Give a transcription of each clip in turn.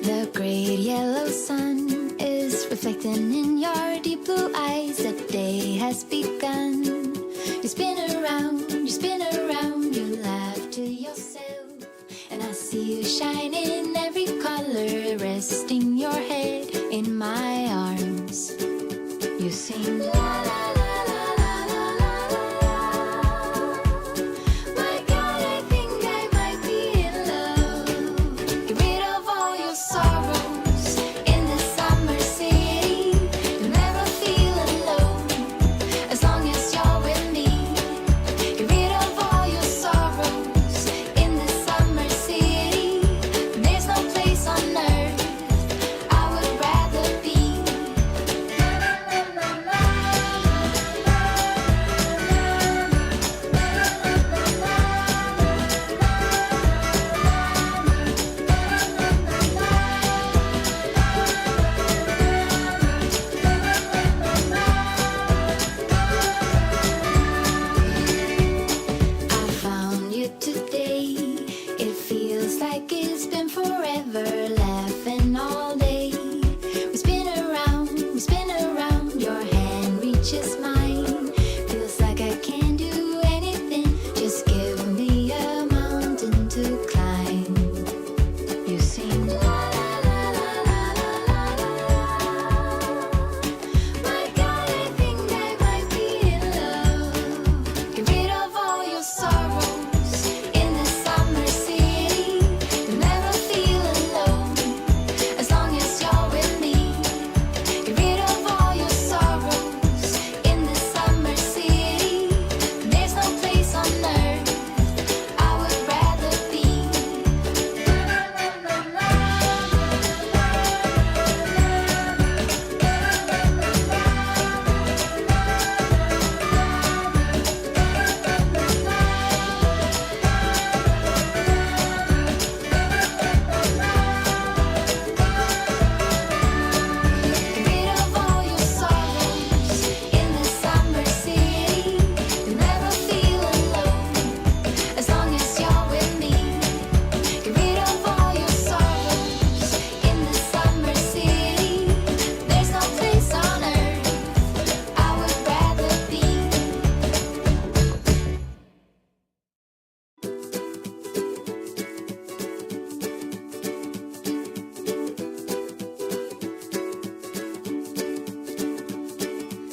The great yellow sun is reflecting in your deep blue eyes. The day has begun. You spin around, you laugh to yourself. And I see you shine in every color, resting your head in my arms. You sing la la la.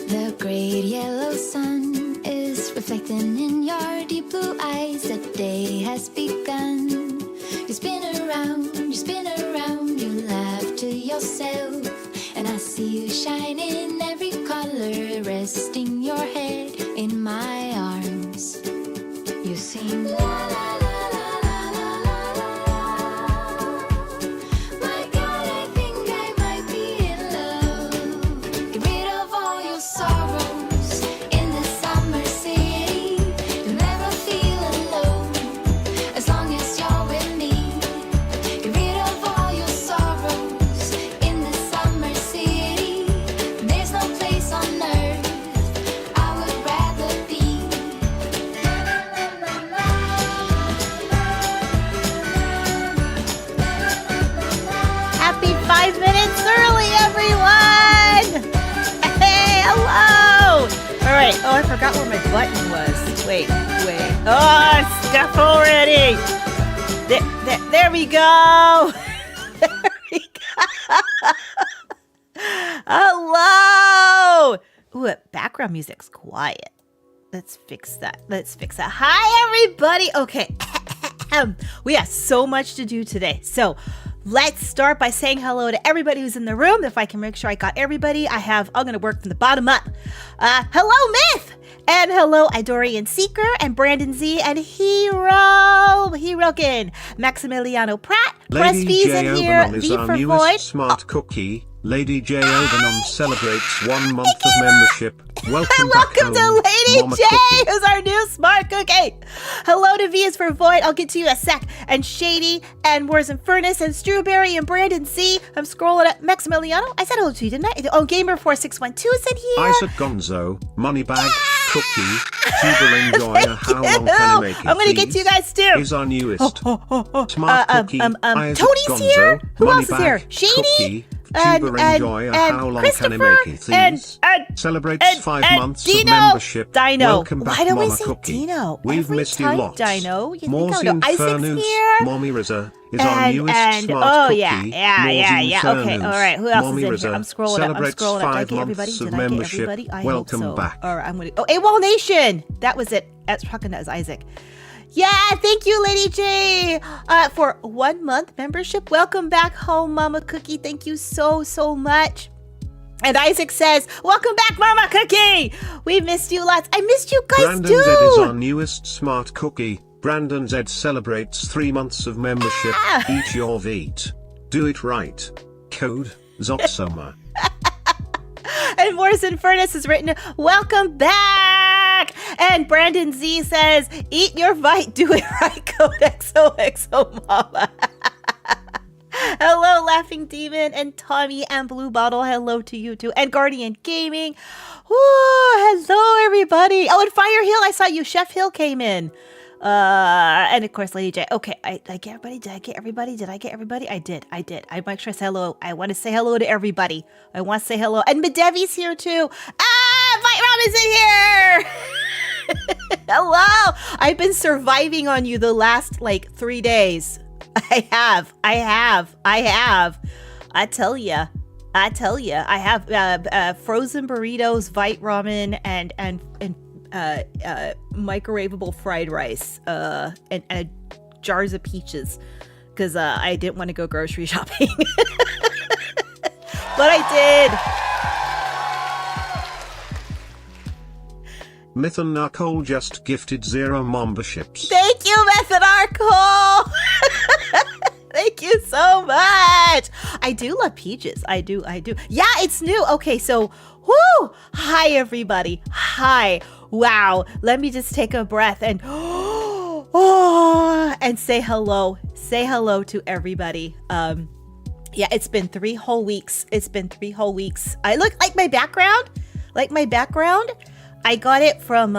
The great yellow sun is reflecting in your deep blue eyes. The day has begun. You spin around, you laugh to yourself. And I see you shine in every color, resting your head in my arms. You sing la la la. Oh, I forgot where my button was. Wait. Oh, stuff already. There we go. There we go. Hello. Ooh, background music's quiet. Let's fix that. Hi, everybody. Okay. We have so much to do today. So let's start by saying hello to everybody who's in the room. If I can make sure I got everybody, I'm going to work from the bottom up. Hello, Myth! And hello, Idorian Seeker and Brandon Z and Hirokin, Maximiliano Pratt, Lady J. in here, Obenon is V our for newest Void. smart cookie. Lady J. Obenon celebrates 1 month of membership. Welcome back Welcome to home, Lady Mama J, Cookie. who's our new smart cookie. Hello to V is for Void. I'll get to you in a sec. And Shady and Wars and Furnace and Strawberry and Brandon C. I'm scrolling at Maximiliano. I said hello to you, didn't I? Oh, Gamer4612 is in here. Isaac Gonzo, Moneybag, Cookie, Tuber Enjoyer, How Long Can I Make It? I'm gonna get to you guys too. Is our newest. Smart Cookie, Isaac Tony's Gonzo, here. Who Money else is here? Back, Shady, Cookie, Tuber Enjoyer, How Long Can I Make It? Please. Celebrates 5 months of Dino. membership. Dino. Welcome back, Why do we Mama say Cookie. Dino? We've Every missed you time, lots. Dino. You think I Morsi would know? Isaac's Infernus, here. Mommy Rizza is our newest smart oh cookie. yeah. Okay, all right. Who else Mommy is in Rizza here? I'm scrolling up. celebrates Did I 5 get everybody? months of Did I get membership. everybody? I Welcome hope so. back. All right, I'm gonna. Oh, AWOL Nation. That was it. That's talking as Isaac. Yeah, thank you, Lady J, for 1 month membership. Welcome back home, Mama Cookie. Thank you so much. And Isaac says, welcome back, Mama Cookie. We missed you lots. I missed you guys Brandon too. Z is our newest smart cookie. Brandon Z celebrates 3 months of membership. Eat your Veet. Do it right. Code XOXO Mama. And Morrison Furnace has written, welcome back. And Brandon Z says, eat your bite, do it right, code XOXO Mama. Hello, Laughing Demon and Tommy and Blue Bottle. Hello to you too. And Guardian Gaming. Woo, hello, everybody. Oh, and Fire Hill, I saw you. Chef Hill came in. And of course, Lady J. Okay, I get everybody. Did I get everybody? I did. I make sure I say hello. I want to say hello to everybody. I want to say hello. And Medevi's here too. Fight Rob is in here. Hello. I've been surviving on you the last 3 days. I have. I tell you. I have frozen burritos, Vite ramen, and microwavable fried rice, and jars of peaches, because I didn't want to go grocery shopping. But I did. Myth and Narcole just gifted 0 memberships. Thank you, Method Arcole. Thank you so much. I do love peaches. I do. Yeah, it's new. Okay, so, whoo! Hi, everybody. Hi. Wow. Let me just take a breath and and say hello. Say hello to everybody. Yeah, it's been 3 whole weeks. I look like my background. I got it from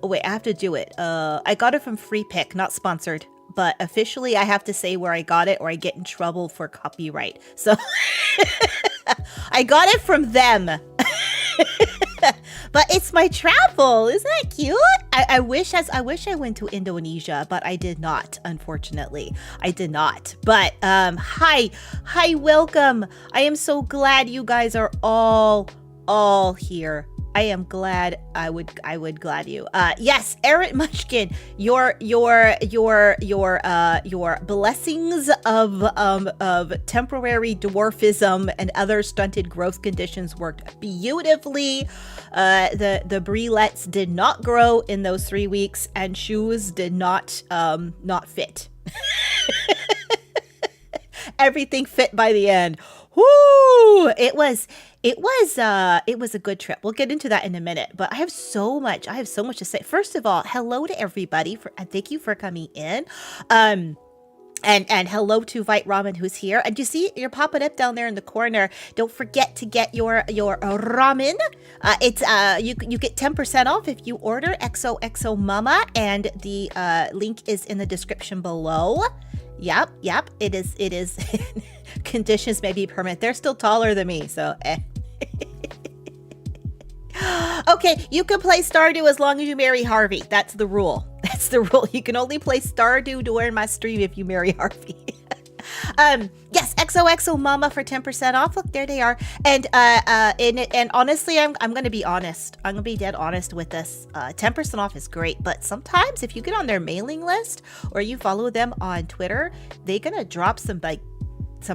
wait, I have to do it. I got it from Free Pick, not sponsored. But officially, I have to say where I got it or I get in trouble for copyright. So I got it from them. But it's my travel. Isn't that cute? I wish I went to Indonesia, but I did not, unfortunately. I did not. But hi, welcome. I am so glad you guys are all here. I am glad. I would glad you. Yes, Aaron Munchkin, your blessings of temporary dwarfism and other stunted growth conditions worked beautifully. The brelettes did not grow in those 3 weeks, and shoes did not fit. Everything fit by the end. Woo! It was a good trip. We'll get into that in a minute, but I have so much to say. First of all, hello to everybody and thank you for coming in. And hello to Vite Ramen who's here. And you see, you're popping up down there in the corner. Don't forget to get your ramen. It's you get 10% off if you order XOXO Mama, and the link is in the description below. Yep, it is. Conditions may be permanent. They're still taller than me, so Okay, you can play Stardew as long as you marry Harvey. That's the rule. You can only play Stardew during my stream if you marry Harvey. Yes, XOXO Mama for 10% off. Look, there they are. And honestly, I'm going to be honest. I'm going to be dead honest with this. 10% off is great, but sometimes if you get on their mailing list or you follow them on Twitter, they're going to drop some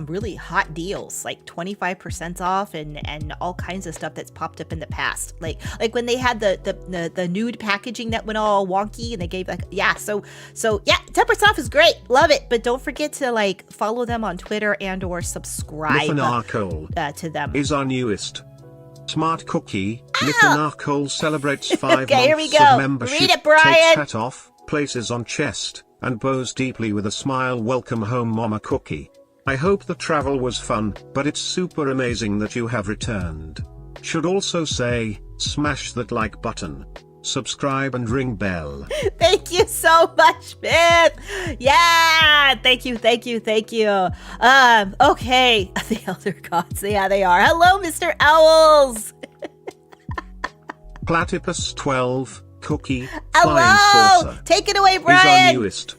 really hot deals, like 25% off and all kinds of stuff that's popped up in the past, like when they had the nude packaging that went all wonky, and they gave so yeah, 10% off is great, love it, but don't forget to follow them on Twitter and or subscribe to them. Is our newest smart cookie. Narcole celebrates 5 okay, here we months go. of membership. Read it, Brian. Takes hat off, places on chest, and bows deeply with a smile. Welcome home, Mama Cookie. I hope the travel was fun, but it's super amazing that you have returned. Should also say, smash that like button. subscribe and ring bell. Thank you so much, Myth. Yeah, thank you. Okay, the elder gods. Yeah, they are. Hello, Mr. Owls. Platypus 12, Cookie, Flying Hello. Saucer. Take it away, Is our Brian. newest.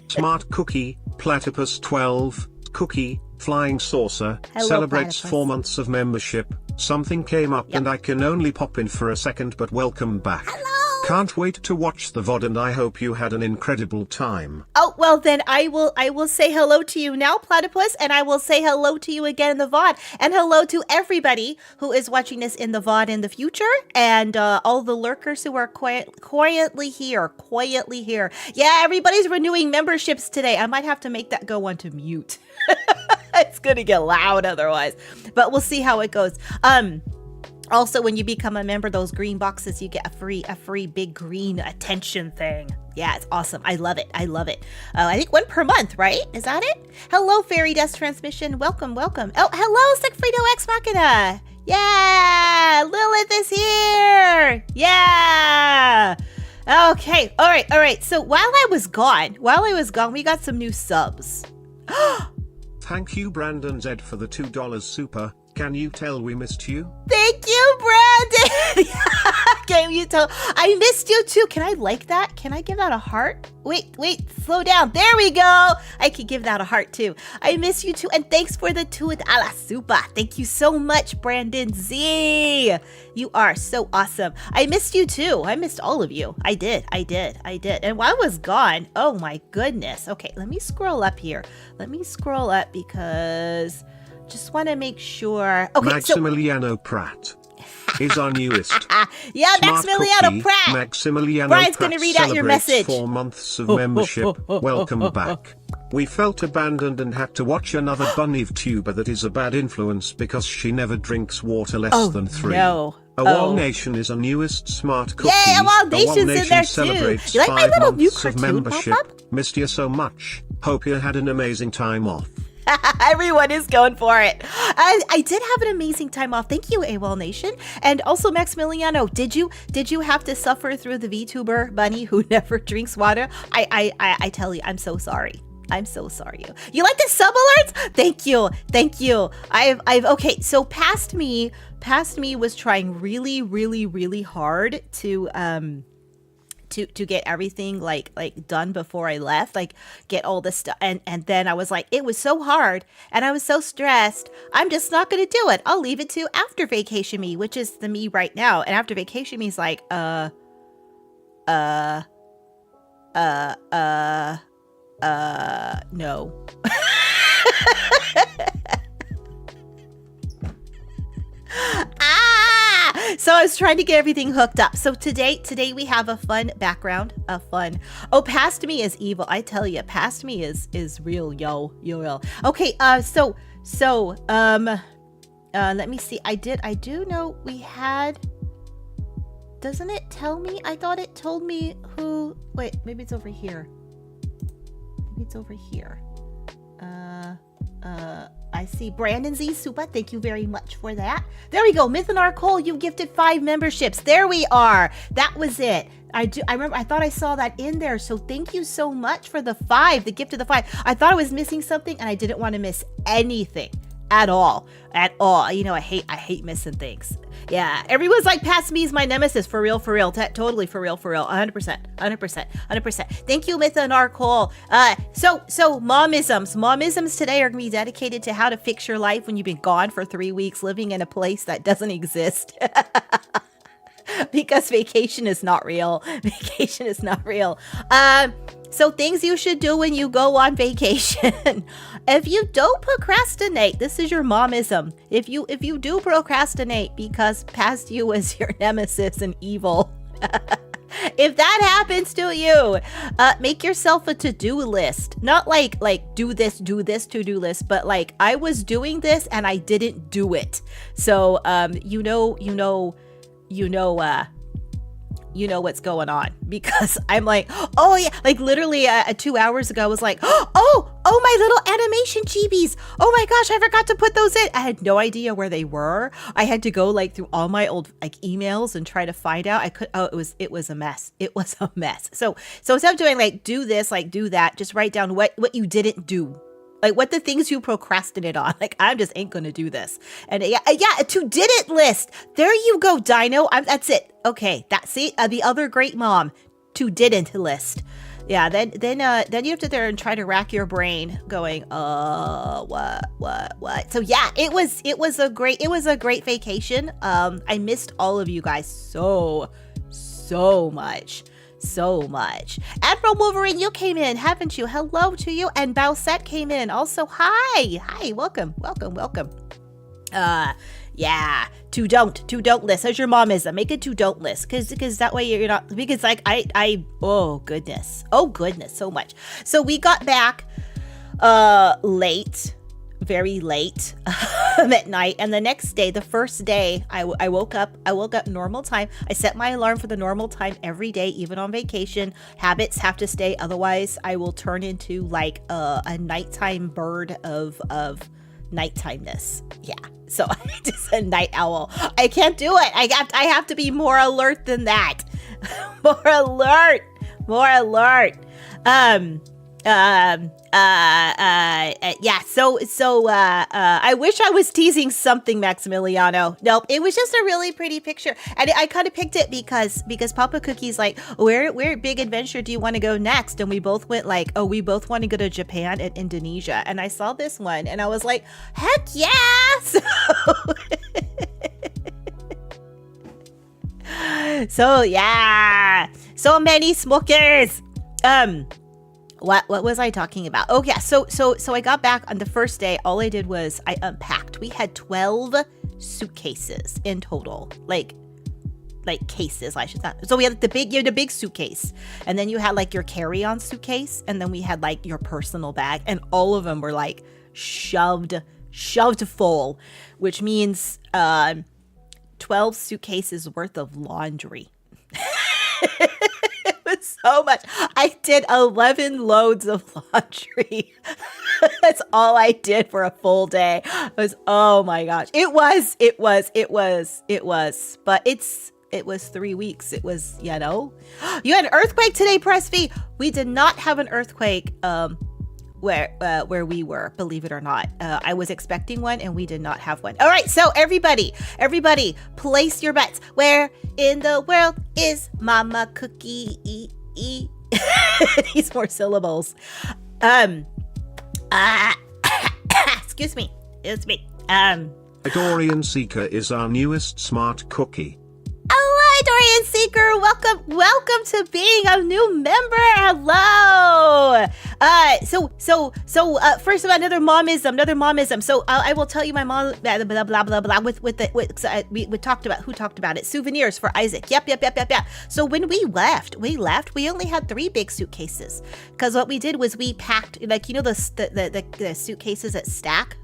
Smart Cookie, Platypus 12, Cookie, Flying Saucer, Hello, celebrates Platypus. 4 months of membership. Something came up and I can only pop in for a second, but welcome back. Hello. Can't wait to watch the VOD and I hope you had an incredible time. Oh, well then I will say hello to you now, Platypus, and I will say hello to you again in the VOD, and hello to everybody who is watching this in the VOD in the future, and all the lurkers who are quietly here. Yeah, everybody's renewing memberships today. I might have to make that go onto mute. It's gonna get loud otherwise, but we'll see how it goes. Also, when you become a member, those green boxes, you get a free big green attention thing. Yeah, it's awesome. I love it. I think 1 per month, right? Is that it? Hello, Fairy Dust Transmission. Welcome. Oh, hello, Siegfriedo Ex Machina. Yeah, Lilith is here. Yeah. Okay. All right. So while I was gone, we got some new subs. Thank you, Brandon Z, for the $2 super. Can you tell we missed you? Thank you, Brandon. Can you tell? I missed you too. Can I like that? Can I give that a heart? Wait, slow down. There we go. I could give that a heart too. I miss you too. And thanks for the $2 super. Thank you so much, Brandon Z. You are so awesome. I missed you too. I missed all of you. I did. And while I was gone, oh my goodness. Okay, let me scroll up here. Because just want to make sure. Okay, Maximiliano Pratt is our newest. Yeah, Smart Maximiliano Cookie, Pratt. Maximiliano Brian's Pratt gonna read out your celebrates message. 4 months of membership. Welcome back. We felt abandoned and had to watch another bunny tuber that is a bad influence because she never drinks water less than 3. No. Awal Nation is our newest Smart Cookie. Yay, Awal Nation's in there too. Celebrates You like my 5 little new months of cartoon membership. pop-up? Missed you so much. Hope you had an amazing time off. Everyone is going for it. I did have an amazing time off. Thank you, AWOL Nation. And also, Maximiliano, did you have to suffer through the VTuber bunny who never drinks water? I tell you, I'm so sorry. I'm so sorry. You like the sub alerts? Thank you. I've okay. So past me was trying really hard to get everything like done before I left, like get all the stuff, and then I was like, it was so hard and I was so stressed, I'm just not gonna do it. I'll leave it to after vacation me, which is the me right now. And after vacation me is like no. So I was trying to get everything hooked up. So today we have a fun background, Oh, past me is evil. I tell you, past me is real, yo. Okay, so let me see. I do know we had. Doesn't it tell me? I thought it told me who. Wait, maybe it's over here. I see Brandon Z Super. Thank you very much for that. There we go. Mythonar Cole, you gifted 5 memberships. There we are. That was it. I remember. I thought I saw that in there. So thank you so much for the 5, the gift of the 5. I thought I was missing something, and I didn't want to miss anything at all. You know, I hate missing things. Yeah, everyone's like, past me is my nemesis. For real. Totally for real. 100%. Thank you, Mythonar Cole. So Momisms today are going to be dedicated to how to fix your life when you've been gone for 3 weeks, living in a place that doesn't exist. Because vacation is not real. So things you should do when you go on vacation. If you don't procrastinate, this is your momism. If you do procrastinate because past you is your nemesis and evil. If that happens to you, make yourself a to-do list. Not like do this to-do list, but like I was doing this and I didn't do it. So you know what's going on, because I'm like, oh yeah, like literally 2 hours ago I was like, oh Oh, my little animation chibis. Oh my gosh, I forgot to put those in. I had no idea where they were. I had to go like through all my old like emails and try to find out. It was a mess. It was a mess. So instead of doing like do this, like do that, just write down what you didn't do. Like what the things you procrastinated on. Like I just ain't gonna do this. And yeah, a to didn't list. There you go, Dino. That's it. Okay, that's it. The other great mom, to didn't list. Yeah, then you have to there and try to rack your brain, going, what? So yeah, it was a great vacation. I missed all of you guys so much. So much. Admiral Wolverine, you came in, haven't you? Hello to you. And Bowsette came in. Also, hi. Welcome. Yeah. To don't list. As your momism. Make it to don't list. Because that way you're not, because like oh goodness, so much. So we got back late, very late at night, and the next day, the first day, I woke up normal time. I set my alarm for the normal time every day, even on vacation. Habits have to stay, otherwise I will turn into like a nighttime bird of nighttimeness. Yeah, so I'm just a night owl. I can't do it. I have to be more alert than that. More alert. Yeah, so I wish I was teasing something, Maximiliano. Nope, it was just a really pretty picture. And I kind of picked it because Papa Cookie's like, where big adventure do you want to go next? And we both went like, oh, we both want to go to Japan and Indonesia. And I saw this one and I was like, heck yeah! So yeah, so many smokers. What was I talking about? Oh yeah, so I got back on the first day. All I did was I unpacked. We had 12 suitcases in total, like cases, I should say. So we had the big suitcase, and then you had like your carry-on suitcase, and then we had like your personal bag, and all of them were like shoved full, which means 12 suitcases worth of laundry. So much. I did 11 loads of laundry. That's all I did for a full day. It was, oh my gosh. It was. But it was 3 weeks. It was, you had an earthquake today, Press V. We did not have an earthquake where we were, believe it or not. I was expecting one and we did not have one. All right, so everybody, place your bets. Where in the world is Mama Cookie? These more syllables. Excuse me. It's me. Dorian Seeker is our newest smart cookie. Hello, Dorian Seeker. Welcome to being a new member. Hello. So first of all, another momism. So I will tell you my mom, blah, blah, blah, blah, we talked about, who talked about it? Souvenirs for Isaac. Yep. So when we left, we only had 3 big suitcases. Because what we did was we packed, like, the suitcases that stack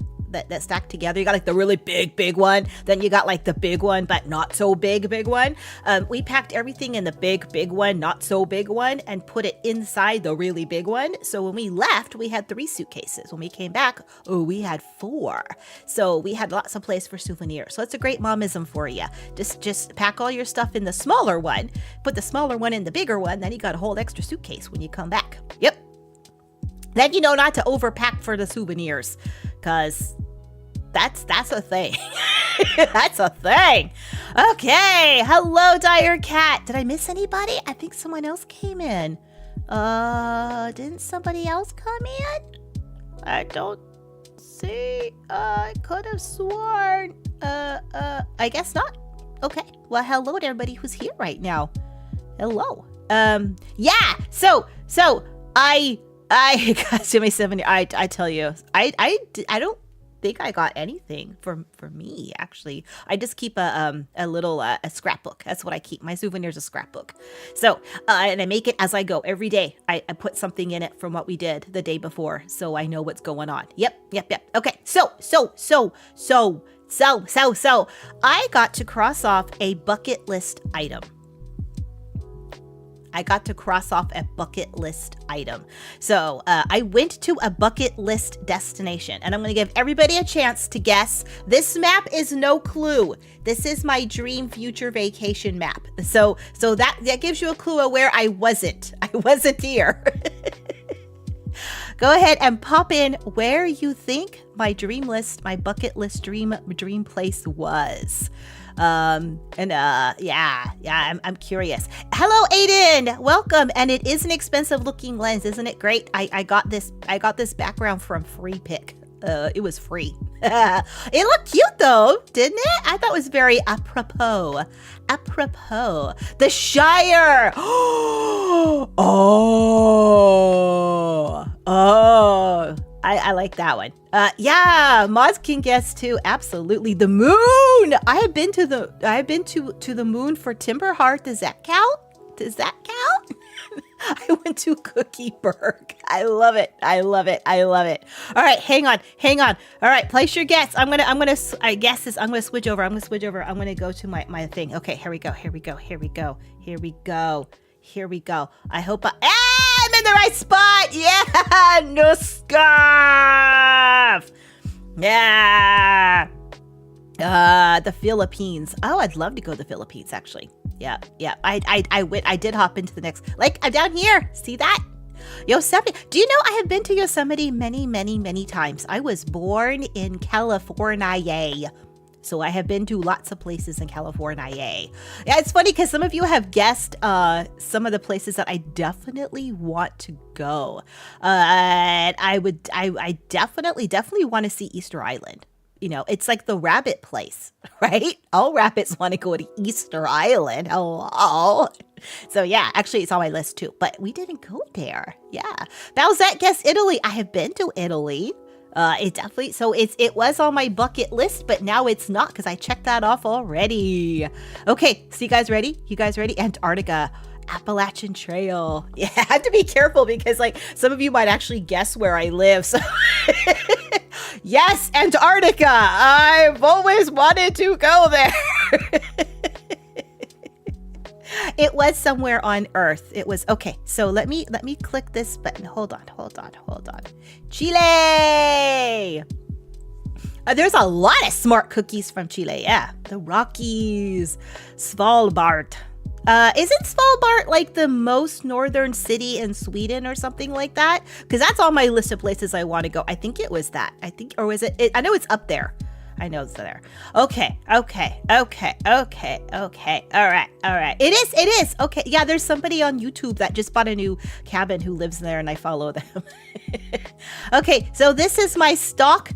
together. You got like the really big one, then you got like the big one but not so big one. We packed everything in the big one, not so big one, and put it inside the really big one. So when we left, we had 3 suitcases. When we came back, we had 4. So we had lots of place for souvenirs. So it's a great momism for you. Just pack all your stuff in the smaller one, put the smaller one in the bigger one, then you got a whole extra suitcase when you come back. Yep. Then you know not to overpack for the souvenirs, because that's a thing. That's a thing. Okay. Hello, Dire Cat. Did I miss anybody? I think someone else came in. Didn't somebody else come in? I don't see. I could have sworn. I guess not. Okay. Well, hello to everybody who's here right now. Hello. Yeah. So I got Jimmy 70. I tell you, I don't think I got anything for me, actually. I just keep a little a scrapbook. That's what I keep. My souvenirs, a scrapbook. So and I make it as I go every day. I put something in it from what we did the day before, so I know what's going on. Yep. Okay. So I got to cross off a bucket list item. I got to cross off a bucket list item. So I went to a bucket list destination, and I'm going to give everybody a chance to guess. This map is no clue. This is my dream future vacation map. So that gives you a clue of where I wasn't. I wasn't here. Go ahead and pop in where you think my dream list, my bucket list dream place was. I'm curious. Hello, Aiden. Welcome. And it is an expensive looking lens. Isn't it great? I got this background from Free Pick. It was free. It looked cute though, didn't it? I thought it was very apropos. The Shire. I like that one. Yeah, Moz can guess too. Absolutely. The moon. I have been to the moon for Timberheart. Does that count? I went to Cookieburg. I love it. All right, hang on. All right, place your guess. I'm gonna switch over. I'm gonna go to my thing. Okay, here we go. I hope I'm in the right spot. Yeah, no scarf. Yeah. The Philippines. Oh, I'd love to go to the Philippines, actually. Yeah. I did hop into the next, like, I'm down here. See that? Yosemite. Do you know I have been to Yosemite many times? I was born in California. So I have been to lots of places in California. Yeah, it's funny because some of you have guessed some of the places that I definitely want to go. And I definitely want to see Easter Island. You know, it's like the rabbit place, right? All rabbits want to go to Easter Island. Hello. So yeah, actually it's on my list too, but we didn't go there. Yeah. Balzette guess Italy. I have been to Italy. It was on my bucket list, but now it's not because I checked that off already. Okay, so you guys ready? Antarctica. Appalachian Trail. Yeah, I have to be careful because like some of you might actually guess where I live. So yes, Antarctica. I've always wanted to go there. It was somewhere on Earth. It was okay. So let me click this button. Hold on. Chile. There's a lot of smart cookies from Chile. Yeah, the Rockies, Svalbard. Isn't Svalbard like the most northern city in Sweden or something like that? Because that's on my list of places I want to go. I think it was that. Or was it? I know it's up there. I know it's there. Okay. All right. It is. Okay. Yeah, there's somebody on YouTube that just bought a new cabin who lives there and I follow them. Okay, so this is my stock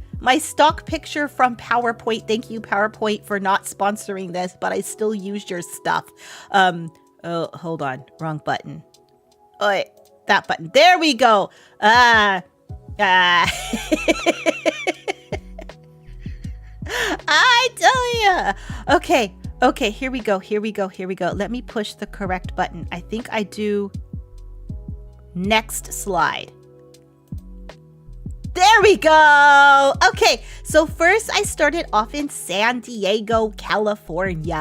picture from PowerPoint. Thank you, PowerPoint, for not sponsoring this, but I still used your stuff. Oh, hold on. Wrong button. Oh, wait, that button. There we go. I tell ya. Okay, here we go. Let me push the correct button. I think I do next slide. There we go. Okay, so first I started off in San Diego, California.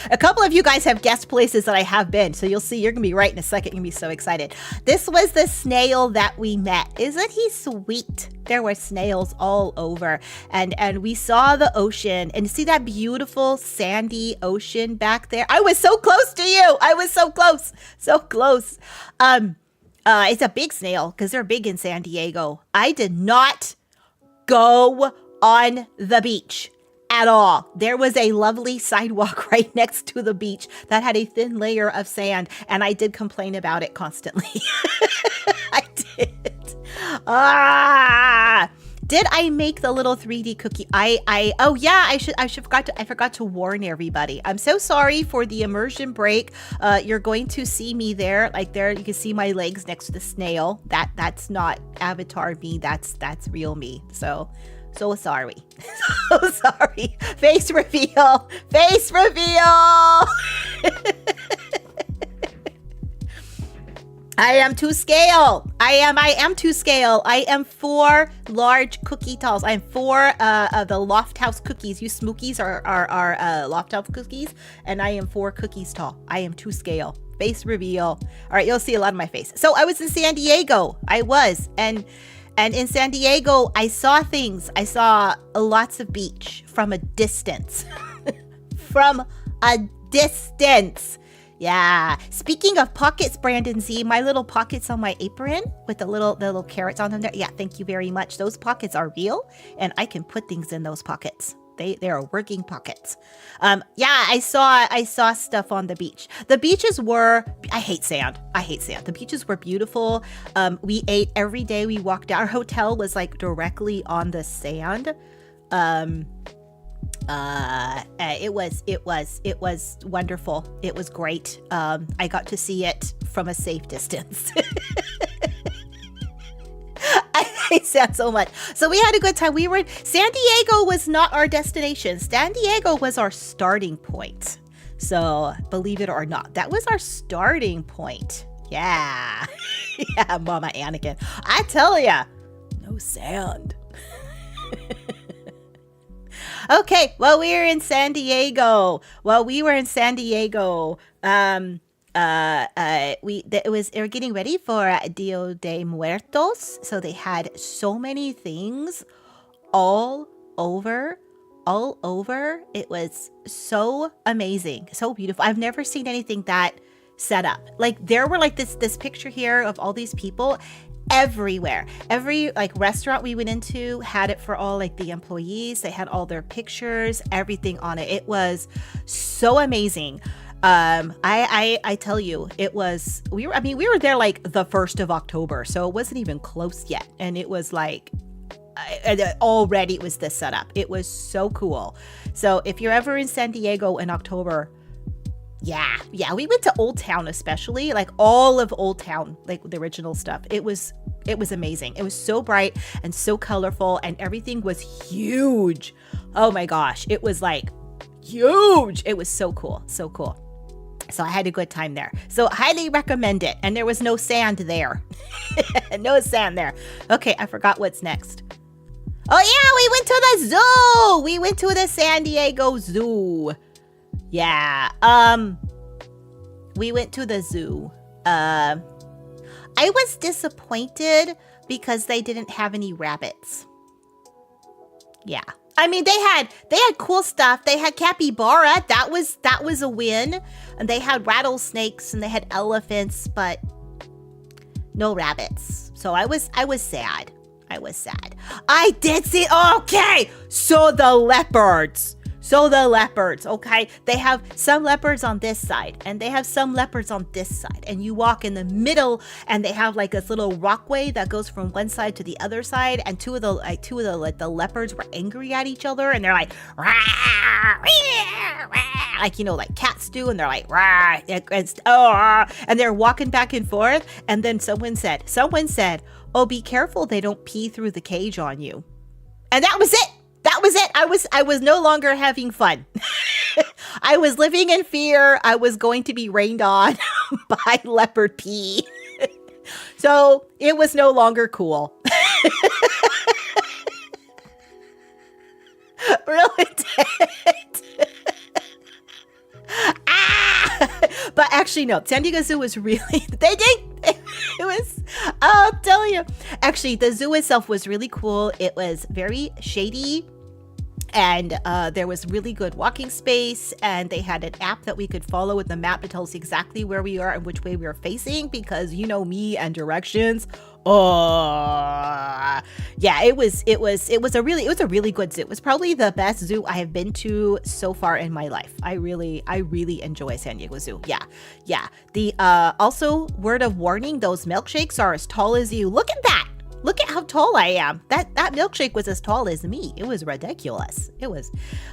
A couple of you guys have guessed places that I have been, so you'll see. You're gonna be right in a second. You're gonna be so excited. This was the snail that we met. Isn't he sweet? There were snails all over, and we saw the ocean, and see that beautiful sandy ocean back there. I was so close to you. I was so close. It's a big snail because they're big in San Diego. I did not go on the beach at all. There was a lovely sidewalk right next to the beach that had a thin layer of sand, and I did complain about it constantly. I did. Did I make the little 3D cookie? I forgot to warn everybody. I'm so sorry for the immersion break. You're going to see me there, like there. You can see my legs next to the snail. That's not avatar me. That's real me. So sorry. So sorry. Face reveal. I am to scale. I am to scale. I am 4 large cookie talls. I'm 4 the Loft House cookies. You Smookies are Loft House cookies, and I am 4 cookies tall. I am to scale. Face reveal. All right, you'll see a lot of my face. So I was in San Diego. I was, and in San Diego, I saw things. I saw lots of beach from a distance. From a distance. Yeah. Speaking of pockets, Brandon Z, my little pockets on my apron with the little carrots on them there. Yeah, thank you very much. Those pockets are real, and I can put things in those pockets. They are working pockets. Yeah, I saw stuff on the beach. The beaches were, I hate sand. The beaches were beautiful. We ate every day we walked out. Our hotel was like directly on the sand. It was wonderful. It was great. I got to see it from a safe distance. I hate sand so much. So we had a good time. San Diego was not our destination. San Diego was our starting point. So believe it or not, that was our starting point. Yeah. Yeah, Mama Anakin. I tell ya, no sand. Okay, well, we were in San Diego. They were getting ready for Dia de Muertos, so they had so many things all over. It was so amazing, so beautiful. I've never seen anything that set up. Like, there were like this picture here of all these people everywhere. Every like restaurant we went into had it for all like the employees. They had all their pictures, everything on it. It was so amazing. I tell you, it was, we were there like the 1st of October, so it wasn't even close yet. And it was like, already it was this setup. It was so cool. So if you're ever in San Diego in October, yeah, we went to Old Town, especially like all of Old Town, like the original stuff. It was amazing. It was so bright and so colorful, and everything was huge. Oh my gosh, it was like huge. It was so cool. So I had a good time there. So highly recommend it. And there was no sand there. No sand there. Okay, I forgot what's next. Oh yeah, we went to the zoo. We went to the San Diego Zoo. Yeah, we went to the zoo. I was disappointed because they didn't have any rabbits. Yeah. I mean, they had cool stuff. They had capybara. That was a win. And they had rattlesnakes and they had elephants, but no rabbits. So I was sad. I did see, okay, so the leopards, okay? They have some leopards on this side, and they have some leopards on this side, and you walk in the middle, and they have like this little walkway that goes from one side to the other side, and two of the leopards were angry at each other, and they're like, rah, rah, rah, like, you know, like cats do, and they're like, rah, and they're walking back and forth, and then someone said, oh, be careful they don't pee through the cage on you. And that was it. I was no longer having fun. I was living in fear. I was going to be rained on by leopard pee. So it was no longer cool. Really did. But actually, no. San Diego Zoo was really, it was, I'll tell you. Actually, the zoo itself was really cool. It was very shady. And there was really good walking space, and they had an app that we could follow with the map to tell us exactly where we are and which way we are facing, because you know me and directions. Oh, yeah, it was a really good zoo. It was probably the best zoo I have been to so far in my life. I really enjoy San Diego Zoo. Yeah. The also, word of warning, those milkshakes are as tall as you. Look at that. Look at how tall I am. That milkshake was as tall as me. It was ridiculous. It was,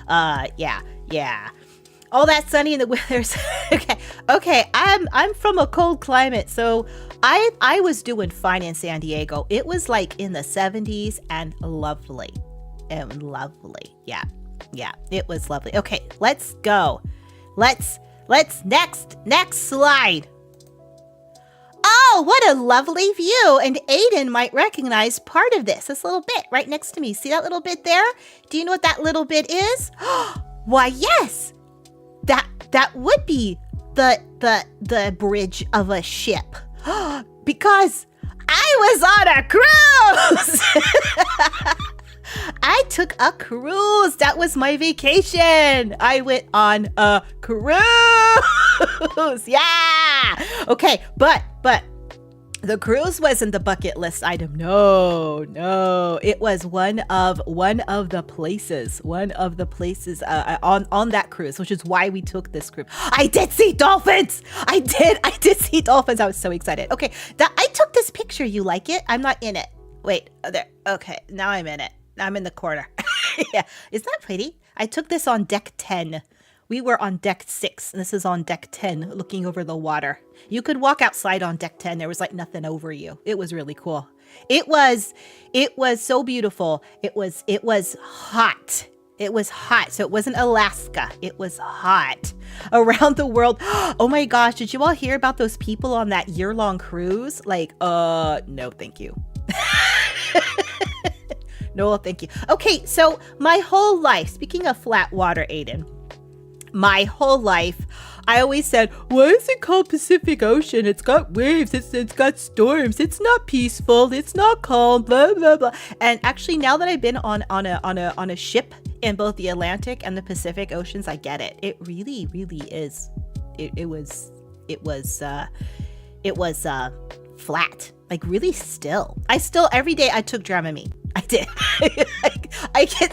yeah. All that sunny in the weather's okay. I'm from a cold climate, so I was doing fine in San Diego. It was like in the 70s and lovely. Yeah. It was lovely. Okay, let's go. Let's next slide. Oh, what a lovely view. And Aiden might recognize part of this little bit right next to me. See that little bit there? Do you know what that little bit is? Why, yes. That would be the bridge of a ship. Because I was on a cruise. I took a cruise. That was my vacation. I went on a cruise. Yeah. Okay, but the cruise wasn't the bucket list item. No. It was one of the places on that cruise, which is why we took this cruise. I did see dolphins. I did see dolphins. I was so excited. Okay, I took this picture. You like it? I'm not in it. Wait, there. Okay, now I'm in it. I'm in the corner. Yeah, isn't that pretty? I took this on deck 10. We were on deck 6, and this is on deck 10, looking over the water. You could walk outside on deck 10. There was like nothing over you. It was really cool. It was so beautiful. It was hot. It was hot. So it wasn't Alaska. It was hot around the world. Oh my gosh. Did you all hear about those people on that year-long cruise? Like, no, thank you. No, thank you. Okay, so my whole life, speaking of flat water, Aiden, my whole life, I always said, why is it called Pacific Ocean? It's got waves, it's got storms, it's not peaceful, it's not calm, blah, blah, blah. And actually, now that I've been on a ship in both the Atlantic and the Pacific Oceans, I get it. It really, really is. It was flat, like really still. Every day I took Dramamine. I did.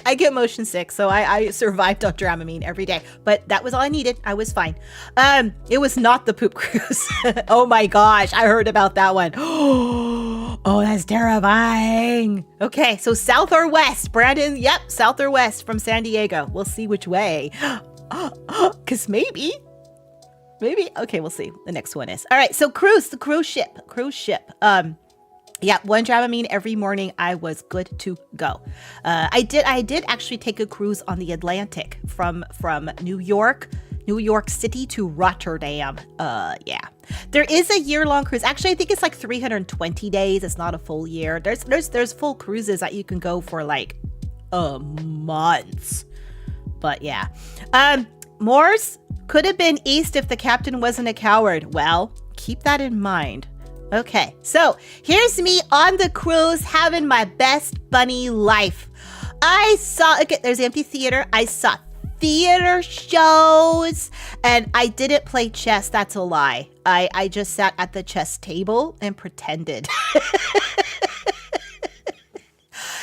I get motion sick, so I survived on Dramamine every day. But that was all I needed. I was fine. It was not the poop cruise. Oh my gosh, I heard about that one. Oh, that's terrifying. Okay, so south or west, Brandon? Yep, south or west from San Diego. We'll see which way. Because maybe. Okay, we'll see. The next one is. All right, so the cruise ship. Yeah, one Dramamine every morning. I was good to go. I did actually take a cruise on the Atlantic from New York City to Rotterdam. Yeah. There is a year-long cruise. Actually, I think it's like 320 days. It's not a full year. There's full cruises that you can go for like months. But yeah. Morse could have been east if the captain wasn't a coward. Well, keep that in mind. Okay, so here's me on the cruise having my best bunny life. There's the empty theater. I saw theater shows and I didn't play chess. That's a lie. I just sat at the chess table and pretended.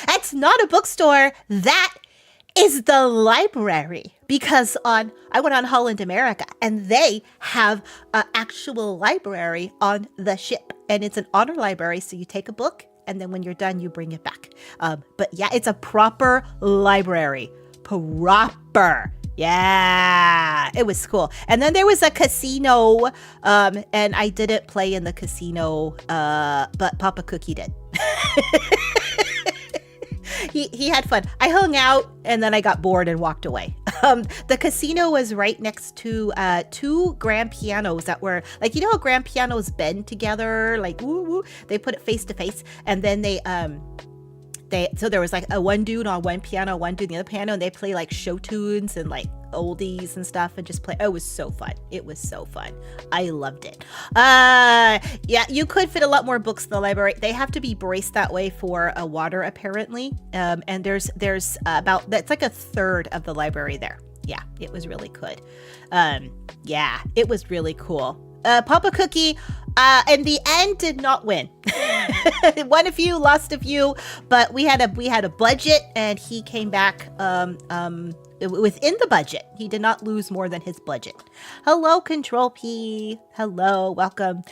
That's not a bookstore. That is the library. Because I went on Holland America and they have an actual library on the ship. And it's an honor library. So you take a book and then when you're done, you bring it back. But yeah, it's a proper library. Proper. Yeah, it was cool. And then there was a casino. And I didn't play in the casino, but Papa Cookie did. He had fun. I hung out and then I got bored and walked away. The casino was right next to two grand pianos that were like, you know how grand pianos bend together, like woo woo. They put it face to face, and then so there was like a one dude on one piano, one dude on the other piano, and they play like show tunes and like oldies and stuff and just play. Oh, it was so fun. I loved it. Yeah, you could fit a lot more books in the library. They have to be braced that way for water apparently. And there's about, that's like a third of the library there. Yeah, it was really good. Yeah, it was really cool. Papa Cookie, in the end, did not win. Won a few, lost a few, but we had a budget, and he came back within the budget. He did not lose more than his budget. Hello, Control P. Hello, welcome.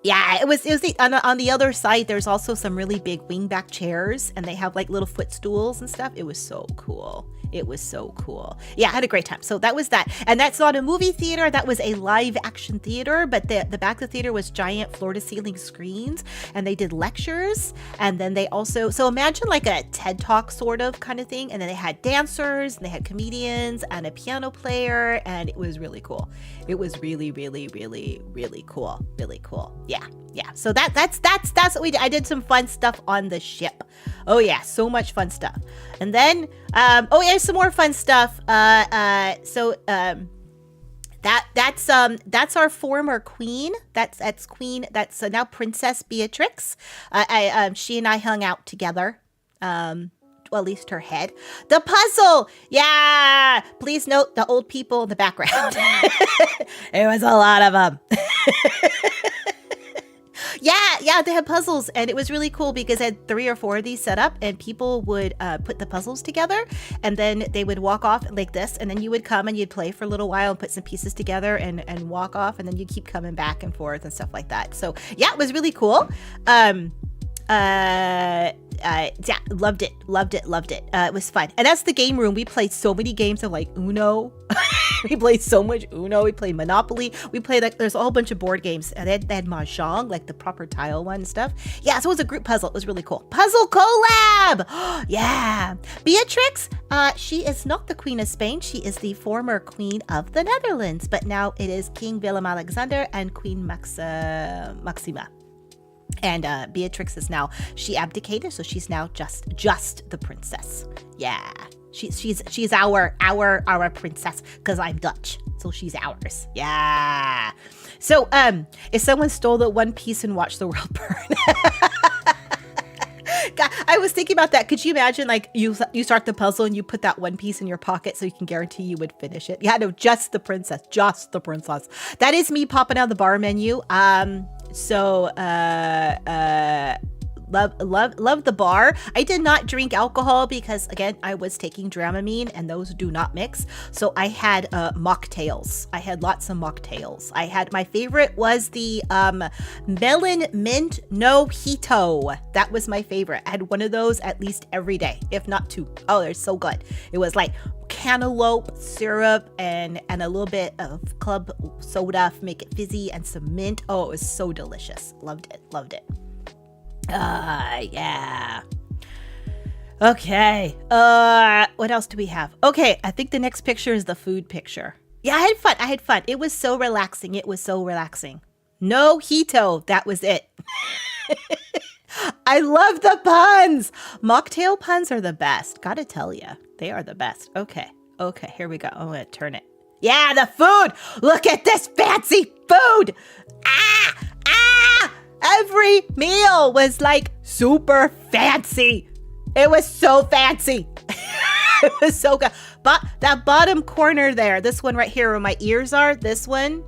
Yeah, it was neat. On the other side, there's also some really big wingback chairs, and they have like little footstools and stuff. It was so cool. It was so cool. Yeah, I had a great time. So that was that. And that's not a movie theater. That was a live action theater, but the back of the theater was giant floor to ceiling screens, and they did lectures. And then they also, so imagine like a TED Talk sort of kind of thing. And then they had dancers, and they had comedians and a piano player, and it was really cool. It was really, really, really, really cool. Really cool. Yeah. So that's what we did. I did some fun stuff on the ship. Oh yeah, so much fun stuff. And then some more fun stuff. That's our former queen. That's queen. That's now Princess Beatrix. She and I hung out together. Well, at least her head. The puzzle. Yeah. Please note the old people in the background. It was a lot of them. Yeah, they had puzzles, and it was really cool because I had 3 or 4 of these set up, and people would put the puzzles together, and then they would walk off like this, and then you would come and you'd play for a little while and put some pieces together and walk off, and then you keep coming back and forth and stuff like that. So yeah, it was really cool. Yeah, loved it. It was fun. And that's the game room. We played so many games of like Uno. We played so much Uno. We played Monopoly. We played like there's a whole bunch of board games. And they had Mahjong, like the proper tile one and stuff. Yeah, so it was a group puzzle. It was really cool. Puzzle collab. Yeah. Beatrix, she is not the Queen of Spain. She is the former Queen of the Netherlands. But now it is King Willem-Alexander and Queen Maxima. And Beatrix is now, she abdicated, so she's now just the princess. Yeah, she's our princess because I'm Dutch, so she's ours. Yeah. So if someone stole the one piece and watched the world burn. God, I was thinking about that. Could you imagine, like, you start the puzzle and you put that one piece in your pocket so you can guarantee you would finish it? Yeah, no, just the princess. That is me popping out the bar menu. So love the bar. I did not drink alcohol because, again, I was taking Dramamine, and those do not mix. So I had mocktails. I had lots of mocktails. I had, my favorite was the melon mint no-hito. That was my favorite. I had one of those at least every day, if not 2. Oh, they're so good. It was like cantaloupe syrup and a little bit of club soda to make it fizzy and some mint. Oh, it was so delicious. Loved it. Yeah. Okay. What else do we have? Okay, I think the next picture is the food picture. Yeah, I had fun. It was so relaxing. No hito. That was it. I love the puns. Mocktail puns are the best. Gotta tell you, they are the best. Okay, here we go. I'm gonna turn it. Yeah, the food. Look at this fancy food. Every meal was like super fancy. It was so fancy. It was so good. But that bottom corner there, this one right here where my ears are, this one.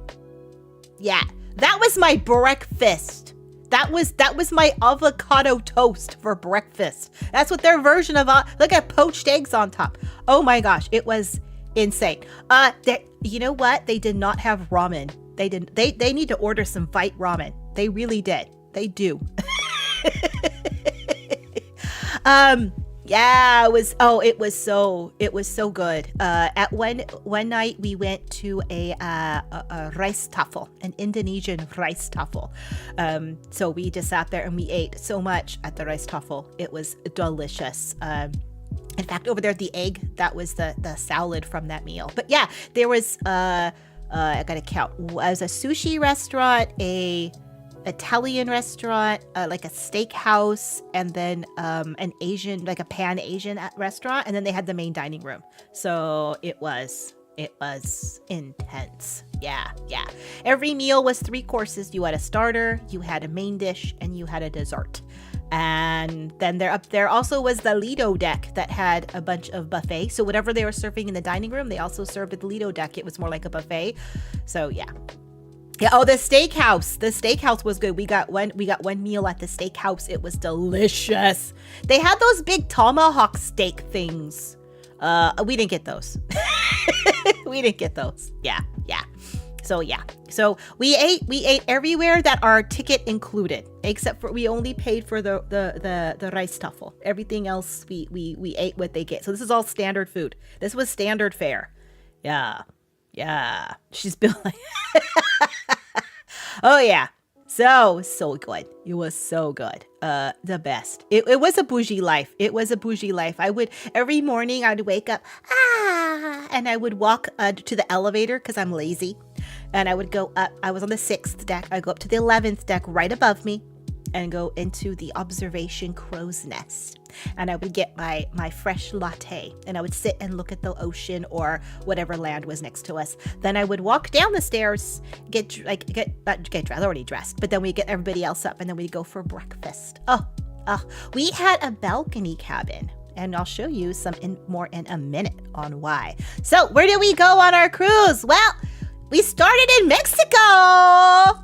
Yeah, that was my breakfast. That was my avocado toast for breakfast. That's what their version of, look at poached eggs on top. Oh my gosh, it was insane. You know what? They did not have ramen. They need to order some Vite ramen. They really did. They do. Yeah, it was so good. At one night we went to a rice tafel, an Indonesian rice tafel. So we just sat there and we ate so much at the rice tafel. It was delicious. In fact, over there, the egg, that was the salad from that meal. But yeah, there was, I gotta count, it was a sushi restaurant, a Italian restaurant, like a steakhouse, and then an Asian, like a Pan Asian restaurant, and then they had the main dining room. So it was intense. Yeah. Every meal was 3 courses. You had a starter, you had a main dish, and you had a dessert. And then there also was the Lido deck that had a bunch of buffet. So whatever they were serving in the dining room, they also served at the Lido deck. It was more like a buffet. So yeah. Yeah. Oh, the steakhouse. The steakhouse was good. We got one meal at the steakhouse. It was delicious. They had those big tomahawk steak things. We didn't get those. Yeah. So yeah, so we ate everywhere that our ticket included, except for we only paid for the rice tuffle. Everything else we ate what they get. So this is all standard food. This was standard fare. Yeah. She's been like, oh yeah. So good. It was so good. The best. It was a bougie life. I would, every morning I'd wake up, and I would walk to the elevator because I'm lazy. And I would go up. I was on the 6th deck. I go up to the 11th deck right above me and go into the observation crow's nest. And I would get my fresh latte, and I would sit and look at the ocean or whatever land was next to us. Then I would walk down the stairs, get dressed, already dressed, but then we get everybody else up, and then we'd go for breakfast. We had a balcony cabin, and I'll show you more in a minute on why. So where did we go on our cruise? Well, we started in Mexico.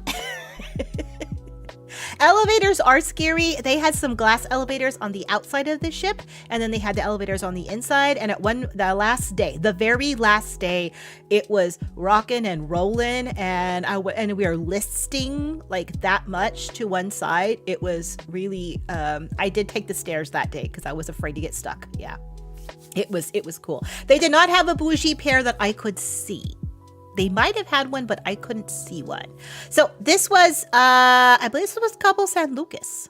Elevators are scary. They had some glass elevators on the outside of the ship, and then they had the elevators on the inside. And the very last day, it was rocking and rolling, and we were listing like that much to one side. It was really. I did take the stairs that day because I was afraid to get stuck. Yeah, it was cool. They did not have a bougie pair that I could see. They might have had one, but I couldn't see one. So this was, I believe this was Cabo San Lucas.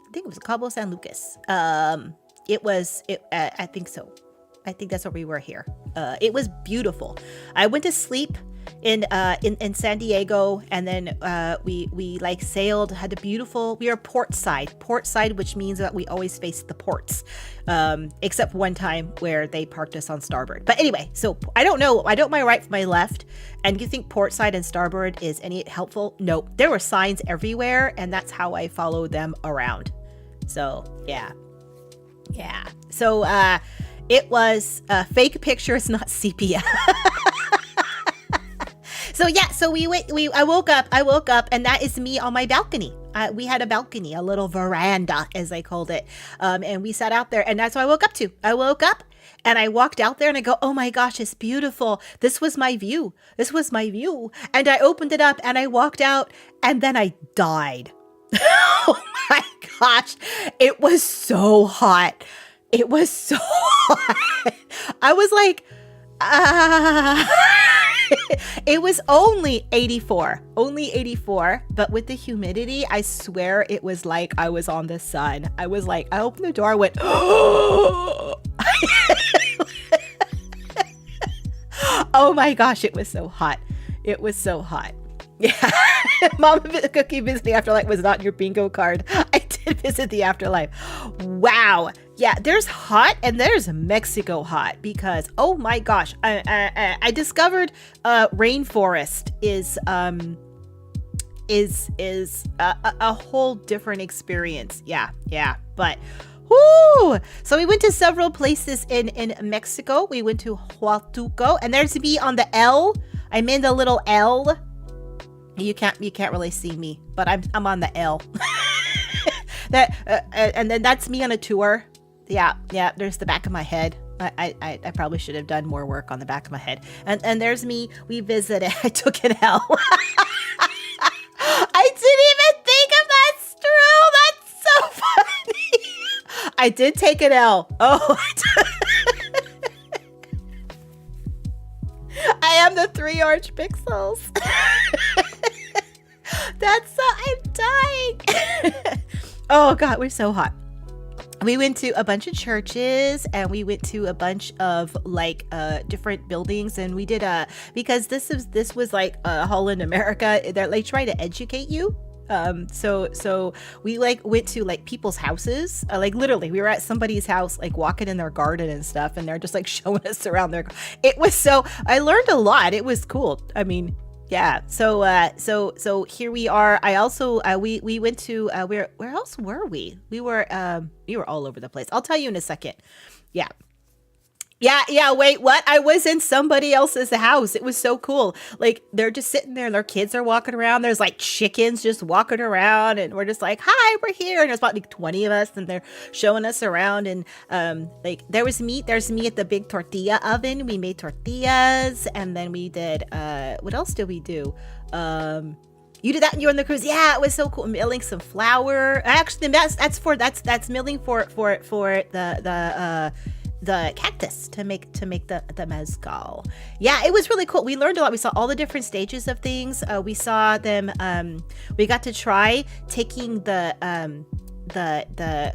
I think it was Cabo San Lucas. I think so. I think that's where we were here. It was beautiful. I went to sleep in San Diego, and then we like sailed, had a beautiful, we are port side, which means that we always face the ports, except one time where they parked us on starboard. But anyway, so I don't know my right from my left, and you think port side and starboard is any helpful? Nope. There were signs everywhere, and that's how I followed them around. So yeah. So it was fake pictures, not sepia. So yeah, so I woke up, and that is me on my balcony. We had a balcony, a little veranda, as I called it. And we sat out there, and that's what I woke up to. I woke up and I walked out there and I go, oh my gosh, it's beautiful. This was my view. And I opened it up and I walked out, and then I died. Oh my gosh. It was so hot. I was like, it was only 84, but with the humidity, I swear it was like I was on the sun. I was like, I opened the door, I went, oh. Oh my gosh, it was so hot. Yeah. Mama Cookie Visit the Afterlife was not your bingo card. I did visit the afterlife. Wow. Yeah, there's hot and there's Mexico hot, because oh my gosh, I discovered rainforest is a whole different experience. Yeah. But whoo! So we went to several places in Mexico. We went to Huatulco, and there's me on the L. I'm in the little L. You can't really see me, but I'm on the L. And then that's me on a tour. Yeah. There's the back of my head. I probably should have done more work on the back of my head. And there's me. We visited. I took an L. I didn't even think of that's true. That's so funny. I did take an L. Oh. I am the 3 orange pixels. I'm dying. Oh God, we're so hot. We went to a bunch of churches, and we went to a bunch of like different buildings, and we did because this was like Holland America. They're like trying to educate you. So we like went to like people's houses, like literally we were at somebody's house, like walking in their garden and stuff, and they're just like showing us around their. I learned a lot. It was cool. I mean, yeah. So here we are. I also we went to where else were we? We were all over the place. I'll tell you in a second. Yeah. Yeah, wait, what? I was in somebody else's house. It was so cool. Like, they're just sitting there, and their kids are walking around. There's like chickens just walking around, and we're just like, hi, we're here. And there's about like 20 of us, and they're showing us around. And like, there's me at the big tortilla oven. We made tortillas, and then we did, what else did we do? You did that when you were on the cruise. Yeah, it was so cool. Milling some flour. Actually, that's milling for the cactus to make the mezcal. Yeah, it was really cool. We learned a lot. We saw all the different stages of things. We saw them. We got to try taking the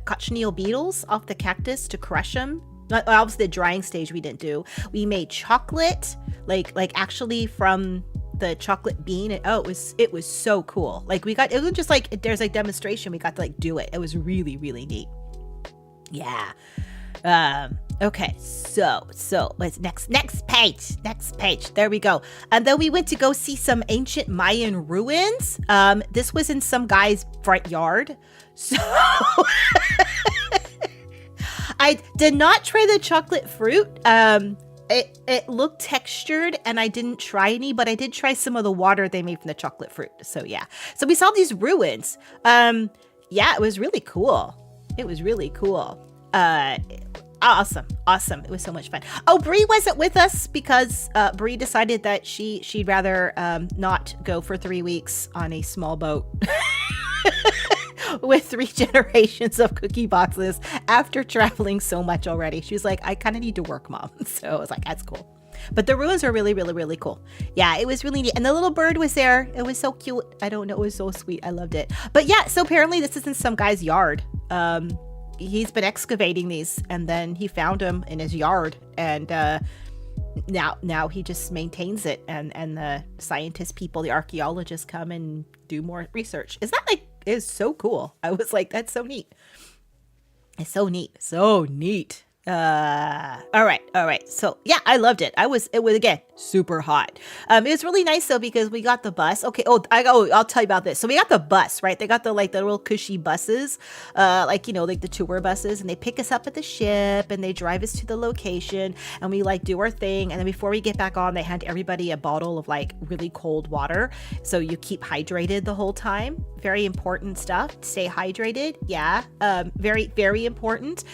cochineal beetles off the cactus to crush them. Obviously, the drying stage we didn't do. We made chocolate, like actually from the chocolate bean. And it was so cool. Like it was just like there's like demonstration. We got to like do it. It was really, really neat. Yeah. Okay, so what's next page, there we go. And then we went to go see some ancient Mayan ruins. This was in some guy's front yard, so I did not try the chocolate fruit. It looked textured, and I didn't try any, but I did try some of the water they made from the chocolate fruit. So yeah, so we saw these ruins. Yeah, it was really cool. Awesome. It was so much fun. Oh, Bree wasn't with us because Bree decided that she'd rather not go for 3 weeks on a small boat with 3 generations of cookie boxes after traveling so much already. She was like, I kind of need to work, Mom. So I was like, that's cool. But the ruins are really, really, really cool. Yeah, it was really neat. And the little bird was there. It was so cute. I don't know. It was so sweet. I loved it. But yeah, so apparently this is in some guy's yard. He's been excavating these, and then he found them in his yard, and now he just maintains it, and the scientist people, the archaeologists, come and do more research. It's so cool. I was like, that's so neat. It's so neat. All right. So yeah, I loved it. It was again super hot. It was really nice though because we got the bus. Okay. I'll tell you about this. So we got the bus, right? They got the little cushy buses, like the tour buses, and they pick us up at the ship and they drive us to the location, and we do our thing. And then before we get back on, they hand everybody a bottle of really cold water, so you keep hydrated the whole time. Very important stuff. Stay hydrated. Yeah. Very, very important.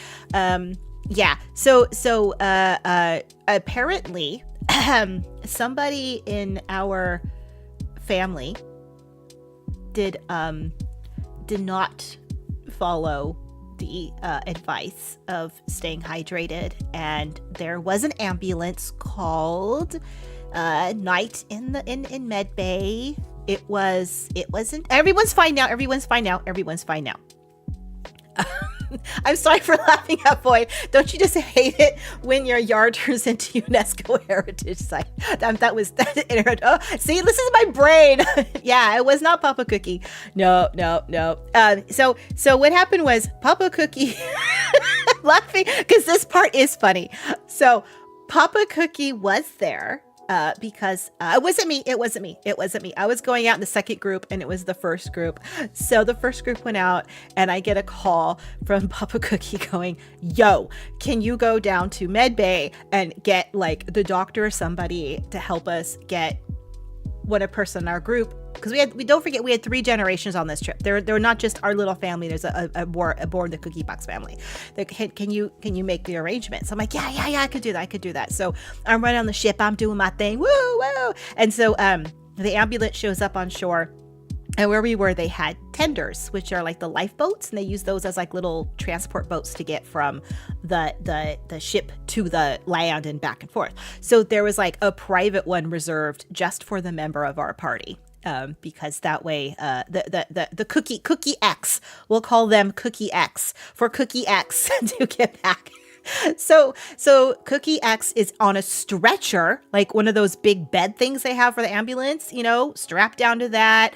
Yeah. So apparently, somebody in our family did not follow the advice of staying hydrated, and there was an ambulance called night in Med Bay. It wasn't. Everyone's fine now. I'm sorry for laughing at Boyd. Don't you just hate it when your yard turns into UNESCO heritage site? See, this is my brain. Yeah, it was not Papa Cookie. No. So what happened was Papa Cookie laughing because this part is funny. So Papa Cookie was there. Because it wasn't me. I was going out in the second group, and it was the first group. So the first group went out, and I get a call from Papa Cookie going, yo, can you go down to Med Bay and get the doctor or somebody to help us get one person in our group? Because don't forget, we had 3 generations on this trip. They're not just our little family. There's aboard the CookieBox family. Can you make the arrangements? I'm like, yeah, I could do that. So I'm right on the ship. I'm doing my thing. Woo. And so the ambulance shows up on shore. And where we were, they had tenders, which are the lifeboats, and they use those as little transport boats to get from the ship to the land and back and forth. So there was a private one reserved just for the member of our party. Because that way, the Cookie X, we'll call them Cookie X for Cookie X to get back. So Cookie X is on a stretcher, one of those big bed things they have for the ambulance, strapped down to that,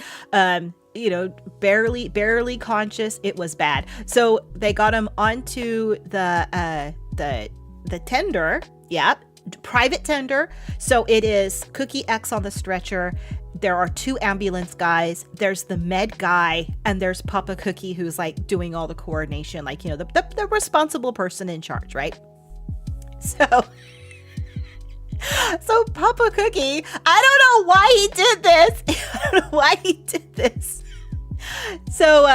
barely conscious. It was bad. So they got him onto the tender. Yep. Private tender. So it is Cookie X on the stretcher. There are 2 ambulance guys. There's the med guy, and there's Papa Cookie, who's doing all the coordination, the responsible person in charge, right? So Papa Cookie, I don't know why he did this. I don't know why he did this. So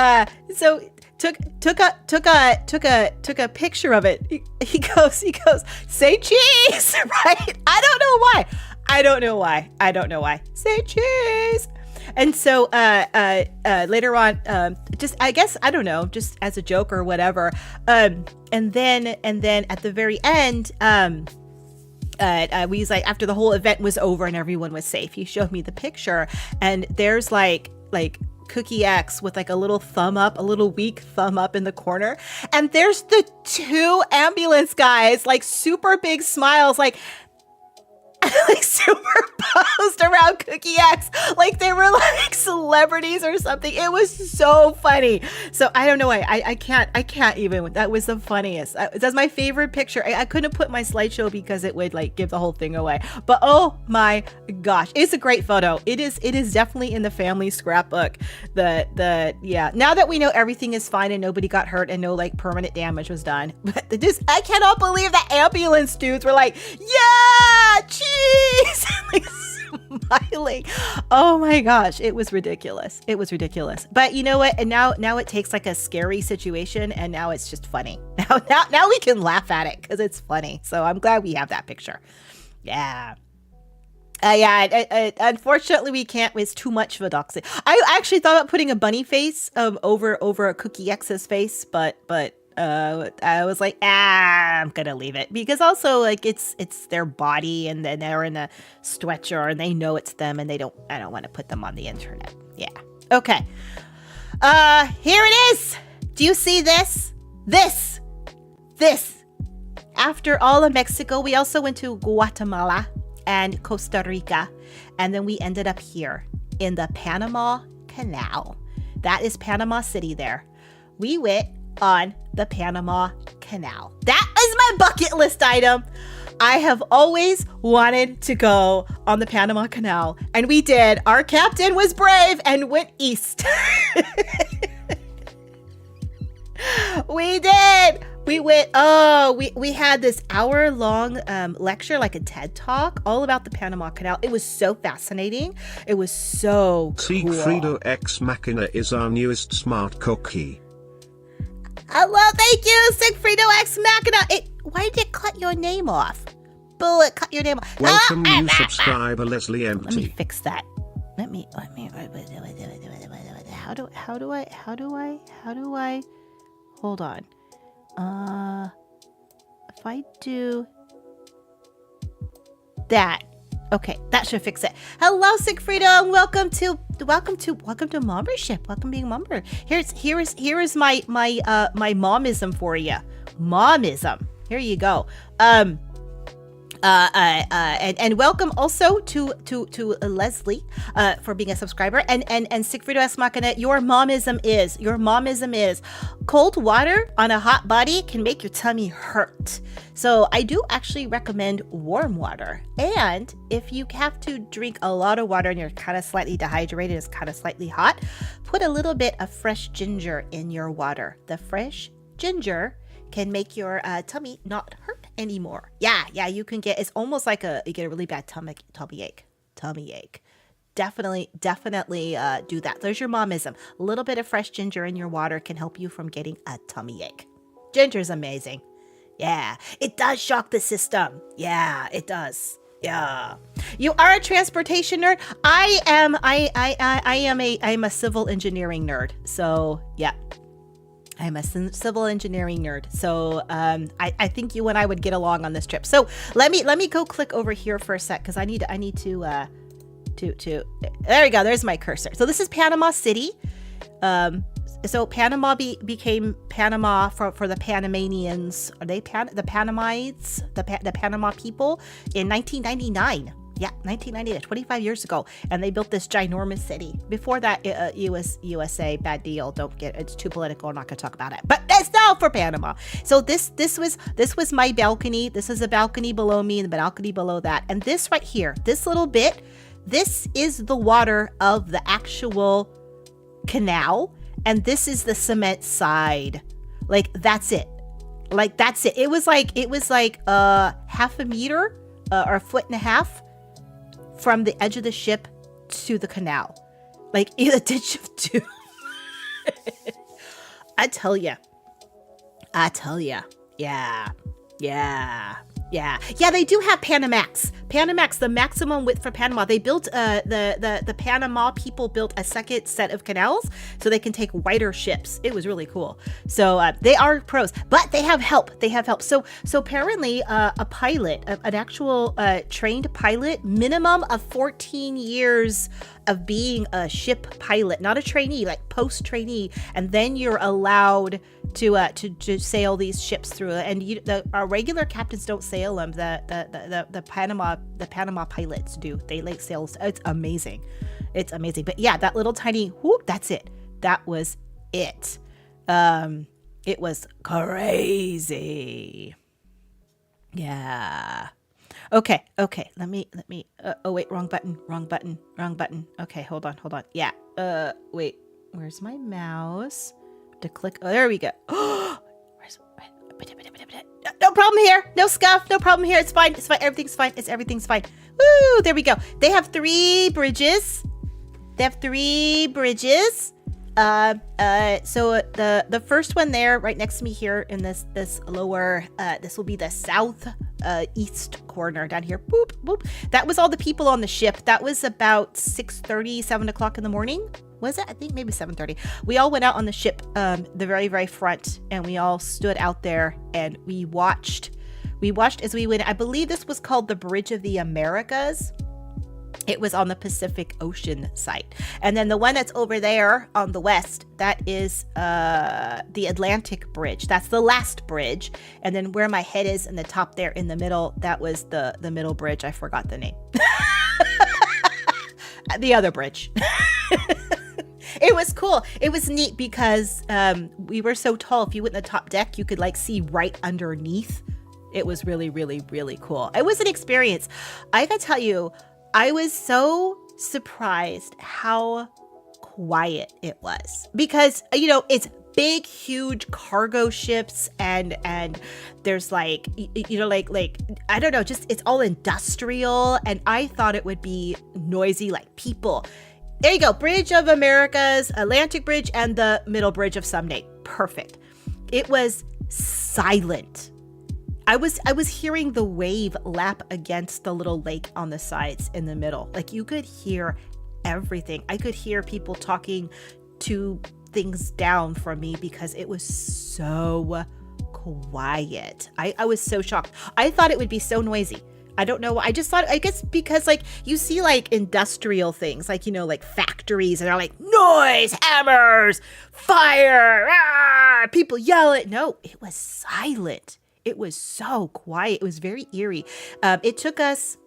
took a picture of it. He goes, say cheese, right? I don't know why. Say cheese. And so later on, just I guess I don't know, just as a joke or whatever. And then at the very end, we was like, after the whole event was over and everyone was safe, he showed me the picture, and there's like Cookie X with like a little thumb up, a little weak thumb up in the corner, and there's the 2 ambulance guys, like super big smiles, like superposed around Cookie X, like they were like celebrities or something. It was so funny. So I don't know why I can't even. That was the funniest. That's my favorite picture. I couldn't put my slideshow because it would like give the whole thing away. But oh my gosh, it's a great photo. It is definitely in the family scrapbook. Yeah. Now that we know everything is fine and nobody got hurt and no like permanent damage was done, but I cannot believe the ambulance dudes were like, yeah, cheese, like smiling. Oh my gosh, it was ridiculous. But you know what? And now it takes like a scary situation, and now it's just funny. Now we can laugh at it because it's funny. So I'm glad we have that picture. Yeah. Unfortunately we can't. It's too much of a doxing. I actually thought about putting a bunny face over a Cookie X's face, but I was like, I'm gonna leave it, because also like it's their body, and then they're in a stretcher and they know it's them, and I don't want to put them on the internet. Yeah. Okay. Here it is. Do you see this? This. After all of Mexico, we also went to Guatemala and Costa Rica, and then we ended up here in the Panama Canal. That is Panama City there. We went on the Panama Canal. That is my bucket list item. I have always wanted to go on the Panama Canal, and we did. Our captain was brave and went east. We did. We went, we had this hour-long lecture, like a TED Talk, all about the Panama Canal. It was so fascinating. It was so cool. Sigfrido X Machina is our newest smart cookie. Hello, thank you, Sigfrido X Machina. Why did it cut your name off? Boo, it cut your name off. Welcome new subscriber Leslie Empty. Let me fix that. Let me, how do I, hold on. If I do that, okay, that should fix it. Hello, Sigfrido, and welcome to membership. Welcome being member. Here is my momism for you. Momism. Here you go. And welcome also to Leslie for being a subscriber, and Sigfrido S. Machina. Your momism is cold water on a hot body can make your tummy hurt. So I do actually recommend warm water. And if you have to drink a lot of water and you're kind of slightly dehydrated, it's kind of slightly hot, put a little bit of fresh ginger in your water. The fresh ginger can make your tummy not hurt anymore. Yeah, you can get, it's almost like you get a really bad tummy ache. Definitely do that. There's your momism. A little bit of fresh ginger in your water can help you from getting a tummy ache. Ginger's amazing. Yeah, it does shock the system. Yeah, it does. Yeah. You are a transportation nerd. I am a civil engineering nerd. So yeah. I'm a civil engineering nerd, so I think you and I would get along on this trip. So let me go click over here for a sec, because I need to there we go. There's my cursor. So this is Panama City. So Panama became Panama for the Panamanians. Are they the Panamites? The Panama people in 1999. Yeah, 1990, 25 years ago, and they built this ginormous city. Before that, USA, bad deal. It's too political. I'm not gonna talk about it. But that's now for Panama. So this was my balcony. This is a balcony below me, and the balcony below that. And this right here, this little bit, this is the water of the actual canal, and this is the cement side. Like, that's it. Like that's it. It was like half a meter or a foot and a half from the edge of the ship to the canal. Like in a ditch of two. I tell ya. Yeah, they do have Panamax. Panamax, the maximum width for Panama. They built the Panama people built a second set of canals so they can take wider ships. It was really cool. So they are pros, but they have help. So apparently a pilot, an actual trained pilot, minimum of 14 years of being a ship pilot, not a trainee, like post trainee, and then you're allowed to sail these ships through. And our regular captains don't sail them. The Panama pilots do. They like sail. It's amazing. But yeah, that little tiny whoop. That's it. That was it. It was crazy. Yeah. Okay. Let me. Oh wait, wrong button. Okay, hold on. Yeah. Wait. Where's my mouse? To click. Oh, there we go. No problem here. No scuff. No problem here. It's fine. Everything's fine. Woo! There we go. They have 3 bridges. So the first one there, right next to me here in this lower, this will be the south east corner down here. Boop boop. That was all the people on the ship. That was about 6:30, 7 o'clock in the morning. Was it? I think maybe 7:30. We all went out on the ship, the very, very front, and we all stood out there and we watched as we went. I believe this was called the Bridge of the Americas. It was on the Pacific Ocean site. And then the one that's over there on the west, that is the Atlantic Bridge. That's the last bridge. And then where my head is in the top there in the middle, that was the middle bridge. I forgot the name. The other bridge. It was cool. It was neat because we were so tall. If you went in the top deck, you could like see right underneath. It was really, really, really cool. It was an experience. I gotta tell you, I was so surprised how quiet it was because, it's big, huge cargo ships and there's like I don't know, just it's all industrial, and I thought it would be noisy like people. There you go. Bridge of Americas, Atlantic Bridge, and the middle bridge of Someday. Perfect. It was silent. I was hearing the wave lap against the little lake on the sides in the middle. Like you could hear everything. I could hear people talking to things down from me because it was so quiet. I was so shocked. I thought it would be so noisy. I don't know. I just thought, I guess because like you see like industrial things, like, like factories, and they're like noise, hammers, fire, people yell it. No, it was silent. It was so quiet. It was very eerie. It took us,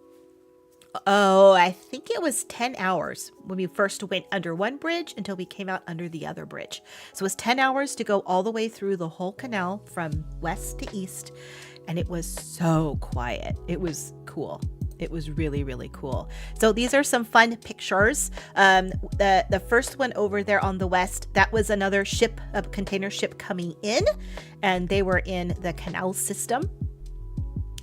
I think it was 10 hours when we first went under one bridge until we came out under the other bridge. So it was 10 hours to go all the way through the whole canal from west to east. And it was so quiet. It was cool. It was really, really cool. So these are some fun pictures. The first one over there on the west, that was another ship, a container ship coming in, and they were in the canal system.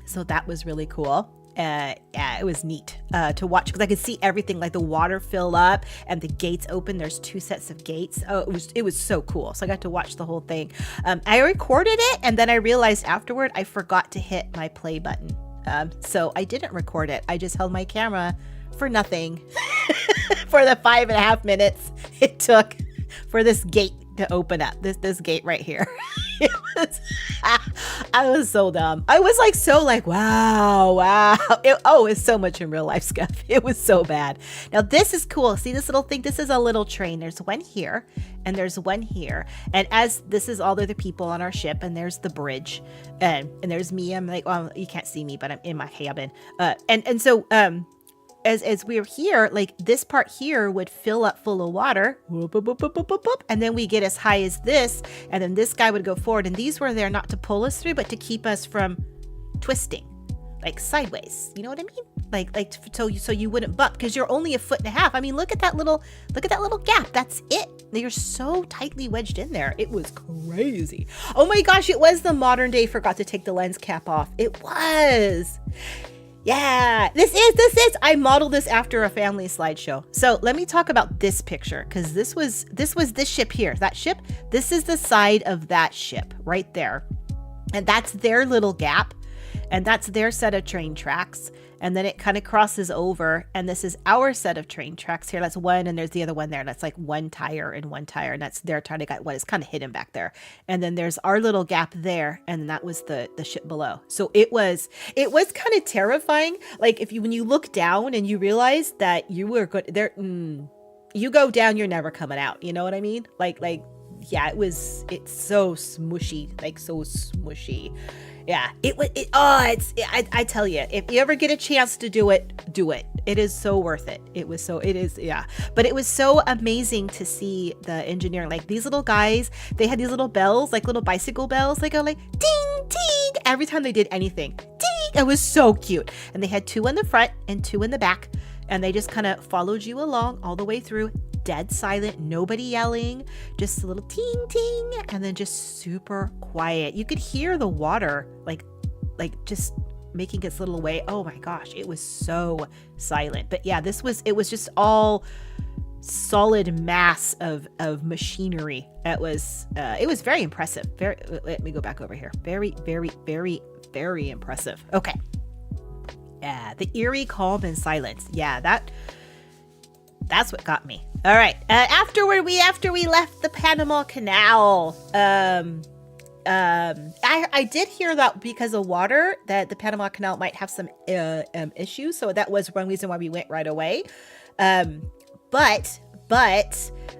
So that was really cool. Yeah, it was neat to watch because I could see everything, like the water fill up and the gates open. There's 2 sets of gates. Oh, it was so cool. So I got to watch the whole thing. I recorded it, and then I realized afterward I forgot to hit my play button. So I didn't record it. I just held my camera for nothing for the 5.5 minutes it took for this gate to open up. This gate right here. I was so dumb. I was like wow. It was so much in real life stuff. It was so bad. Now this is cool. See this little thing? This is a little train. There's one here and there's one here. And as this is all the other people on our ship, and there's the bridge, and there's me. I'm like, well, you can't see me, but I'm in my cabin. And so as we were here, like this part here would fill up full of water, whoop, whoop, whoop, whoop, whoop, whoop, whoop, and then we get as high as this, and then this guy would go forward, and these were there not to pull us through, but to keep us from twisting, like sideways. You know what I mean? Like so you wouldn't bump because you're only 1.5 feet. I mean, look at that little gap. That's it. They're so tightly wedged in there. It was crazy. Oh my gosh, it was the modern day forgot to take the lens cap off. It was. Yeah, this is. I modeled this after a family slideshow. So let me talk about this picture, because this was this ship here. That ship, this is the side of that ship right there. And that's their little gap. And that's their set of train tracks. And then it kind of crosses over. And this is our set of train tracks here. That's one. And there's the other one there. That's like one tire and one tire. And that's their tire. They got what is kind of hidden back there. And then there's our little gap there. And that was the ship below. So it was kind of terrifying. Like when you look down and you realize that you were good there. You go down, you're never coming out. You know what I mean? Like, yeah, it's so smushy, like so smushy. Yeah, I tell you, if you ever get a chance to do it. It is so worth it. Yeah. But it was so amazing to see the engineering. Like these little guys, they had these little bells, like little bicycle bells. They go like ding, ding, every time they did anything. Ding. It was so cute. And they had 2 in the front and 2 in the back. And they just kind of followed you along all the way through. Dead silent, nobody yelling, just a little ting ting, and then just super quiet. You could hear the water like just making its little way. Oh my gosh, it was so silent. But yeah, it was just all solid mass of machinery. It was very impressive. Let me go back over here. Very, very, very, very impressive. Okay. Yeah, the eerie calm and silence. Yeah, that's what got me. All right. After we left the Panama Canal, I did hear that because of water that the Panama Canal might have some issues. So that was one reason why we went right away. But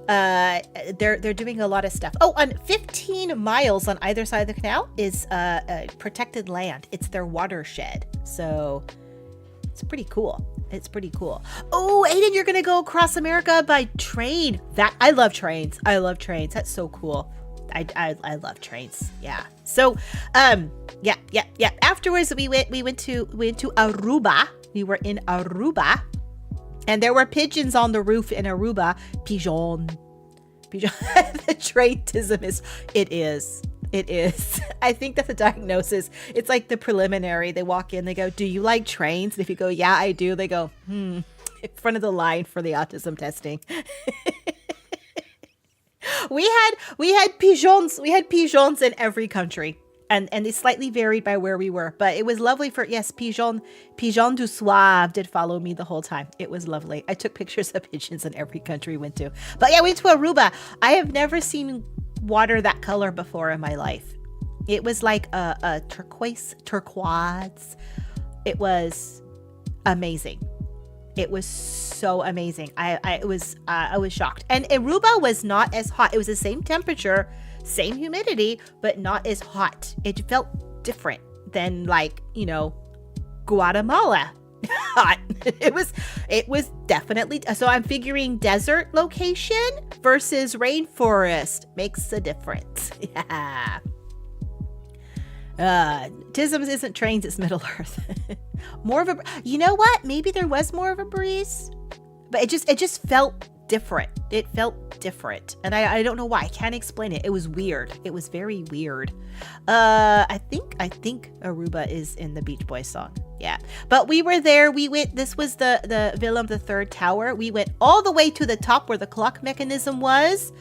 they're doing a lot of stuff. Oh, on 15 miles on either side of the canal is protected land. It's their watershed. So it's pretty cool. Oh, Aiden, you're gonna go across America by train. I love trains. That's so cool. I love trains. Yeah. So yeah. Afterwards we went to Aruba. We were in Aruba, and there were pigeons on the roof in Aruba. Pigeon. The traintism is. It is. I think that's a diagnosis. It's like the preliminary. They walk in, they go, "Do you like trains?" And if you go, "Yeah, I do," they go, in front of the line for the autism testing. We had pigeons. We had pigeons in every country. And they slightly varied by where we were. But it was lovely Pigeon du Soir did follow me the whole time. It was lovely. I took pictures of pigeons in every country we went to. But yeah, we went to Aruba. I have never seen water that color before in my life. It was like a turquoise. It was amazing. It was so amazing. I was shocked. And Aruba was not as hot. It was the same temperature, same humidity, but not as hot. It felt different than Guatemala hot. It was definitely. So I'm figuring desert location versus rainforest makes a difference. Yeah. Tisms isn't trains, it's Middle Earth. More of a, you know what? Maybe there was more of a breeze, but it just felt different. It felt different. And I don't know why. I can't explain it. It was weird. It was very weird. I think Aruba is in the Beach Boys song. Yeah. But we were there. We went, this was the Willem III Tower. We went all the way to the top where the clock mechanism was.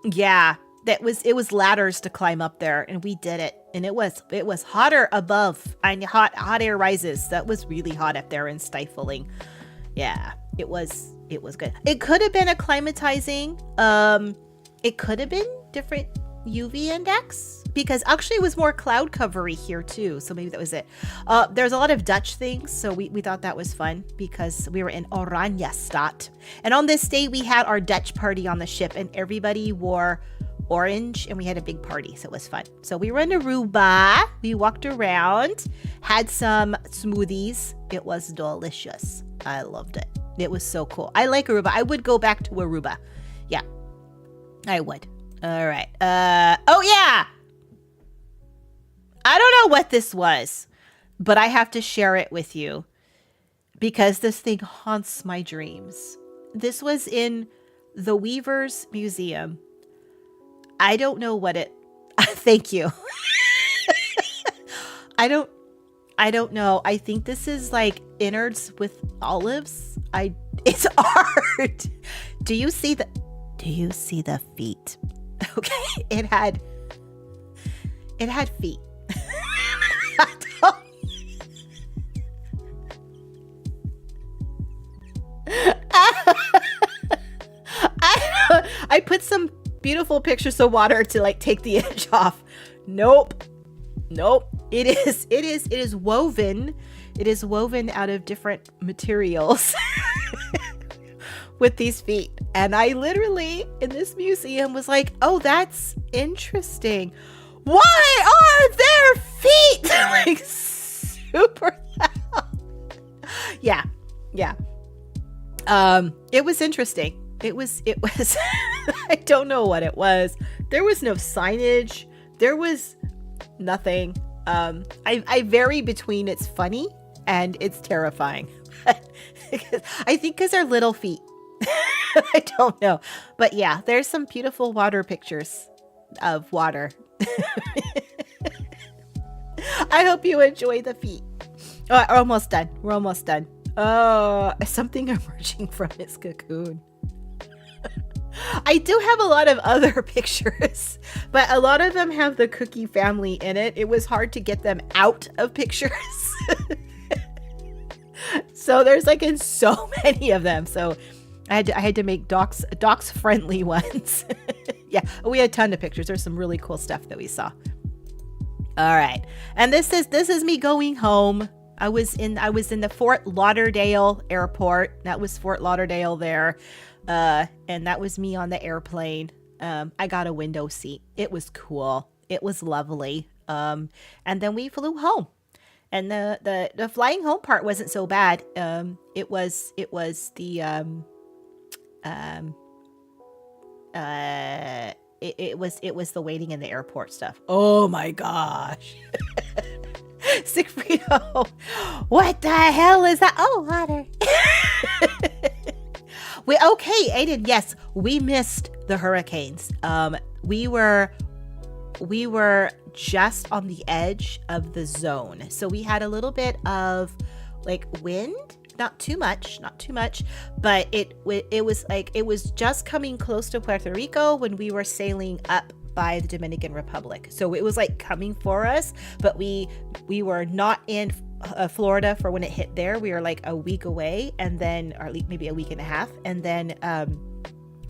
Yeah. It was ladders to climb up there, and we did it. And it was hotter above, and hot air rises. That was really hot up there and stifling. Yeah, it was good. It could have been acclimatizing. It could have been different UV index, because actually it was more cloud covery here too. So maybe that was it. There's a lot of Dutch things, so we thought that was fun because we were in Oranjestad. And on this day we had our Dutch party on the ship, and everybody wore orange, and we had a big party, so it was fun. So we were in Aruba. We walked around, had some smoothies. It was delicious. I loved it. It was so cool. I like Aruba. I would go back to Aruba. Yeah, I would. All right. Oh yeah. I don't know what this was, but I have to share it with you because this thing haunts my dreams. This was in the Weavers Museum. I don't know what it. Thank you. I don't know. I think this is like innards with olives. It's art. Do you see the feet? Okay, it had feet. I put some beautiful pictures of water to like take the edge off. Nope. It is woven. It is woven out of different materials with these feet. And I literally in this museum was like, oh, that's interesting. Why are there feet? Like super loud. Yeah. It was interesting. It was I don't know what it was. There was no signage. There was nothing. I vary between it's funny and it's terrifying. I think because they're little feet. I don't know. But yeah, there's some beautiful water pictures of water. I hope you enjoy the feet. Oh, we're almost done. Oh, something emerging from its cocoon. I do have a lot of other pictures, but a lot of them have the Cookie family in it. It was hard to get them out of pictures. So there's like in so many of them. So I had to make docs friendly ones. Yeah, we had a ton of pictures. There's some really cool stuff that we saw. All right. And this is me going home. I was in the Fort Lauderdale airport. That was Fort Lauderdale there. And that was me on the airplane. I got a window seat. It was cool. It was lovely. And then we flew home. And the flying home part wasn't so bad. It was the it was the waiting in the airport stuff. Oh my gosh. Sigfrido, what the hell is that? Oh, water. Okay, Aiden, yes, we missed the hurricanes. We were just on the edge of the zone. So we had a little bit of like wind, not too much, but it was just coming close to Puerto Rico when we were sailing up by the Dominican Republic. So it was like coming for us, but we were not in Florida for when it hit there. We were like a week away, and then, or maybe a week and a half, and then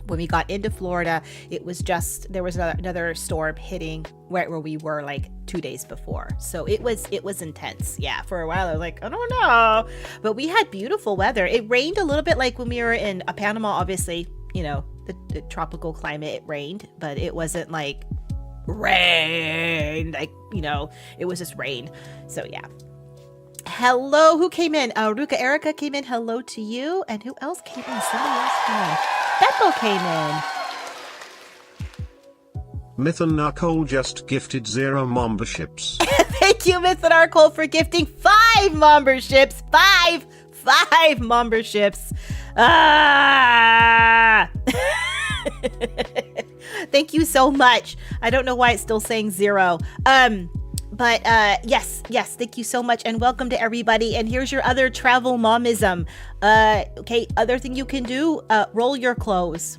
when we got into Florida, it was just, there was another storm hitting where we were like 2 days before. So it was intense. Yeah, for a while I was like, I don't know, but we had beautiful weather. It rained a little bit, like when we were in Panama, obviously, you know, the tropical climate, it rained, but it wasn't like rain, like, you know, it was just rain. So yeah. Hello, who came in? Ruka Erica came in. Hello to you. And who else came in? Somebody else came in. Beppo came in. Myth and Narcole just gifted 0 memberships. Thank you, Myth and Narcole, for gifting 5 memberships. 5 memberships. Ah! Thank you so much. I don't know why it's still saying 0. But yes, thank you so much, and welcome to everybody. And here's your other travel momism. Okay, other thing you can do, roll your clothes.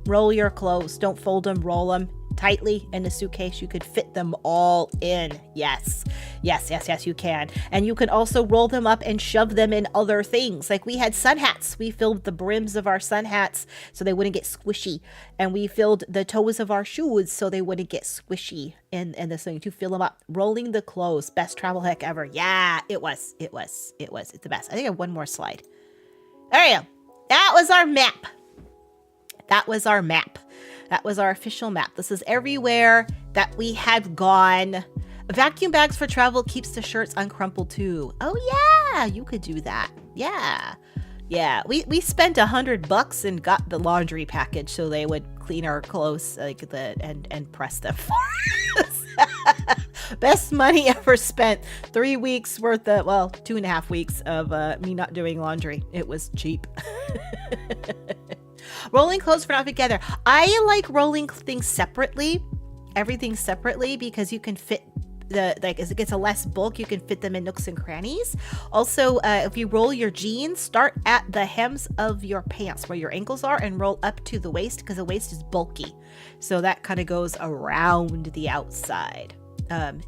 Don't fold them, roll them tightly in a suitcase. You could fit them all in. Yes, you can. And you can also roll them up and shove them in other things. Like we had sun hats. We filled the brims of our sun hats so they wouldn't get squishy. And we filled the toes of our shoes so they wouldn't get squishy in this thing, to fill them up. Rolling the clothes. Best travel hack ever. Yeah, it was. It's the best. I think I have one more slide. There you go. That was our map. That was our official map. This is everywhere that we have gone. Vacuum bags for travel keeps the shirts uncrumpled too. Oh yeah, you could do that. Yeah. We spent $100 and got the laundry package so they would clean our clothes and press them for us. Best money ever spent. 3 weeks worth of, well, 2.5 weeks of me not doing laundry. It was cheap. Rolling clothes for not together. I like rolling things separately, everything separately, because you can fit as it gets a less bulk, you can fit them in nooks and crannies. Also, if you roll your jeans, start at the hems of your pants where your ankles are and roll up to the waist, because the waist is bulky. So that kind of goes around the outside.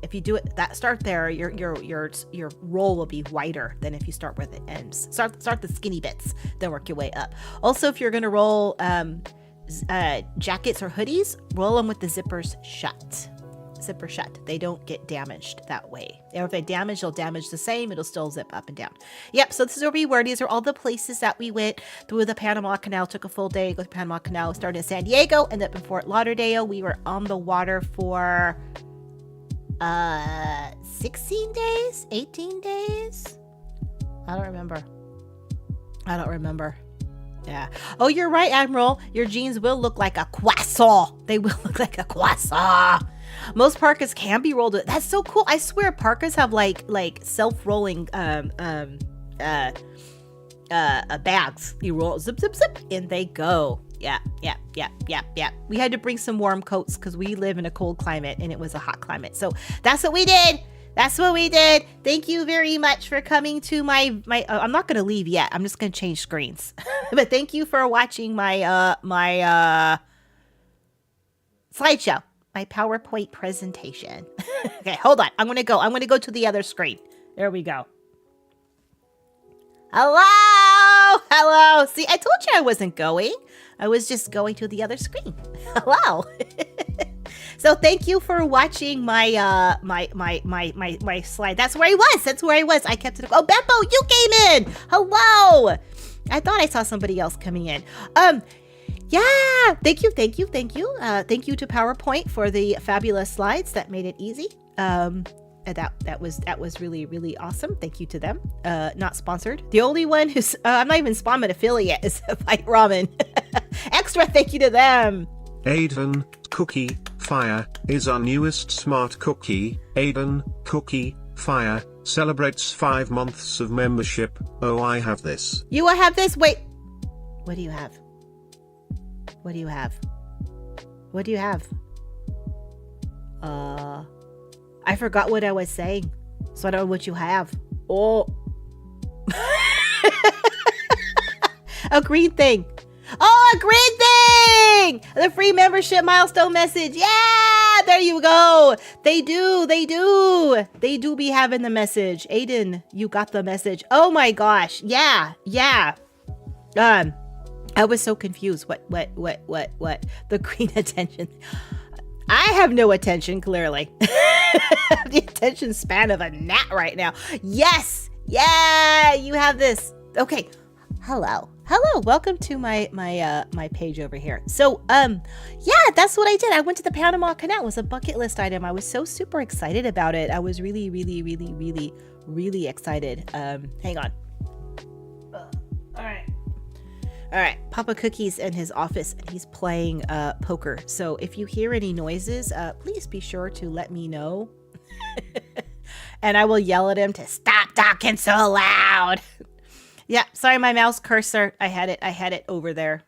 If you do it start there, your roll will be wider than if you start with the ends. Start the skinny bits, then work your way up. Also, if you're gonna roll jackets or hoodies, roll them with the zippers shut. Zipper shut. They don't get damaged that way. Or if they damage, they'll damage the same. It'll still zip up and down. Yep. So this is where we were. These are all the places that we went through the Panama Canal. Took a full day. Go to Panama Canal. Started in San Diego. Ended up in Fort Lauderdale. We were on the water for 16 days, 18 days. I don't remember. Yeah. Oh, you're right, Admiral. Your jeans will look like a croissant. They will look like a croissant. Most parkas can be rolled. That's so cool. I swear parkas have like self-rolling bags. You roll, zip, zip, zip, and they go. Yeah. We had to bring some warm coats because we live in a cold climate and it was a hot climate. So that's what we did. Thank you very much for coming to my I'm not going to leave yet. I'm just going to change screens. But thank you for watching my slideshow, my PowerPoint presentation. Okay, hold on. I'm going to go to the other screen. There we go. Hello. See, I told you I wasn't going. I was just going to the other screen. Hello. So thank you for watching my slide. That's where I was. I kept it. Oh, Beppo, you came in. Hello. I thought I saw somebody else coming in. Yeah. Thank you. Thank you to PowerPoint for the fabulous slides that made it easy. That was really, really awesome. Thank you to them. Not sponsored. The only one who's I'm not even sponsored affiliate is Fight Ramen. Extra thank you to them. Aiden Cookie Fire is our newest smart cookie. Aiden Cookie Fire celebrates 5 months of membership. Oh, I have this. You have this? Wait. What do you have? I forgot what I was saying. So I don't know what you have. Oh. A green thing. Oh, a green thing! The free membership milestone message. Yeah, there you go. They do be having the message. Aiden, you got the message. Oh my gosh. Yeah. I was so confused. What? The green attention. I have no attention, clearly. The attention span of a gnat right now. Yes. Yeah, you have this. Okay. Hello. Welcome to my page over here. So, yeah, that's what I did. I went to the Panama Canal. It was a bucket list item. I was so super excited about it. I was really, really, really, really, really excited. Hang on. All right. Papa Cookie's in his office and he's playing poker. So if you hear any noises, please be sure to let me know. And I will yell at him to stop talking so loud. Yeah, sorry, my mouse cursor. I had it over there.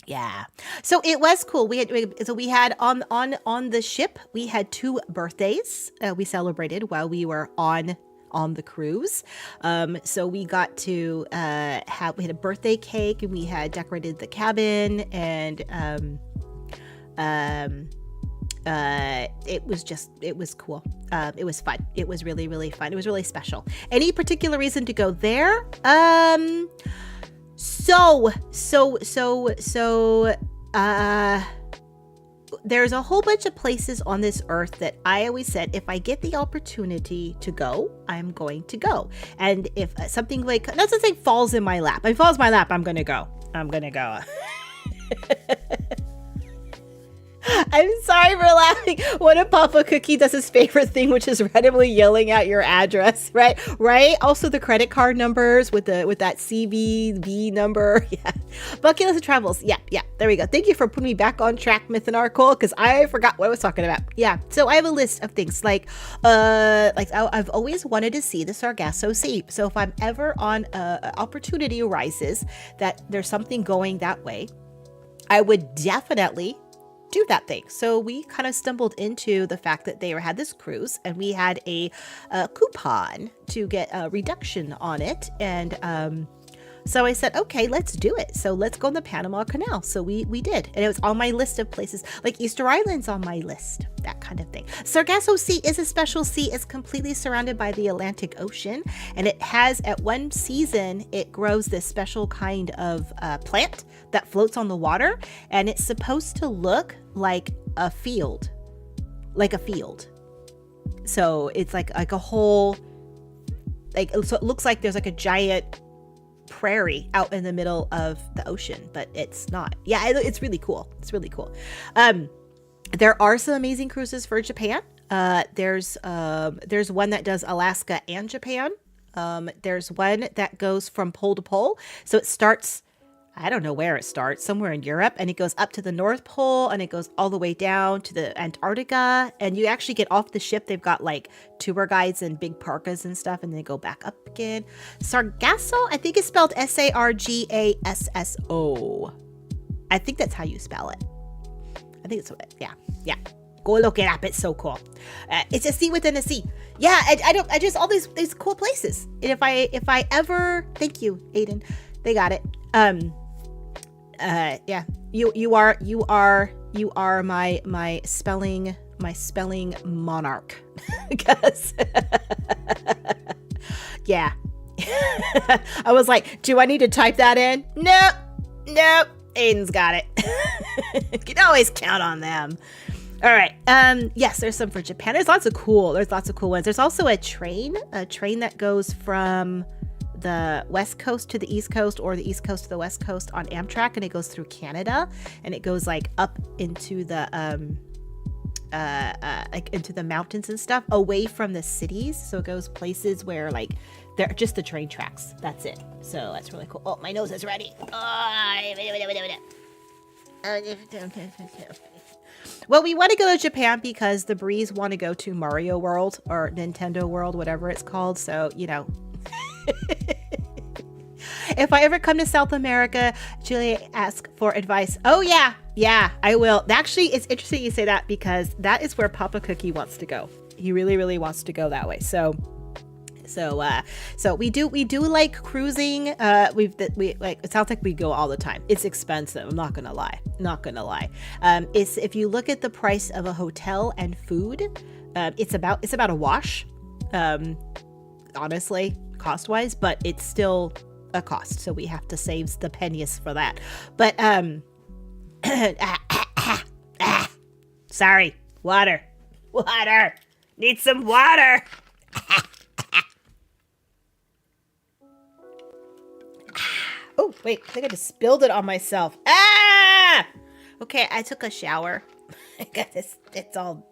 Yeah. So it was cool. We had on the ship, we had 2 birthdays we celebrated while we were on the cruise. So we got to we had a birthday cake and we had decorated the cabin and it was cool. It was fun. It was really, really fun. It was really special. Any particular reason to go there? There's a whole bunch of places on this earth that I always said, if I get the opportunity to go, I'm going to go. And if something like, not something falls in my lap. If it falls in my lap, I'm going to go. I'm sorry for laughing. One of Papa Cookie does his favorite thing, which is randomly yelling out your address, right? Right? Also the credit card numbers with that CVV number. Yeah. Bucket list of travels. Yeah. There we go. Thank you for putting me back on track, Myth and Arcole, because I forgot what I was talking about. Yeah. So I have a list of things like I've always wanted to see the Sargasso Sea. So if I'm ever on opportunity arises that there's something going that way, I would definitely do that thing. So we kind of stumbled into the fact that they had this cruise and we had a coupon to get a reduction on it. And so I said, okay, let's do it. So let's go on the Panama Canal. So we did. And it was on my list of places, like Easter Island's on my list, that kind of thing. Sargasso Sea is a special sea. It's completely surrounded by the Atlantic Ocean. And it has, at one season, it grows this special kind of plant that floats on the water. And it's supposed to look like a field. So it's like a whole, so it looks like there's like a giant prairie out in the middle of the ocean, but it's not. Yeah, it's really cool. There are some amazing cruises for Japan. There's one that does Alaska and Japan. There's one that goes from pole to pole. So it starts, I don't know where it starts, somewhere in Europe, and it goes up to the North Pole and it goes all the way down to the Antarctica. And you actually get off the ship. They've got like tour guides and big parkas and stuff, and they go back up again. Sargasso, I think it's spelled Sargasso. I think that's how you spell it. I think it's what. Yeah. Go look it up. It's so cool. It's a sea within a sea. Yeah, I just all these cool places. And if I ever, thank you, Aiden. They got it. Yeah, you are my spelling monarch. Because yeah. I was like, do I need to type that in? Nope. Aiden's got it. You can always count on them. All right. Yes, there's some for Japan. There's lots of cool ones. There's also a train that goes from the West Coast to the East Coast, or the East Coast to the West Coast on Amtrak, and it goes through Canada, and it goes like up into the like into the mountains and stuff, away from the cities. So it goes places where like they're just the train tracks. That's it. So that's really cool. Oh, my nose is ready. Well, we want to go to Japan because the Breeze want to go to Mario World or Nintendo World, whatever it's called. So, you know. If I ever come to South America, Julia asked for advice. Oh, yeah, I will. Actually, it's interesting you say that because that is where Papa Cookie wants to go. He really, really wants to go that way. So we do like cruising. We like, it sounds like we go all the time. It's expensive. I'm not gonna lie. It's, if you look at the price of a hotel and food, it's about a wash. Honestly, cost wise, but it's still a cost. So we have to save the pennies for that. But sorry, water, need some water. Oh, wait, I think I just spilled it on myself. Okay, I took a shower. I got this, it's all,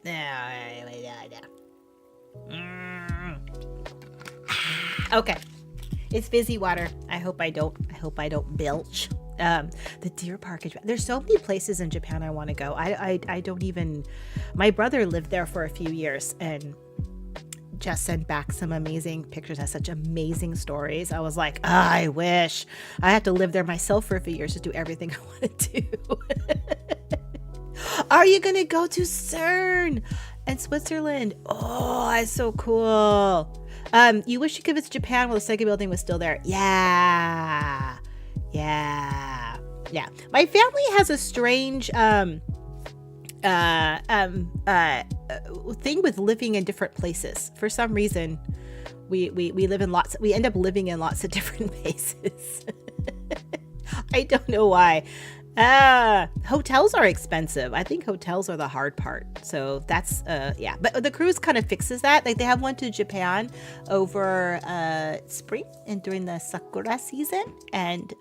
okay, it's fizzy water. I hope I don't belch. The deer park, there's so many places in Japan I want to go. I don't even, my brother lived there for a few years and just sent back some amazing pictures, has such amazing stories. I was like, I wish I had to live there myself for a few years to do everything I want to do. Are you gonna go to CERN and Switzerland? Oh, that's so cool. You wish you could visit Japan while the Sega building was still there. Yeah. My family has a strange thing with living in different places. For some reason, we end up living in lots of different places. I don't know why. Hotels are expensive. I think hotels are the hard part. So that's but the cruise kind of fixes that. Like they have one to Japan over spring and during the sakura season, and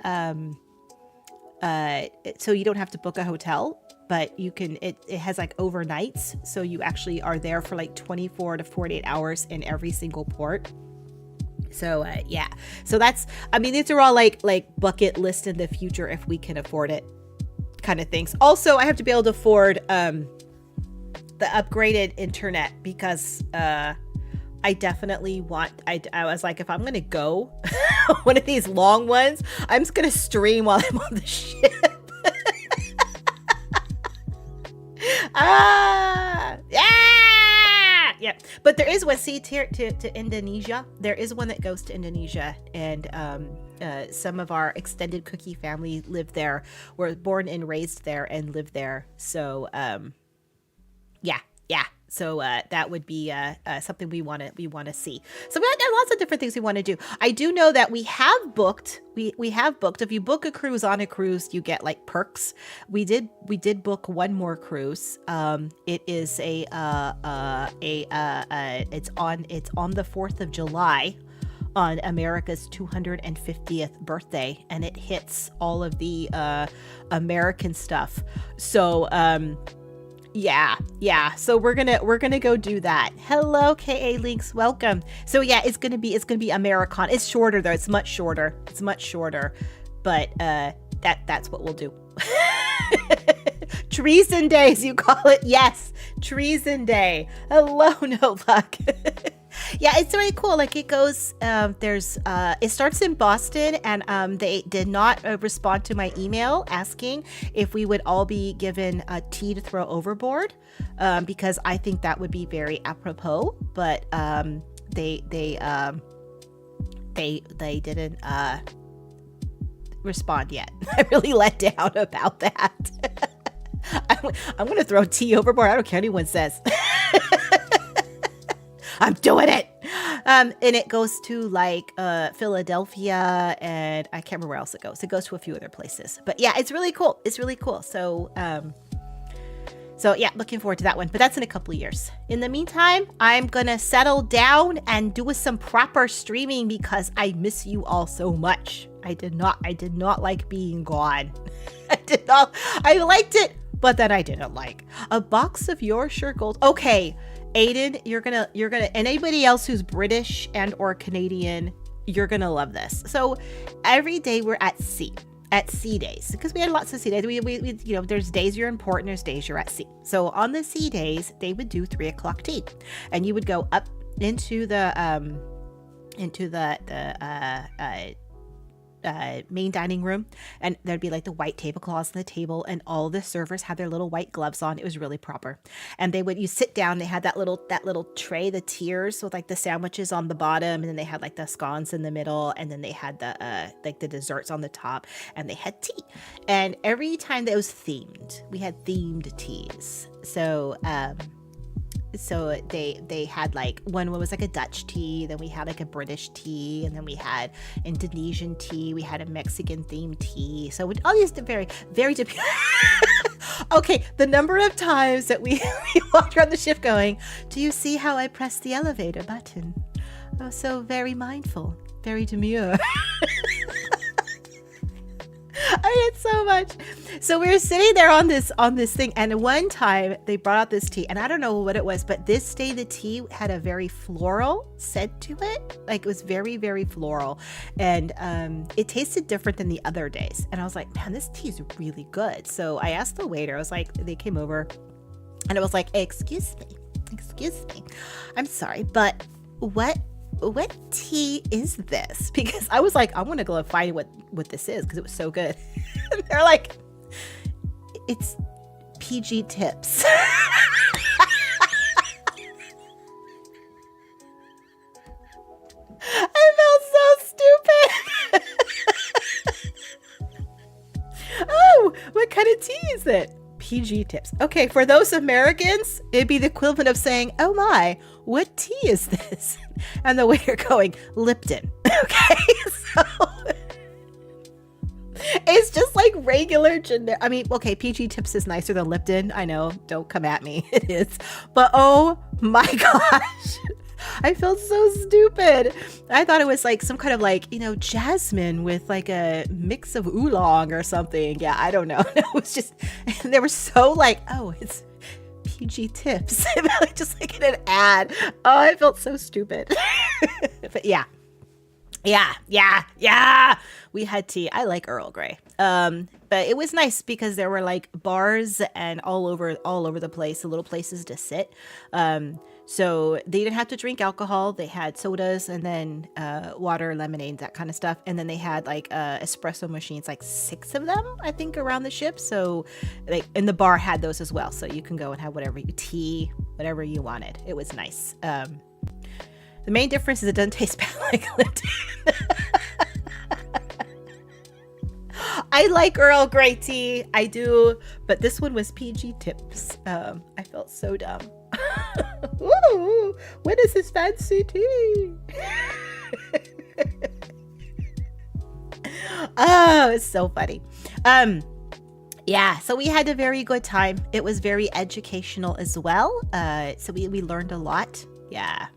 so you don't have to book a hotel but you can, it has like overnights. So you actually are there for like 24 to 48 hours in every single port. So yeah, so that's, I mean, these are all like bucket list in the future if we can afford it kind of things. Also, I have to be able to afford the upgraded internet because I definitely want, I was like, if I'm going to go one of these long ones, I'm just going to stream while I'm on the ship. Yeah. But there is one, see, to Indonesia. There is one that goes to Indonesia, and some of our extended cookie family live there, were born and raised there and live there. So yeah. So that would be something we want to see. So we have lots of different things we want to do. I do know that we have booked. We have booked. If you book a cruise on a cruise, you get like perks. We did book one more cruise. It is it's on the 4th of July. On America's 250th birthday, and it hits all of the American stuff. So yeah. So we're gonna go do that. Hello, KA Links, welcome. So yeah, it's gonna be Americana. It's shorter though. It's much shorter. But that's what we'll do. Treason Day, as you call it. Yes, Treason Day. Hello, No Luck. Yeah, it's really cool. Like it goes, it starts in Boston, and they did not respond to my email asking if we would all be given a tea to throw overboard, because I think that would be very apropos. But they didn't respond yet. I'm really let down about that. I'm gonna throw tea overboard. I don't care what anyone says. I'm doing it. And it goes to like Philadelphia, and I can't remember where else it goes. It goes to a few other places. But yeah, it's really cool. So yeah, looking forward to that one. But that's in a couple of years. In the meantime, I'm gonna settle down and do some proper streaming because I miss you all so much. I did not like being gone. I liked it, but then I didn't like a box of your sure gold. Okay. Aiden, you're gonna, and anybody else who's British and or Canadian, you're gonna love this. So every day we're at sea days, because we had lots of sea days. We there's days you're in port and there's days you're at sea. So on the sea days, they would do 3:00 tea, and you would go up into the main dining room, and there'd be like the white tablecloths on the table, and all the servers had their little white gloves on. It was really proper. And you sit down, they had that little tray, the tiers with like the sandwiches on the bottom, and then they had like the scones in the middle, and then they had the like the desserts on the top, and they had tea. And every time that was themed, we had themed teas. So they had like one was like a Dutch tea, then we had like a British tea, and then we had Indonesian tea, we had a Mexican themed tea. So all these very, very different. Okay, the number of times that we walked around the ship going, do you see how I pressed the elevator button? Oh, so very mindful, very demure. I had so much. So we were sitting there on this thing, and one time they brought out this tea, and I don't know what it was, but this day the tea had a very floral scent to it. Like it was very, very floral, and it tasted different than the other days. And I was like, man, this tea is really good. So I asked the waiter. I was like, they came over, and I was like, excuse me, I'm sorry, but what tea is this? Because I was like, I want to go and find what this is, because it was so good. They're like, it's PG Tips. I felt so stupid. Oh, what kind of tea is it? PG Tips. Okay, for those Americans, it'd be the equivalent of saying, oh my, what tea is this? And the waiter going, Lipton. Okay, so it's just like regular generic. I mean, okay, PG Tips is nicer than Lipton. I know, don't come at me. It is. But oh my gosh. I felt so stupid. I thought it was like some kind of like, jasmine with like a mix of oolong or something. Yeah, I don't know. It was just, and they were so like, oh, it's PG tips. Just like in an ad. Oh, I felt so stupid. But yeah. We had tea. I like Earl Grey. But it was nice because there were like bars and all over the place, the little places to sit. So they didn't have to drink alcohol. They had sodas and then water, lemonade, that kind of stuff. And then they had like espresso machines, like 6 of them, I think, around the ship. So and the bar had those as well. So you can go and have tea, whatever you wanted. It was nice. The main difference is it doesn't taste bad like Lipton. I like Earl Grey tea. I do. But this one was PG tips. I felt so dumb. Ooh, when is this fancy tea? Oh, it's so funny. Yeah, so we had a very good time. It was very educational as well. So we learned a lot. Yeah.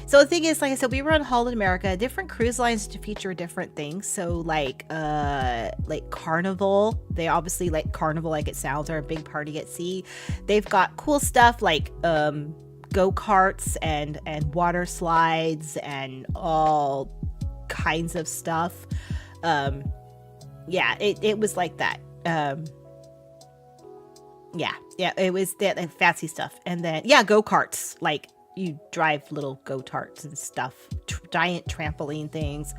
So the thing is, like I said, we were on Holland America. Different cruise lines to feature different things. So like Carnival, they obviously like Carnival, like it sounds, are a big party at sea. They've got cool stuff like go-karts and water slides and all kinds of stuff. Yeah, it was like that. Yeah, it was that fancy stuff. And then go-karts, like you drive little go-karts and stuff, giant trampoline things.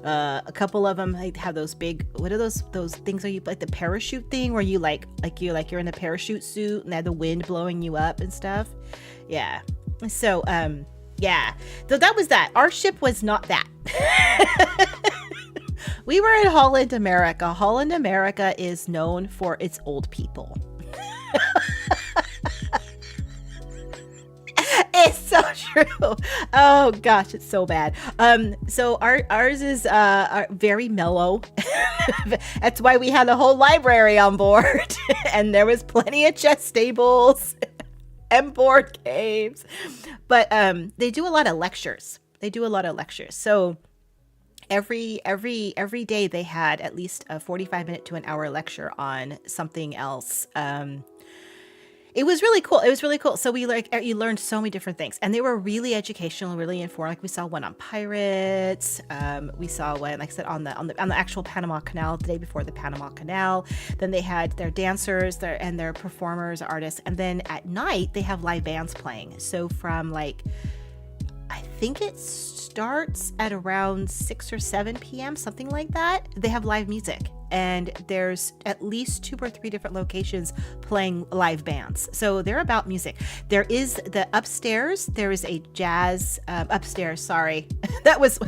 A couple of them have those big, what are those things, are you like the parachute thing where you you're in a parachute suit and they have the wind blowing you up and stuff. Yeah. So yeah, so that was that. Our ship was not that. We were in Holland America. Holland America is known for its old people. It's so true. Oh gosh, it's so bad. So ours is very mellow. That's why we had a whole library on board, and there was plenty of chess tables and board games. But they do a lot of lectures. So every day they had at least a 45-minute to an hour lecture on something else. It was really cool. So you learned so many different things, and they were really educational, really informed. Like we saw one on pirates. We saw one, like I said, on the actual Panama Canal, the day before the Panama Canal. Then they had their dancers, their performers, artists, and then at night they have live bands playing. So from I think it starts at around 6 or 7 p.m., something like that. They have live music, and there's at least 2 or 3 different locations playing live bands. So they're about music. There is the upstairs. There is a jazz upstairs. Sorry, that was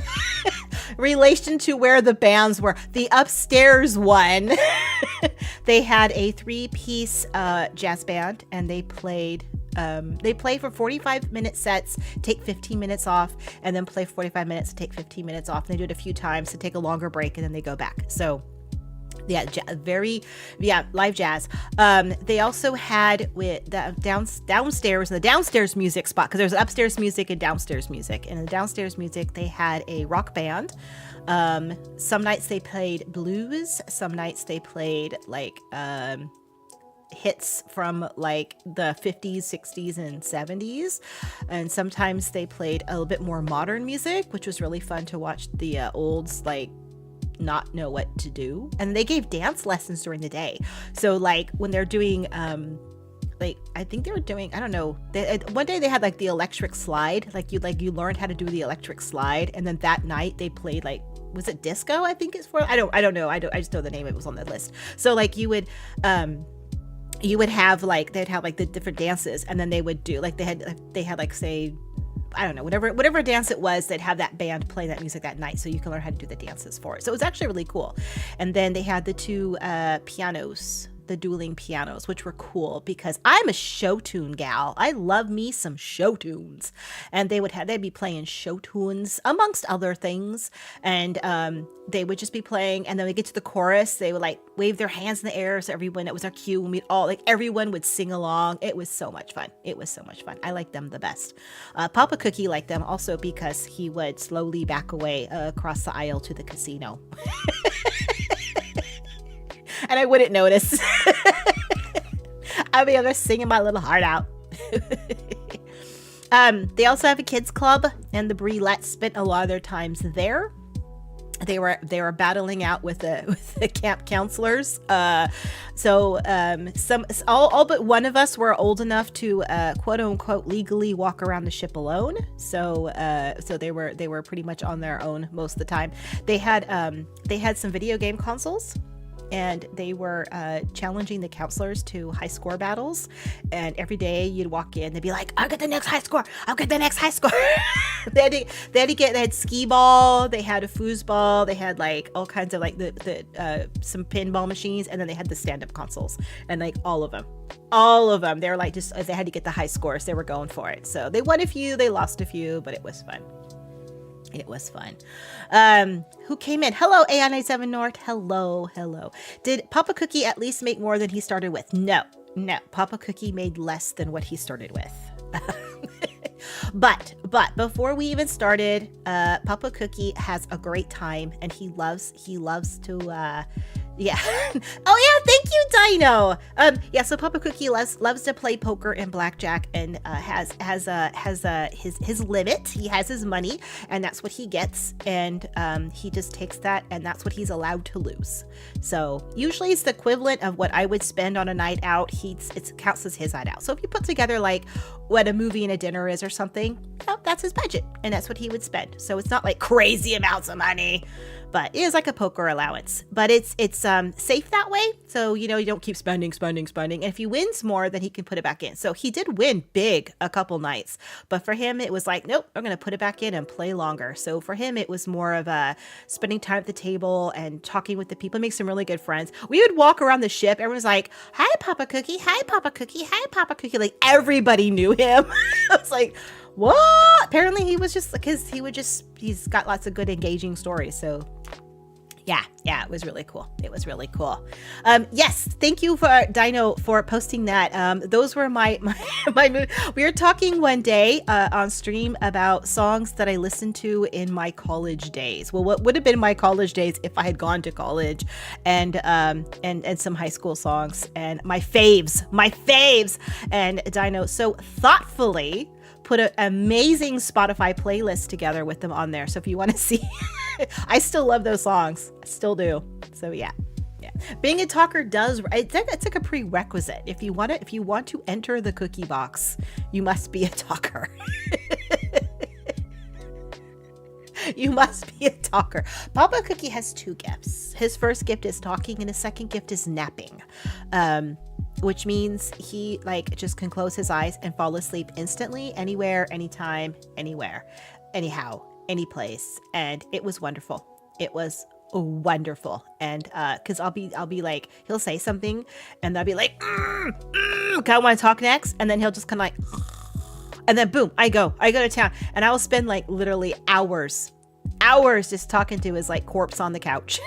relation to where the bands were. The upstairs one, they had a 3-piece jazz band, and they played. They play for 45-minute sets, take 15 minutes off, and then play 45 minutes, take 15 minutes off. And they do it a few times to take a longer break, and then they go back. So yeah, live jazz. They also had with the downstairs, the downstairs music spot, because there's upstairs music and downstairs music. And in the downstairs music, they had a rock band. Some nights they played blues. Some nights they played hits from like the 50s, 60s, and 70s. And sometimes they played a little bit more modern music, which was really fun to watch the olds not know what to do. And they gave dance lessons during the day. So when they're doing I think they were doing, I don't know, one day they had the electric slide, you learned how to do the electric slide, and then that night they played was it disco? I think it's for, I don't know, I just know the name, it was on the list. So you would have they'd have the different dances, and then they would do they had say, I don't know, whatever dance it was, they'd have that band play that music that night, so you can learn how to do the dances for it. So it was actually really cool. And then they had the 2 pianos, the dueling pianos, which were cool because I'm a show tune gal. I love me some show tunes. And they'd be playing show tunes amongst other things. And they would just be playing, and then we get to the chorus, they would like wave their hands in the air, so everyone, it was our cue, and we'd all, like, everyone would sing along. It was so much fun. I liked them the best. Papa Cookie liked them also because he would slowly back away across the aisle to the casino. And I wouldn't notice. I'd be there singing my little heart out. They also have a kids club, and the Brilettes spent a lot of their times there. They were battling out with the camp counselors. So all but one of us were old enough to quote unquote legally walk around the ship alone. So they were pretty much on their own most of the time. They had some video game consoles. And they were challenging the counselors to high score battles. And every day you'd walk in, they'd be like, I'll get the next high score. They had skee ball, they had a foosball, they had like all kinds of like some pinball machines, and then they had the stand-up consoles, and like all of them. They were like, just, they had to get the high scores. They were going for it. So they won a few, they lost a few, but it was fun. Who came in? Hello, AI97 North. Hello. Did Papa Cookie at least make more than he started with? No. Papa Cookie made less than what he started with. But before we even started, Papa Cookie has a great time, and he loves to yeah. Oh yeah, thank you, Dino. Yeah, so Papa Cookie loves to play poker and blackjack, and has his limit. He has his money, and that's what he gets, and he just takes that, and that's what he's allowed to lose. So usually it's the equivalent of what I would spend on a night out. It counts as his night out. So if you put together like what a movie and a dinner is or something, that's his budget, and that's what he would spend. So it's not like crazy amounts of money, but it is like a poker allowance. But it's safe that way, so you don't keep spending. And if he wins more, then he can put it back in. So he did win big a couple nights, but for him it was like, nope, I'm gonna put it back in and play longer. So for him it was more of a spending time at the table and talking with the people. Make some really good friends. We would walk around the ship, everyone's like, hi Papa Cookie, hi Papa Cookie, hi Papa Cookie. Like everybody knew him. I was like, what? Apparently he was just, because he's got lots of good engaging stories. So yeah, it was really cool. Yes, thank you for Dino for posting that. Those were my mood. We were talking one day on stream about songs that I listened to in my college days. Well, what would have been my college days if I had gone to college, and some high school songs, and my faves, and Dino so thoughtfully put an amazing Spotify playlist together with them on there. So if you want to see, I still love those songs. I still do. So yeah. Being a talker it's like a prerequisite. If you want to enter the cookie box, you must be a talker. You must be a talker. Papa Cookie has two gifts. His first gift is talking, and his second gift is napping. Which means he just can close his eyes and fall asleep instantly, anywhere, anytime, anywhere, anyhow, any place. And it was wonderful. And because I'll be like, he'll say something, and I'll be like, okay, I want to talk next, and then he'll just kind of like, and then boom, I go to town, and I will spend like literally hours just talking to his corpse on the couch.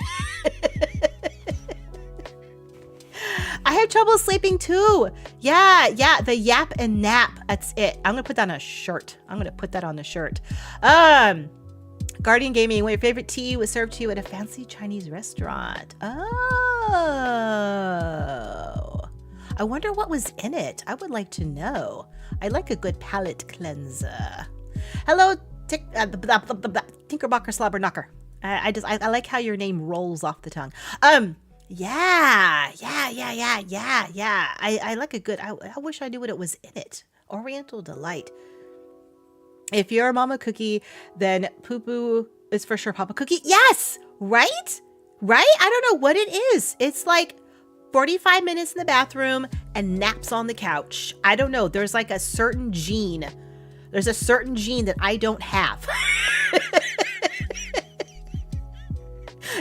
I have trouble sleeping too. Yeah, the yap and nap. That's it. I'm gonna put that on a shirt. Guardian Gaming, what your favorite tea was served to you at a fancy Chinese restaurant? Oh, I wonder what was in it. I would like to know. I like a good palate cleanser. Hello, Tinkerbocker Slobberknocker. I like how your name rolls off the tongue. Yeah. I like a good, I wish I knew what it was in it. Oriental Delight. If you're a Mama Cookie, then poo-poo is for sure Papa Cookie. Yes, right? I don't know what it is. It's like 45 minutes in the bathroom and naps on the couch. I don't know. There's like a certain gene. There's a certain gene that I don't have.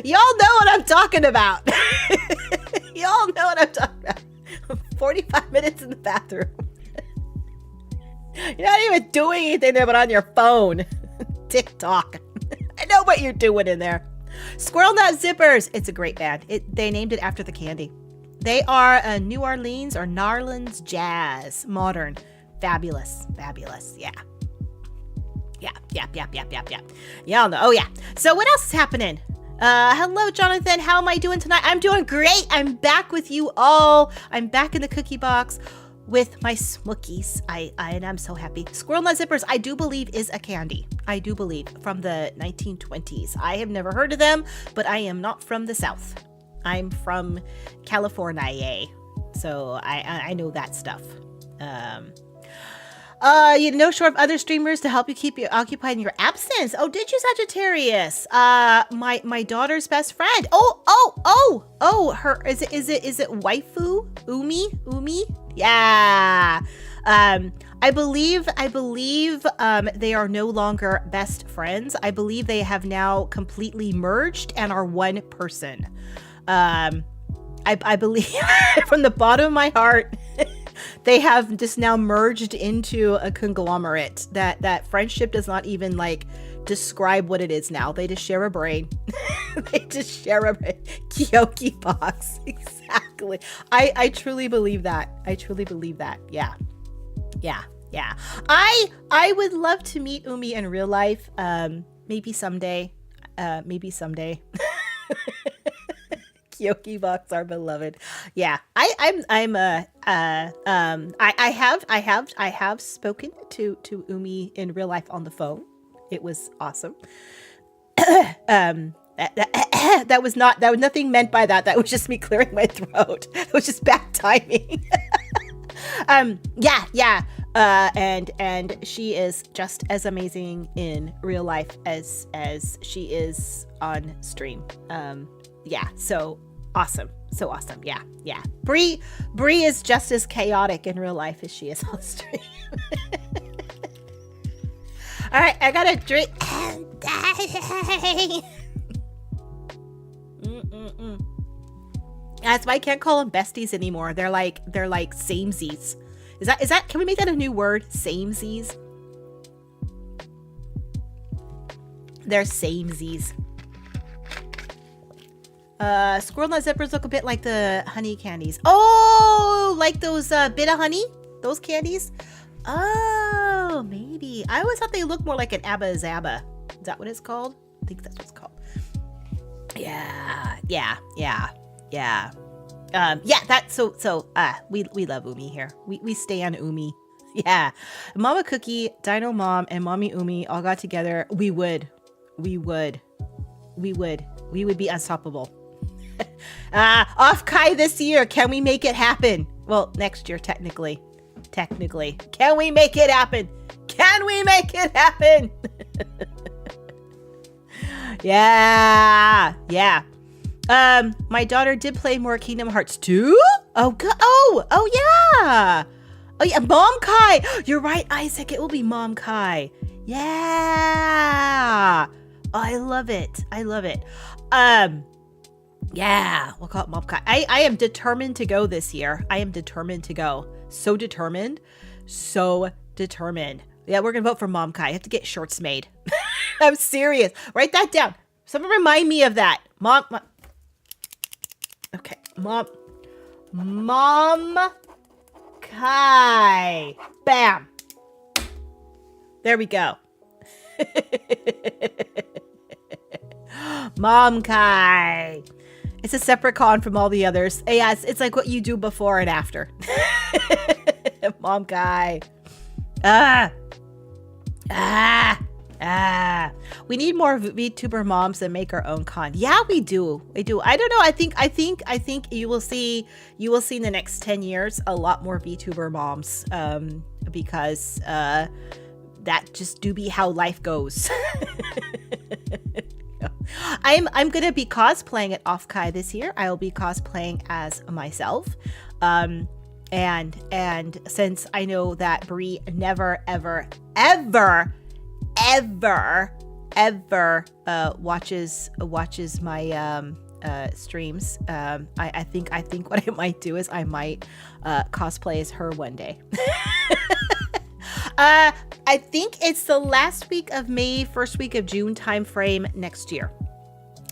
Y'all know what I'm talking about. You all know what I'm talking about. 45 minutes in the bathroom. You're not even doing anything there but on your phone. TikTok. I know what you're doing in there. Squirrel Nut Zippers. It's a great band. They named it after the candy. They are a New Orleans or Narlands jazz. Modern. Fabulous. Fabulous. Yeah. Y'all know. Oh, yeah. So what else is happening? Hello, Jonathan. How am I doing tonight? I'm doing great. I'm back with you all. I'm back in the cookie box with my Smookies. And I'm so happy. Squirrel Nut Zippers, I do believe, is a candy. I do believe, from the 1920s. I have never heard of them, but I am not from the South. I'm from California. So I know that stuff. You know, short of other streamers to help you keep you occupied in your absence. Oh, did you, Sagittarius? My daughter's best friend. Her is it waifu? Umi? Yeah. I believe they are no longer best friends. I believe they have now completely merged and are one person. I believe from the bottom of my heart they have just now merged into a conglomerate that friendship does not even like describe what it is now. They just share a brain. They just share a brain. XOXO exactly. I truly believe that. Yeah. I would love to meet Umi in real life. Maybe someday. XOXOBox, our beloved. Yeah, I have spoken to Umi in real life on the phone. It was awesome. That was nothing meant by that. That was just me clearing my throat. It was just bad timing. And she is just as amazing in real life as she is on stream. So awesome. Yeah. Bree is just as chaotic in real life as she is on stream. All right, I gotta drink. That's why I can't call them besties anymore. They're like samesies. Is that? Can we make that a new word? Samesies. They're samesies. Squirrel Nut Zippers look a bit like the honey candies. Oh, like those bit of honey? Those candies? Oh, maybe. I always thought they looked more like an Abba Zaba. Is that what it's called? I think that's what it's called. Yeah. We love Umi here. We stay on Umi. Yeah. Mama Cookie, Dino Mom, and Mommy Umi all got together. We would be unstoppable. Off Kai this year. Can we make it happen? Well, next year, technically. Can we make it happen? Yeah. My daughter did play more Kingdom Hearts 2. Oh yeah. Mom Kai. You're right, Isaac. It will be Mom Kai. Yeah. I love it. Yeah, we'll call it Mom Kai. I am determined to go this year. So determined. Yeah, we're gonna vote for Mom Kai. I have to get shorts made. I'm serious. Write that down. Someone remind me of that. Mom. Okay, Mom Kai. Bam. There we go. Mom Kai. It's a separate con from all the others. Yeah, it's like what you do before and after. Mom Kai. We need more VTuber moms that make our own con. Yeah, we do. I don't know. I think you will see in the next 10 years a lot more VTuber moms. Because that just do be how life goes. I'm gonna be cosplaying at Off Kai this year. I'll be cosplaying as myself. And since I know that Bree never ever watches my streams. I think what I might do is I might cosplay as her one day. I think it's the last week of May, first week of June time frame next year.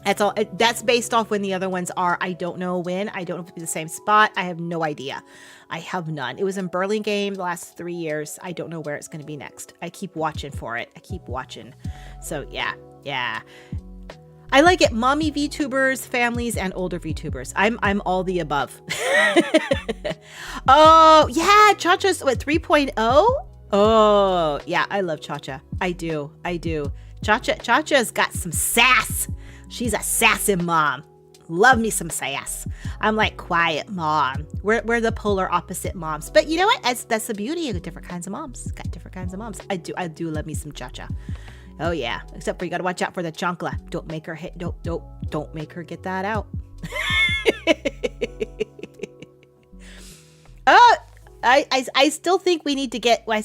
That's all. That's based off when the other ones are. I don't know when. I don't know if it'll be the same spot. I have no idea. I have none. It was in Burlingame the last 3 years. I don't know where it's going to be next. I keep watching for it. I keep watching. So yeah. I like it. Mommy VTubers, families, and older VTubers. I'm all the above. Oh yeah, Cha-Cha's what 3.0? Oh yeah, I love Cha-Cha. I do. Cha-Cha's got some sass. She's a sassy mom. Love me some sass. I'm like quiet mom. We're the polar opposite moms. But you know what? That's the beauty of different kinds of moms. Got different kinds of moms. I do love me some Cha-Cha. Oh yeah. Except for you gotta watch out for the chancla. Don't make her hit. Don't make her get that out. Oh. I still think we need to get. I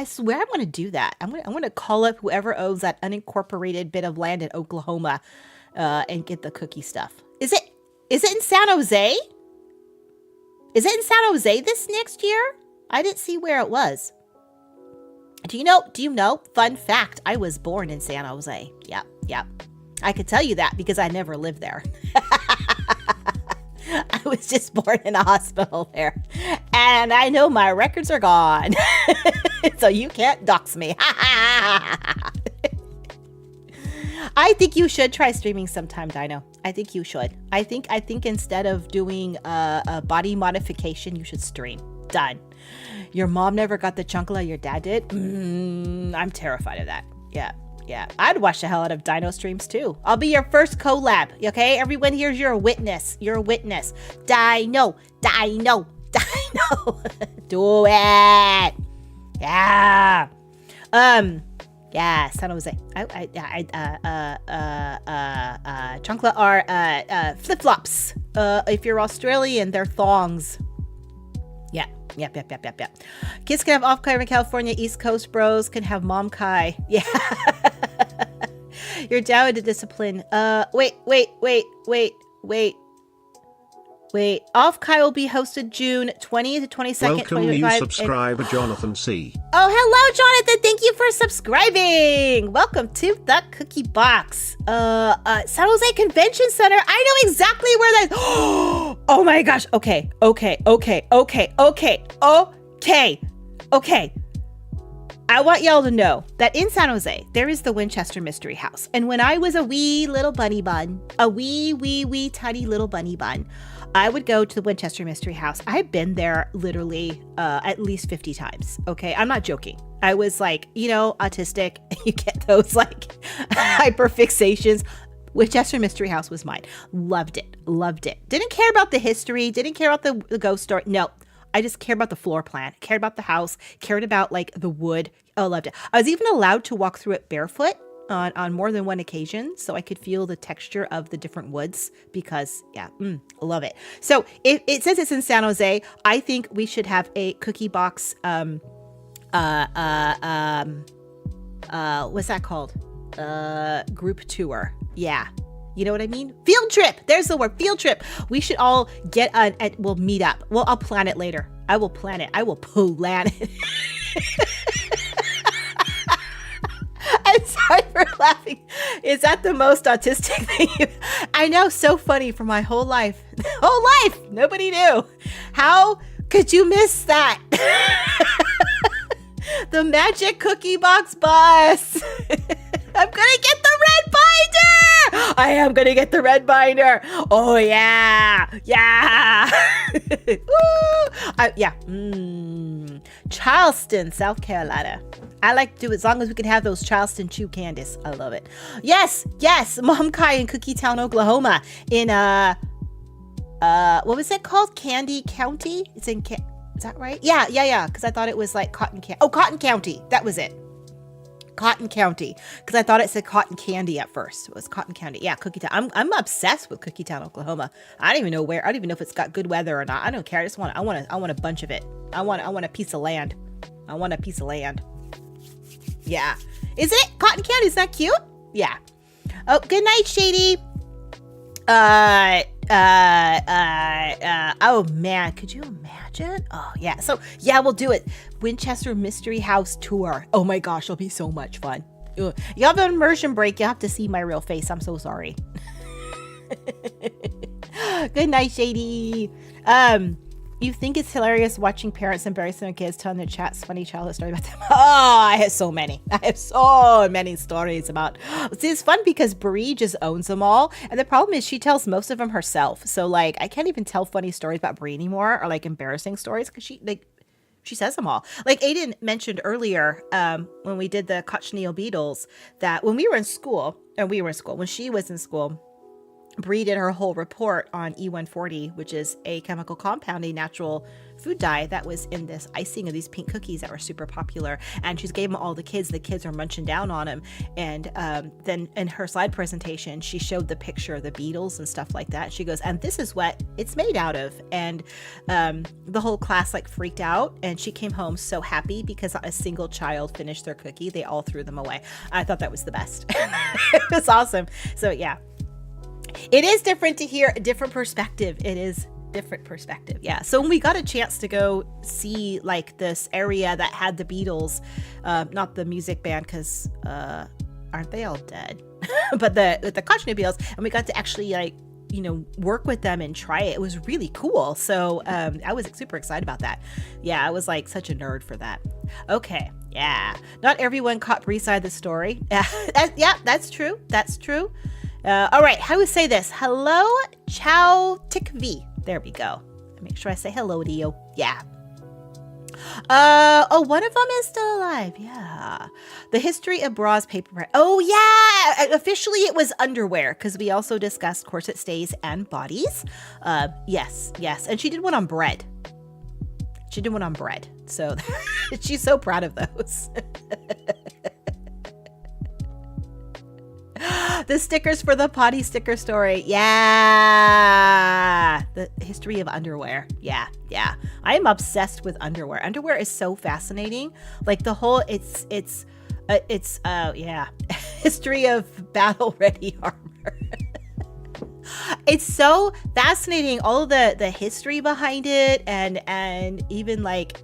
swear I'm going to do that. I'm going to call up whoever owns that unincorporated bit of land in Oklahoma, and get the cookie stuff. Is it in San Jose? Is it in San Jose this next year? I didn't see where it was. Do you know? Fun fact: I was born in San Jose. Yep. I could tell you that because I never lived there. I was just born in a hospital there. And I know my records are gone. So you can't dox me. I think you should try streaming sometime, Dino. I think you should. I think instead of doing a body modification, you should stream. Done. Your mom never got the chunkla, your dad did? I'm terrified of that. Yeah. I'd watch the hell out of Dino streams too. I'll be your first collab, okay? Everyone here's you're a witness. You're a witness. Dino. Do it. Yeah. Yeah, San Jose. Chunkla are flip-flops. If you're Australian, they're thongs. Yep. Kids can have off kai in California. East Coast bros can have mom kai. Yeah. You're down to discipline. Wait. Off kai will be hosted June 20th to 22nd, Welcome 2025. new subscriber Jonathan C. Oh, hello, Jonathan. Thank you for subscribing. Welcome to the Cookie Box. San Jose Convention Center. I know exactly where that is. Oh my gosh. Okay. I want y'all to know that in San Jose, there is the Winchester Mystery House. And when I was a wee little bunny bun, a wee tiny little bunny bun, I would go to the Winchester Mystery House. I've been there literally at least 50 times. Okay, I'm not joking. I was like, autistic. You get those like hyperfixations. Winchester Mystery House was mine. Loved it. Didn't care about the history. Didn't care about the ghost story. No. I just cared about the floor plan, cared about the house, cared about like the wood. Oh, loved it. I was even allowed to walk through it barefoot on more than one occasion, so I could feel the texture of the different woods because, love it. So it says it's in San Jose. I think we should have a cookie box. What's that called? Group tour. Yeah. You know what I mean? Field trip. There's the word, field trip. We should all get we'll meet up. Well, I'll plan it later. I will plan it. plan it. I'm sorry for laughing. Is that the most autistic thing? I know, so funny for my whole life. Nobody knew. How could you miss that? The magic cookie box bus. I'm gonna get the red binder. I am gonna get the red binder. Oh yeah. Charleston, South Carolina. I like to do it as long as we can have those Charleston chew candies. I love it. Yes, Mom Kai in Cookie Town, Oklahoma. In what was it called? Candy County? It's in is that right? Yeah. Because I thought it was like Cotton County. That was it. Cotton County, because I thought it said cotton candy at first. It was Cotton County. Yeah, Cookie Town. I'm obsessed with Cookie Town, Oklahoma. I don't even know where. I don't even know if it's got good weather or not. I don't care. I want a bunch of it. I want a piece of land. Yeah. Is it Cotton County? Is that cute? Yeah. Oh, good night, Shady. Oh man, could you imagine? Oh yeah, so yeah, we'll do it. Winchester Mystery House Tour. Oh my gosh, it'll be so much fun. You have an immersion break. You have to see my real face. I'm so sorry. Good night, Shady. You think it's hilarious watching parents embarrassing their kids telling their chats funny childhood story about them? Oh, I have so many. I have so many stories about. See, it's fun because Brie just owns them all, and the problem is she tells most of them herself. So like, I can't even tell funny stories about Brie anymore, or like embarrassing stories, because she says them all. Like Aiden mentioned earlier, when we did the cochineal beetles, that when we were in school, when she was in school, Brie did her whole report on E140, which is a chemical compound, a natural food dye that was in this icing of these pink cookies that were super popular. And she's gave them all the kids. The kids are munching down on them. And then in her slide presentation, she showed the picture of the beetles and stuff like that. She goes, and this is what it's made out of. And the whole class like freaked out. And she came home so happy because a single child finished their cookie. They all threw them away. I thought that was the best. It was awesome. So yeah. It is different to hear a different perspective. It is different perspective. Yeah. So when we got a chance to go see like this area that had the Beatles, not the music band, because aren't they all dead? But the cochineal beetles, and we got to actually like, you know, work with them and try it. It was really cool. So I was super excited about that. Yeah, I was like such a nerd for that. Okay. Yeah. Not everyone caught Bree's side of the story. Yeah, that's true. That's true. All right, how do we say this? Hello, Chow Tikvi. There we go. Make sure I say hello to you. Yeah. Oh, one of them is still alive. Yeah. The history of bras, paper. Oh, yeah. Officially, it was underwear because we also discussed corset stays and bodies. Yes. And she did one on bread. So she's so proud of those. The stickers for the potty sticker story. Yeah. The history of underwear. Yeah. I am obsessed with underwear. Underwear is so fascinating. Like the whole, history of battle ready armor. It's so fascinating, all of the history behind it, and even like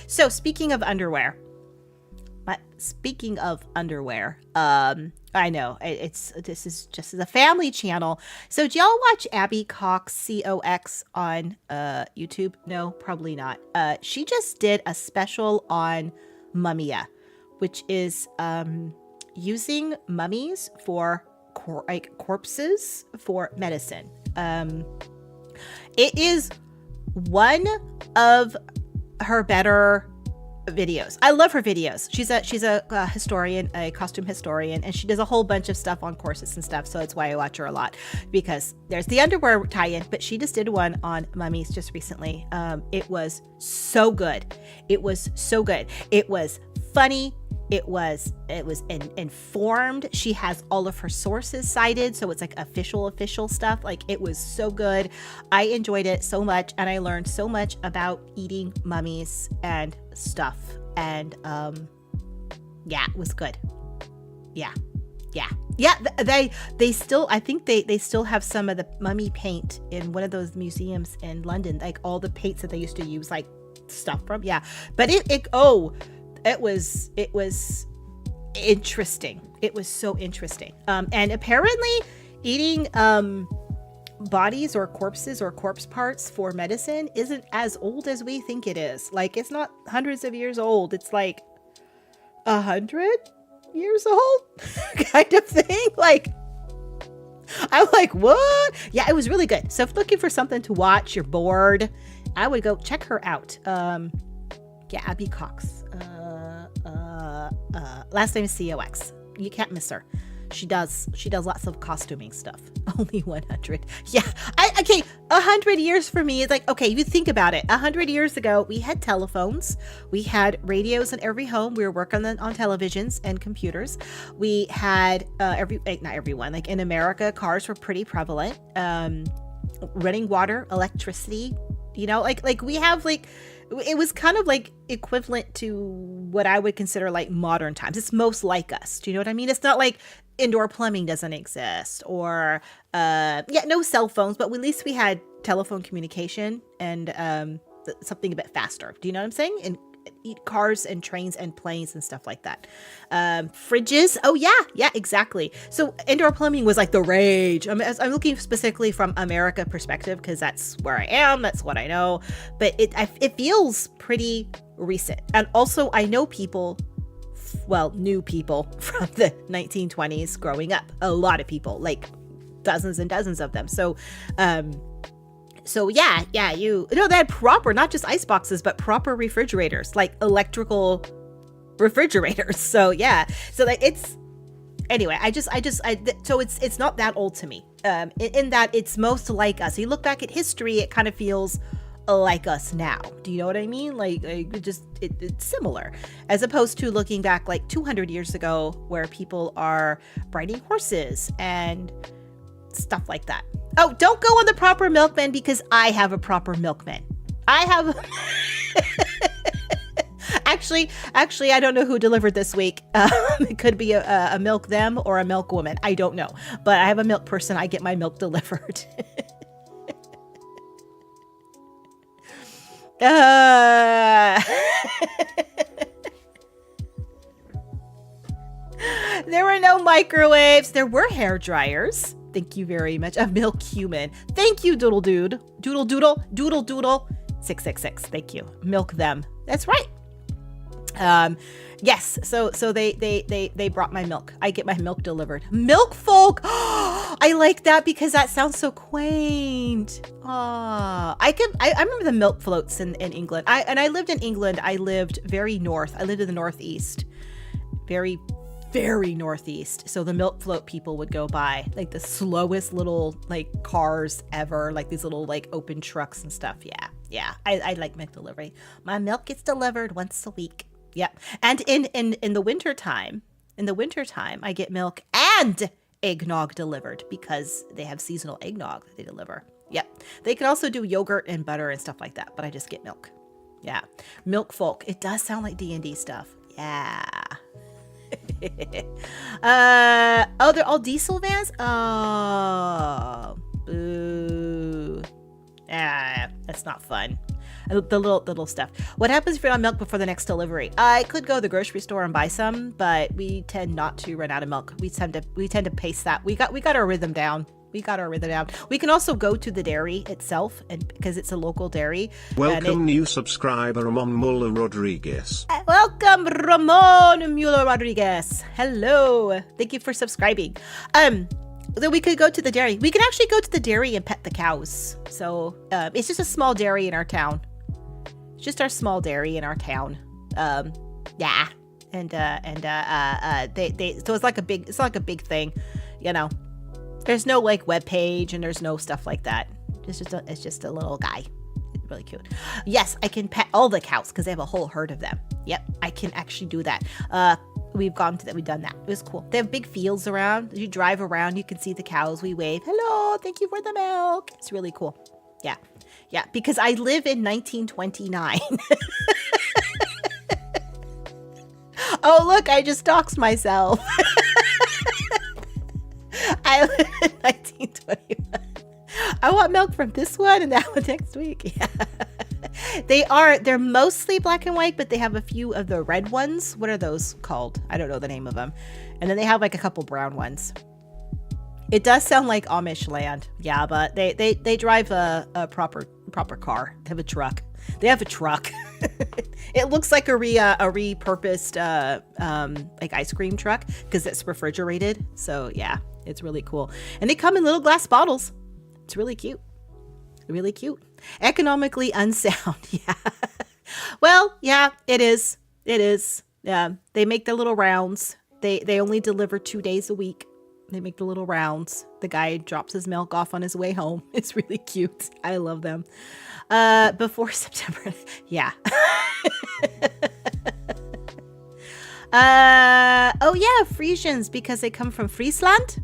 so speaking of underwear. I know this is just a family channel. So do y'all watch Abby Cox, COX on YouTube? No, probably not. She just did a special on Mumia, which is using mummies for corpses for medicine. It is one of her better videos. I love her videos. She's a historian, a costume historian, and she does a whole bunch of stuff on corsets and stuff. So that's why I watch her a lot, because there's the underwear tie-in, but she just did one on mummies just recently. It was so good. It was funny. It was informed. She has all of her sources cited, so it's like official stuff. Like, it was so good. I enjoyed it so much, and I learned so much about eating mummies and stuff. And yeah, it was good. Yeah. They still, I think they still have some of the mummy paint in one of those museums in London, like all the paints that they used to use, like stuff from. Yeah, but it was interesting. It was so interesting. And apparently eating bodies or corpses or corpse parts for medicine isn't as old as we think it is. Like, it's not hundreds of years old. It's like 100 years old kind of thing. Like, I'm like, what? Yeah, it was really good. So if looking for something to watch, you're bored, I would go check her out. Yeah, Abby Cox. Last name is COX. You can't miss her. She does lots of costuming stuff. Only 100. Yeah. Okay. 100 years for me is like, okay, you think about it. 100 years ago, we had telephones. We had radios in every home. We were working on televisions and computers. We had not everyone. Like in America, cars were pretty prevalent. Running water, electricity. You know, like we have like. It was kind of like equivalent to what I would consider like modern times. It's most like us. Do you know what I mean? It's not like indoor plumbing doesn't exist, or no cell phones, but at least we had telephone communication and something a bit faster. Do you know what I'm saying? And cars and trains and planes and stuff like that. Fridges. Oh yeah, exactly. So indoor plumbing was like the rage. I'm looking specifically from America perspective because that's where I am. That's what I know. But it feels pretty recent. And also I know people, new people from the 1920s growing up. A lot of people, like dozens and dozens of them. So they had proper, not just ice boxes, but proper refrigerators, like electrical refrigerators. So it's anyway. So it's not that old to me. In that it's most like us. You look back at history, it kind of feels like us now. Do you know what I mean? Like it's similar, as opposed to looking back like 200 years ago, where people are riding horses and stuff like that. Oh, don't go on the proper milkman, because I have a proper milkman. I have actually I don't know who delivered this week. It could be a milk them or a milk woman. I don't know, but I have a milk person. I get my milk delivered. There were no microwaves. There were hair dryers. Thank you very much. A milk human. Thank you, Doodle Dude. Doodle Doodle. Doodle Doodle. 666. Thank you. Milk them. That's right. Yes. So they brought my milk. I get my milk delivered. Milk folk. I like that because that sounds so quaint. I remember the milk floats in England. I lived in England. I lived very north. I lived in the northeast. Very northeast. So the milk float people would go by, like the slowest little like cars ever, like these little like open trucks and stuff. Yeah. I like milk delivery. My milk gets delivered once a week. Yep. And in the winter time, I get milk and eggnog delivered, because they have seasonal eggnog that they deliver. Yep. They can also do yogurt and butter and stuff like that, but I just get milk. Yeah. Milk folk. It does sound like D&D stuff. Yeah. They're all diesel vans? Oh, boo. That's not fun. The little stuff. What happens if you're on milk before the next delivery? I could go to the grocery store and buy some, but we tend not to run out of milk. We tend to pace that. We got our rhythm down. We can also go to the dairy itself, and because it's a local dairy. Welcome, new subscriber Ramon Muller Rodriguez. Welcome, Ramon Muller Rodriguez. Hello. Thank you for subscribing. Then we could go to the dairy. We can actually go to the dairy and pet the cows. So it's just a small dairy in our town. It's just our small dairy in our town. Yeah. And so it's like a big thing, you know. There's no like web page and there's no stuff like that. It's just a little guy. It's really cute. Yes, I can pet all the cows because they have a whole herd of them. Yep, I can actually do that. We've done that. It was cool. They have big fields around. You drive around, you can see the cows. We wave, hello, thank you for the milk. It's really cool. Yeah, because I live in 1929. Oh, look, I just doxed myself. I live in 1921. I want milk from this one and that one next week. Yeah. They're mostly black and white, but they have a few of the red ones. What are those called? I don't know the name of them. And then they have like a couple brown ones. It does sound like Amish land. Yeah, but they drive a proper car. They have a truck. It looks like a repurposed like ice cream truck because it's refrigerated. So yeah, it's really cool. And they come in little glass bottles. It's really cute. Really cute. Economically unsound. Yeah. Well, yeah, it is. They make their little rounds. They only deliver 2 days a week. They make the little rounds. The guy drops his milk off on his way home. It's really cute. I love them. Before September. Yeah. Oh yeah, Frisians, because they come from Friesland.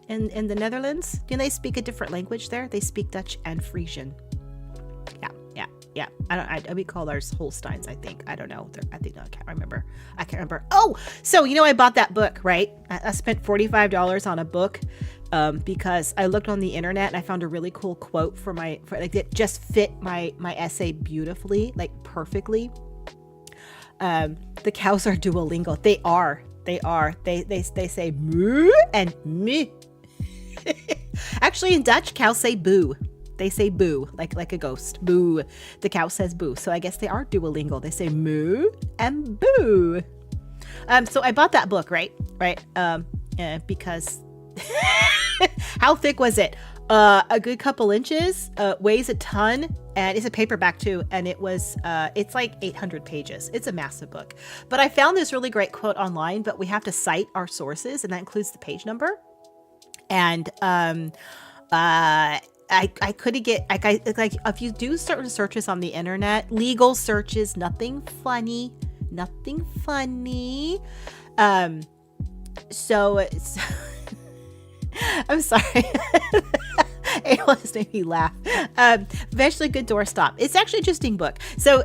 In the Netherlands. Do they speak a different language there? They speak Dutch and Frisian. Yeah. Yeah, we call ours Holsteins, I think. I don't know. I can't remember. Oh, so I bought that book, right? I spent $45 on a book because I looked on the internet and I found a really cool quote it just fit my essay beautifully, like perfectly. The cows are Duolingo. They are. They say moo and me. Actually, in Dutch, cows say boo. They say boo, like a ghost. Boo. The cow says boo. So I guess they are Duolingo. They say moo and boo. So I bought that book, right? Because how thick was it? A good couple inches, weighs a ton, and it's a paperback too. And it's like 800 pages. It's a massive book. But I found this really great quote online, but we have to cite our sources, and that includes the page number. And I couldn't get like if you do certain searches on the internet, legal searches, nothing funny. So it's I'm sorry. It almost made me laugh. Eventually good doorstop. It's actually an interesting book. So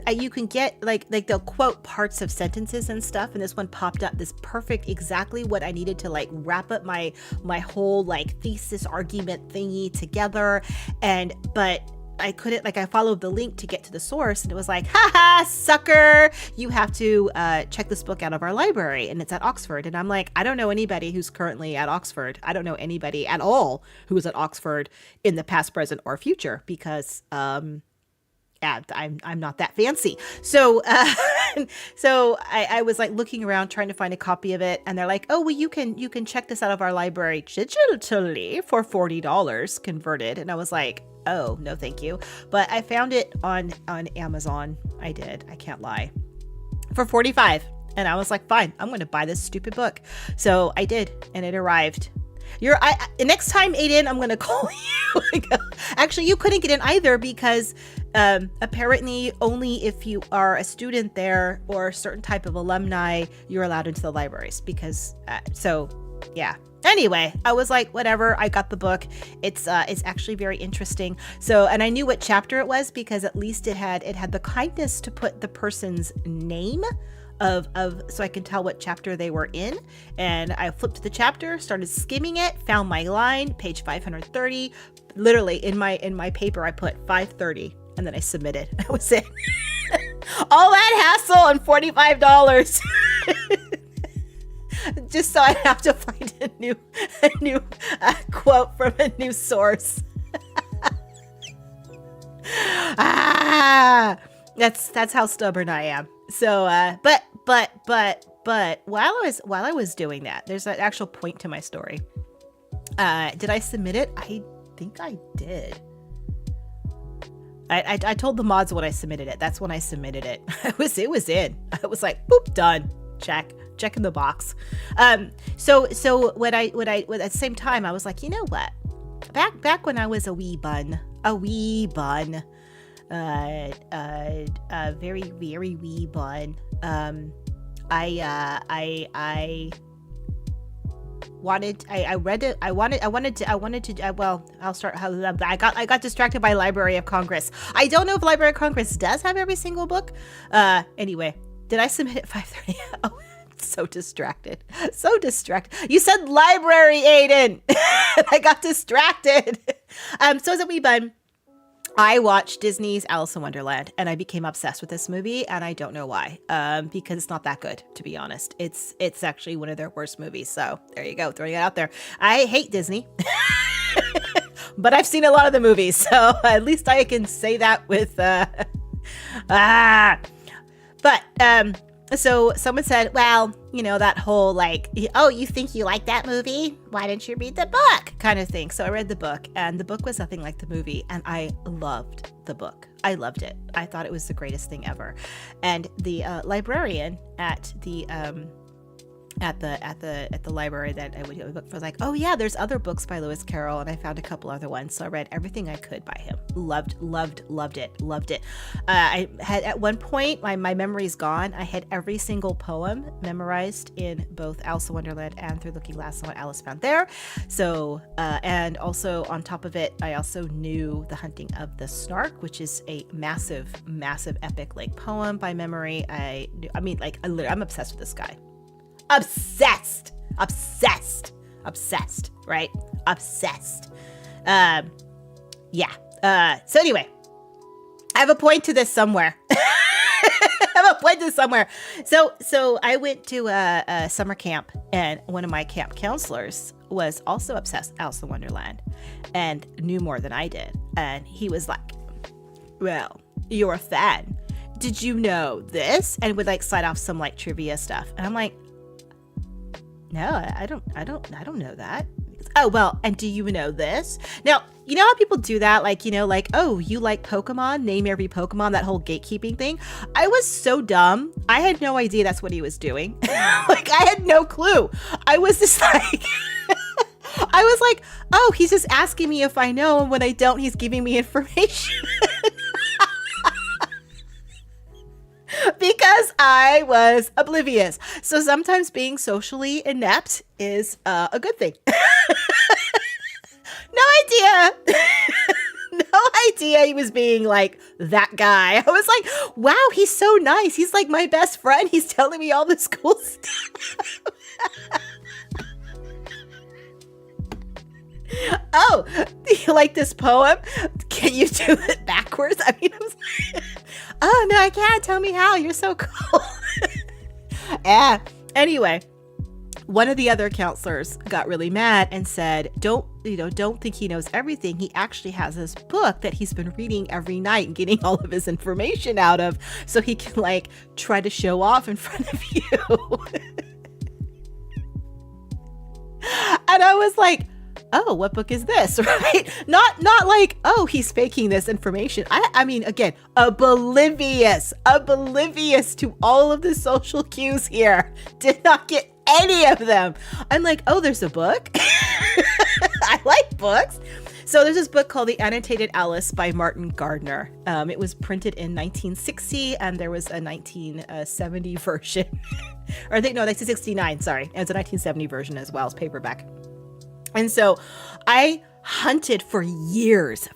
you can get like they'll quote parts of sentences and stuff. And this one popped up, this perfect, exactly what I needed to like wrap up my whole like thesis argument thingy together. But I couldn't, I followed the link to get to the source, and it was like, haha, sucker, you have to check this book out of our library, and it's at Oxford. And I'm like, I don't know anybody who's currently at Oxford. I don't know anybody at all who was at Oxford in the past, present, or future, because I'm not that fancy. So I was like looking around trying to find a copy of it, and they're like, oh, well, you can check this out of our library digitally for $40 converted. And I was like, oh, no, thank you. But I found it on Amazon. I did. I can't lie. For $45. And I was like, fine, I'm going to buy this stupid book. So I did, and it arrived. Next time, Aiden, I'm going to call you. Actually, you couldn't get in either because apparently only if you are a student there or a certain type of alumni, you're allowed into the libraries because, yeah. Anyway, I was like, whatever. I got the book. It's actually very interesting. So, and I knew what chapter it was because at least it had the kindness to put the person's name of so I can tell what chapter they were in. And I flipped to the chapter, started skimming it, found my line, page 530. Literally in my paper, I put 530, and then I submitted. That was it. All that hassle and $45. Just so I have to find a new quote from a new source. That's how stubborn I am. So, but while I was doing that, there's an actual point to my story. Did I submit it? I think I did. I told the mods when I submitted it. That's when I submitted it. It was in. I was like, boop, done. Check in the box. So what at the same time, I was like, you know what? Back when I was a wee bun, a very, very wee bun. I got distracted by Library of Congress. I don't know if Library of Congress does have every single book. Anyway, did I submit at 5:30? Oh, so distracted. You said library, Aiden. I got distracted. So as a wee bun, I watched Disney's Alice in Wonderland, and I became obsessed with this movie, and I don't know why. Because it's not that good, to be honest. It's actually one of their worst movies. So there you go, throwing it out there. I hate Disney, but I've seen a lot of the movies, so at least I can say that with So someone said, well, that whole like, oh, you think you like that movie? Why didn't you read the book? Kind of thing. So I read the book, and the book was nothing like the movie, and I loved the book. I loved it. I thought it was the greatest thing ever. And the librarian at the at the library that I would get a book for. I was like, oh yeah, there's other books by Lewis Carroll, and I found a couple other ones. So I read everything I could by him. Loved it. I had at one point, my memory's gone. I had every single poem memorized in both Alice in Wonderland and Through Looking Glass and What Alice Found There. So and also on top of it, I also knew The Hunting of the Snark, which is a massive epic like poem by memory. I'm obsessed with this guy. Obsessed, right? Obsessed. So anyway, I have a point to this somewhere. So I went to a summer camp, and one of my camp counselors was also obsessed with Alice in Wonderland and knew more than I did. And he was like, well, you're a fan. Did you know this? And would like slide off some like trivia stuff. And I'm like, no, I don't know that. Oh, well, and do you know this? Now, you know how people do that? Like, oh, you like Pokemon? Name every Pokemon, that whole gatekeeping thing. I was so dumb. I had no idea that's what he was doing. Like, I had no clue. I was just like, I was like, oh, he's just asking me if I know. And when I don't, he's giving me information. Because I was oblivious. So sometimes being socially inept is a good thing. No idea he was being like that guy. I was like, wow, he's so nice. He's like my best friend. He's telling me all this cool stuff. Oh, do you like this poem? Can you do it backwards? I mean, I was like, oh, no, I can't. Tell me how. You're so cool. Yeah. Anyway, one of the other counselors got really mad and said, don't think he knows everything. He actually has this book that he's been reading every night and getting all of his information out of so he can like try to show off in front of you. And I was like, oh, what book is this? Right? Not like, oh, he's faking this information. I mean, again, oblivious to all of the social cues here. Did not get any of them. I'm like, oh, there's a book. I like books. So there's this book called The Annotated Alice by Martin Gardner. It was printed in 1960, and there was a 1970 version. Or I think, no, 1969, sorry. And it's a 1970 version as well as paperback. And so I hunted for years,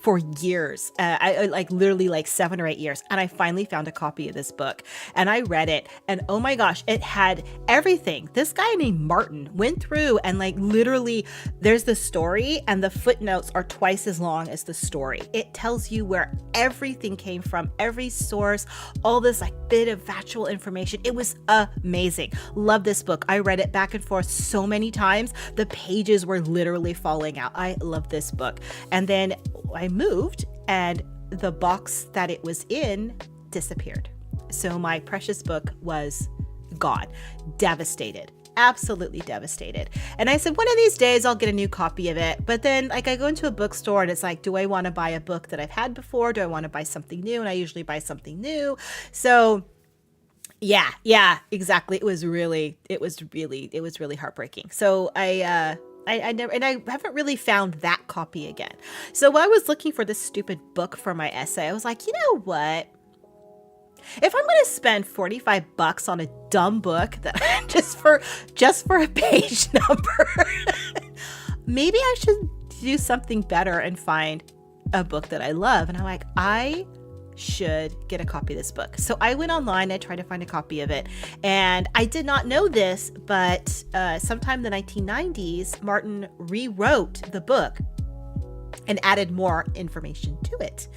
I like literally like 7 or 8 years. And I finally found a copy of this book and I read it. And oh my gosh, it had everything. This guy named Martin went through and like literally there's the story and the footnotes are twice as long as the story. It tells you where everything came from, every source, all this like bit of factual information. It was amazing. Love this book. I read it back and forth so many times. The pages were literally falling out. I love this book. And then I moved and the box that it was in disappeared. So my precious book was gone. Devastated. Absolutely devastated. And I said, one of these days I'll get a new copy of it. But then like I go into a bookstore and it's like, do I want to buy a book that I've had before? Do I want to buy something new? And I usually buy something new. So yeah, exactly. It was really heartbreaking. So I haven't really found that copy again. So while I was looking for this stupid book for my essay, I was like, you know what? If I'm going to spend $45 on a dumb book that just for a page number, maybe I should do something better and find a book that I love. And I'm like, I should get a copy of this book. So I went online, I tried to find a copy of it, and I did not know this, but sometime in the 1990s, Martin rewrote the book and added more information to it.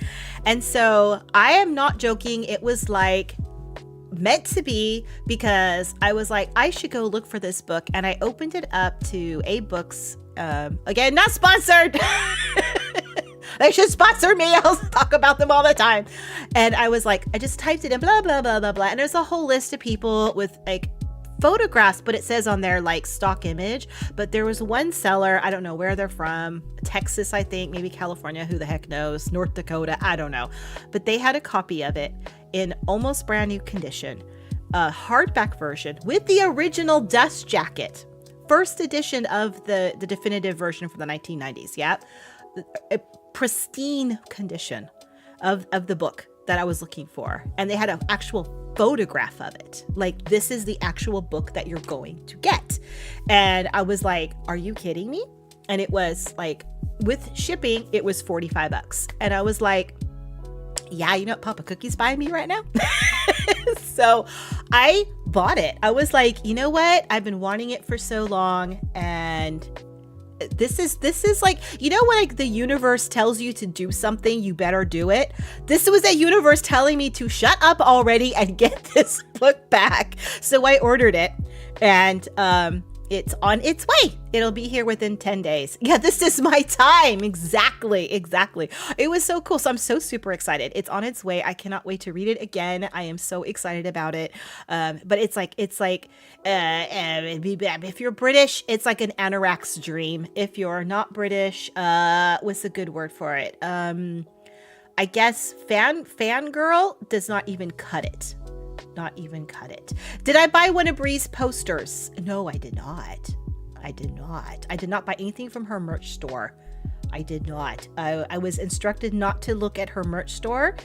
And so I am not joking. It was like meant to be, because I was like, I should go look for this book. And I opened it up to A Books. Again, not sponsored. They should sponsor me. I'll talk about them all the time. And I was like, I just typed it in, blah, blah, blah, blah, blah. And there's a whole list of people with like photographs, but it says on their like stock image. But there was one seller, I don't know where they're from, Texas, I think, maybe California, who the heck knows, North Dakota, I don't know. But they had a copy of it in almost brand new condition. hardback version with the original dust jacket. First edition of the definitive version from the 1990s. Yeah. A pristine condition of the book that I was looking for. And they had an actual photograph of it. Like, this is the actual book that you're going to get. And I was like, are you kidding me? And it was like, with shipping, it was $45. And I was like, yeah, you know what Papa Cookie's buying me right now? So I bought it. I was like, you know what? I've been wanting it for so long. And this is like, you know, when like the universe tells you to do something, you better do it. This was a universe telling me to shut up already and get this book back. So I ordered it, and it's on its way. It'll be here within 10 days. Yeah, this is my time. Exactly. It was so cool. So I'm so super excited. It's on its way. I cannot wait to read it again. I am so excited about it. But it's like if you're British, it's like an anorak's dream. If you're not British, what's a good word for it? I guess fangirl does not even cut it. Not even cut it. Did I buy one of Bree's posters? No, I did not. I did not buy anything from her merch store. I did not. I was instructed not to look at her merch store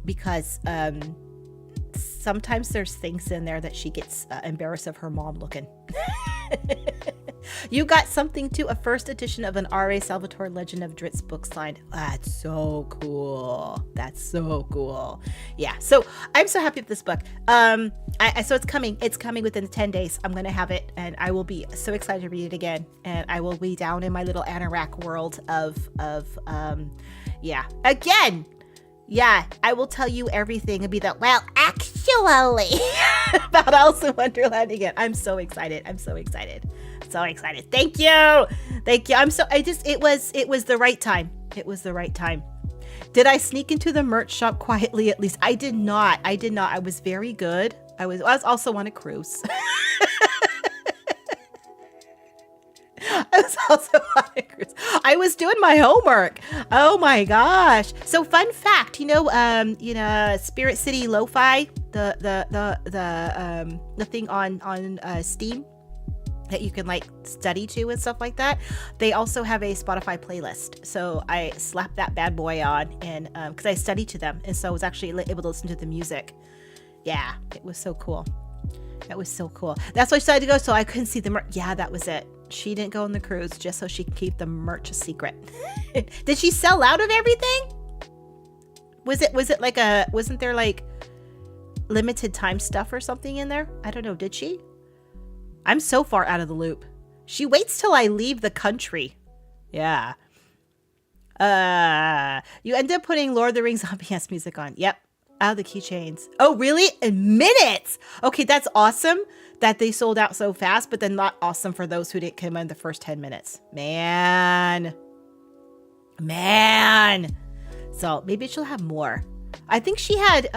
because sometimes there's things in there that she gets embarrassed of her mom looking. You got something too, a first edition of an R.A. Salvatore Legend of Dritz book signed. That's so cool. Yeah, so I'm so happy with this book. So it's coming. It's coming within 10 days. I'm going to have it, and I will be so excited to read it again. And I will be down in my little anorak world of again. Yeah, I will tell you everything and be that, well, actually, about Alice in Wonderland again. I'm so excited. Thank you. It was the right time. Did I sneak into the merch shop quietly at least? I did not. I was very good. I was also on a cruise. I was doing my homework. Oh my gosh. So fun fact, Spirit City Lo-Fi, the thing on Steam that you can like study to and stuff like that. They also have a Spotify playlist. So I slapped that bad boy on, and because I studied to them, and so I was actually able to listen to the music. Yeah, it was so cool. That's why I decided to go, so I couldn't see the merch. Yeah, that was it. She didn't go on the cruise just so she could keep the merch a secret. Did she sell out of everything? Wasn't there like limited time stuff or something in there? I don't know. Did she? I'm so far out of the loop. She waits till I leave the country. Yeah. You end up putting Lord of the Rings ambiance music on. Yep. Out of the keychains. Oh, really? In minutes? Okay, that's awesome that they sold out so fast, but then not awesome for those who didn't come in the first 10 minutes. Man. So maybe she'll have more. I think she had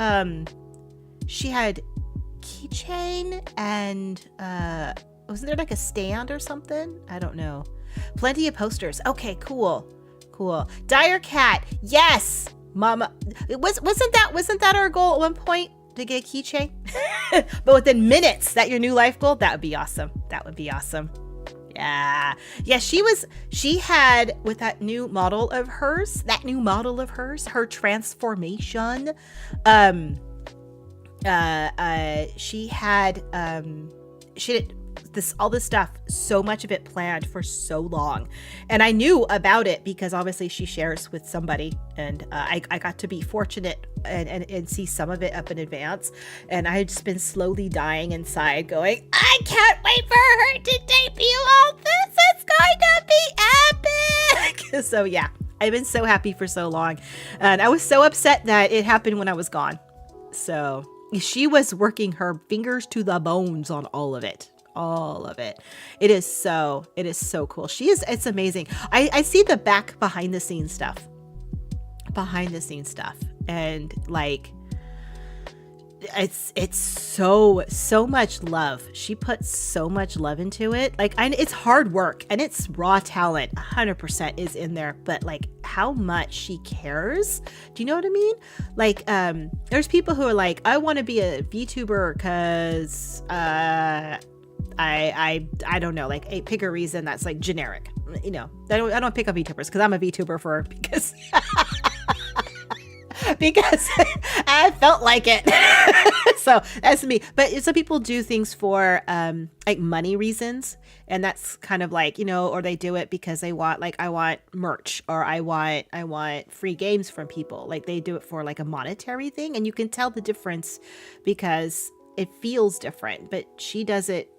keychain and wasn't there like a stand or something? I don't know. Plenty of posters. Okay, cool. Dire Cat. Yes. Mama, wasn't that our goal at one point, to get a keychain? But within minutes, that your new life goal? That would be awesome. Yeah. She had, with that new model of hers, her transformation, she had all this stuff, so much of it planned for so long, and I knew about it because obviously she shares with somebody, and I got to be fortunate and see some of it up in advance, and I had just been slowly dying inside going, I can't wait for her to debut all this. It's going to be epic. So yeah, I've been so happy for so long, and I was so upset that it happened when I was gone. So she was working her fingers to the bones on all of it. It is so cool. It's amazing. I see the behind the scenes stuff, and like it's so much love. She puts so much love into it. Like, it's hard work and it's raw talent. 100% is in there, but like how much she cares. Do you know what I mean? Like, there's people who are like, I want to be a VTuber because I don't know, like, pick a reason that's like generic. You know, I don't pick up VTubers because I'm a VTuber because because I felt like it. So that's me. But some people do things for like money reasons, and that's kind of like, you know, or they do it because they want, like, I want merch, or I want free games from people. Like, they do it for like a monetary thing, and you can tell the difference because it feels different. But she does it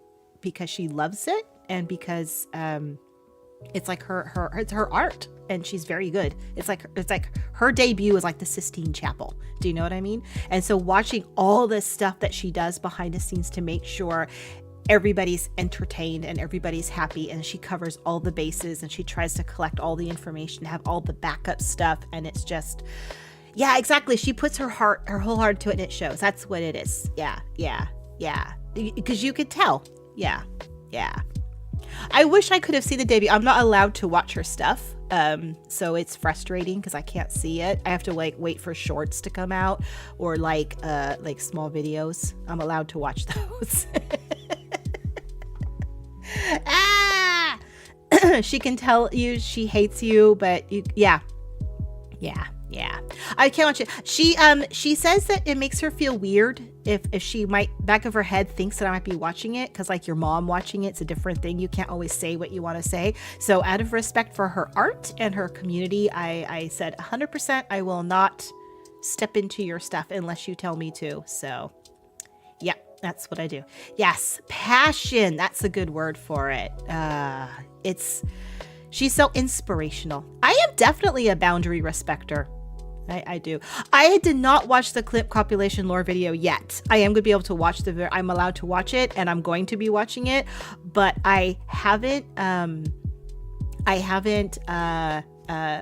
because she loves it, and because it's like it's her art, and she's very good. It's like her debut is like the Sistine Chapel. Do you know what I mean? And so watching all this stuff that she does behind the scenes to make sure everybody's entertained and everybody's happy, and she covers all the bases, and she tries to collect all the information, have all the backup stuff, and it's just, yeah, exactly. She puts her whole heart to it, and it shows. That's what it is. Yeah. Because you could tell. Yeah. I wish I could have seen the debut. I'm not allowed to watch her stuff. So it's frustrating because I can't see it. I have to like wait for shorts to come out, or like small videos. I'm allowed to watch those. She can tell you she hates you, but yeah. I can't watch it. She says that it makes her feel weird if she might, back of her head, thinks that I might be watching it, because like your mom watching it's a different thing. You can't always say what you want to say. So out of respect for her art and her community, I said 100% I will not step into your stuff unless you tell me to. So yeah, that's what I do. Yes, passion. That's a good word for it. She's so inspirational. I am definitely a boundary respecter. I do. I did not watch the clip compilation lore video yet. I am going to be able to watch I'm allowed to watch it, and I'm going to be watching it, but I haven't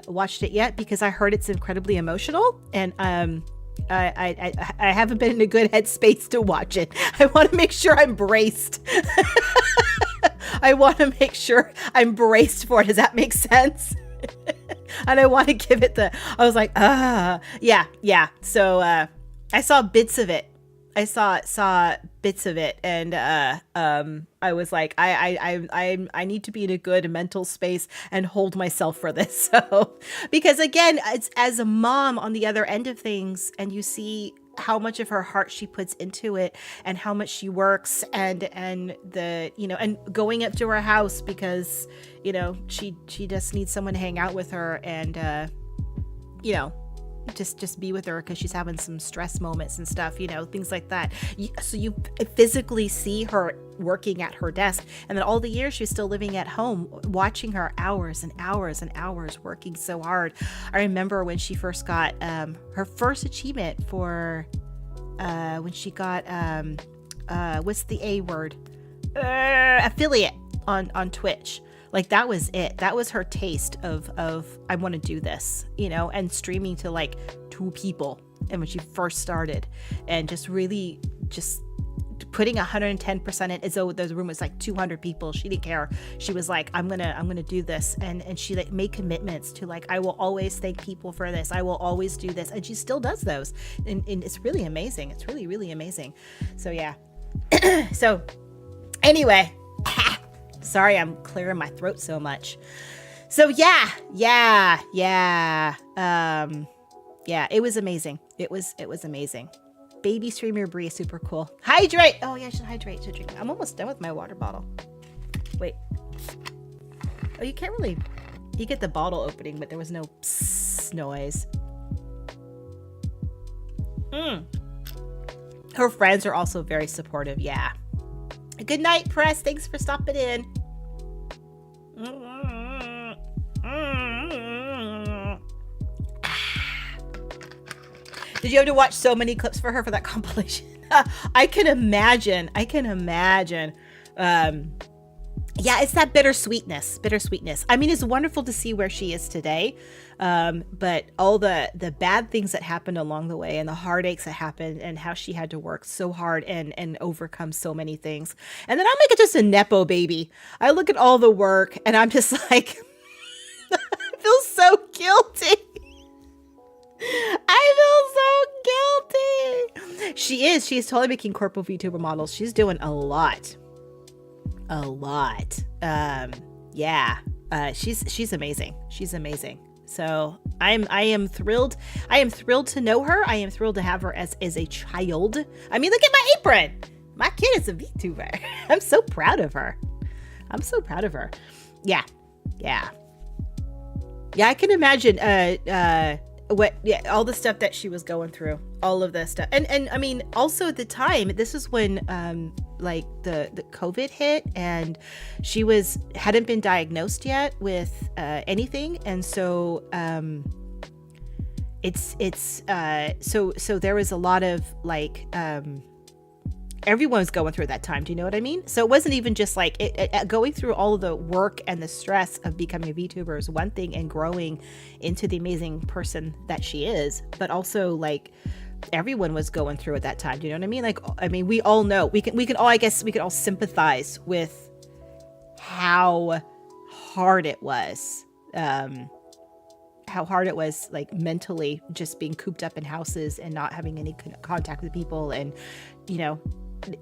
watched it yet because I heard it's incredibly emotional, and I haven't been in a good headspace to watch it. I want to make sure I'm braced. I want to make sure I'm braced for it. Does that make sense? And I want to give it I was like, yeah. So I saw bits of it. I saw bits of it, and I was like, I need to be in a good mental space and hold myself for this. So, because again, it's as a mom on the other end of things, and you see how much of her heart she puts into it, and how much she works, and the, you know, and going up to her house because, you know, she just needs someone to hang out with her, and you know, just be with her because she's having some stress moments and stuff, you know, things like that. So you physically see her working at her desk, and then all the years she's still living at home, watching her hours and hours and hours working so hard. I remember when she first got her first achievement for when she got what's the A word, affiliate on Twitch. Like, that was it. That was her taste of I want to do this, you know, and streaming to like 2 people. And when she first started, and just really just putting 110% in, as though the room was like 200 people. She didn't care. She was like, I'm gonna do this. And she like made commitments to like, I will always thank people for this. I will always do this. And she still does those. And it's really amazing. It's really, really amazing. So yeah. So anyway, sorry, I'm clearing my throat so much. So yeah. It was amazing. It was amazing. Baby streamer Brie is super cool. Hydrate. Oh yeah, I should hydrate. I'm almost done with my water bottle. Wait. Oh, you can't really. You get the bottle opening, but there was no psst noise. Her friends are also very supportive. Yeah. Good night, Press. Thanks for stopping in. Did you have to watch so many clips for her for that compilation? I can imagine. Yeah, yeah, it's that bittersweetness. I mean, it's wonderful to see where she is today. But all the bad things that happened along the way and the heartaches that happened and how she had to work so hard and overcome so many things. And then I'm like just a Nepo baby. I look at all the work and I'm just like, I feel so guilty. I feel so guilty. She's totally making corporate VTuber models. She's doing a lot. Yeah. She's amazing. So I am thrilled to know her. I am thrilled to have her as a child. I mean, look at my apron. My kid is a VTuber. I'm so proud of her. Yeah. I can imagine all the stuff that she was going through, all of this stuff. And I mean, also at the time, this is when like the COVID hit and she hadn't been diagnosed yet with anything. And so so there was a lot of like everyone's going through that time. Do you know what I mean? So it wasn't even just like going through all of the work and the stress of becoming a VTuber is one thing and growing into the amazing person that she is, but also like everyone was going through at that time. Do you know what I mean? Like, I mean, we all know, we can all sympathize with how hard it was. How hard it was, like mentally, just being cooped up in houses and not having any contact with people, and you know,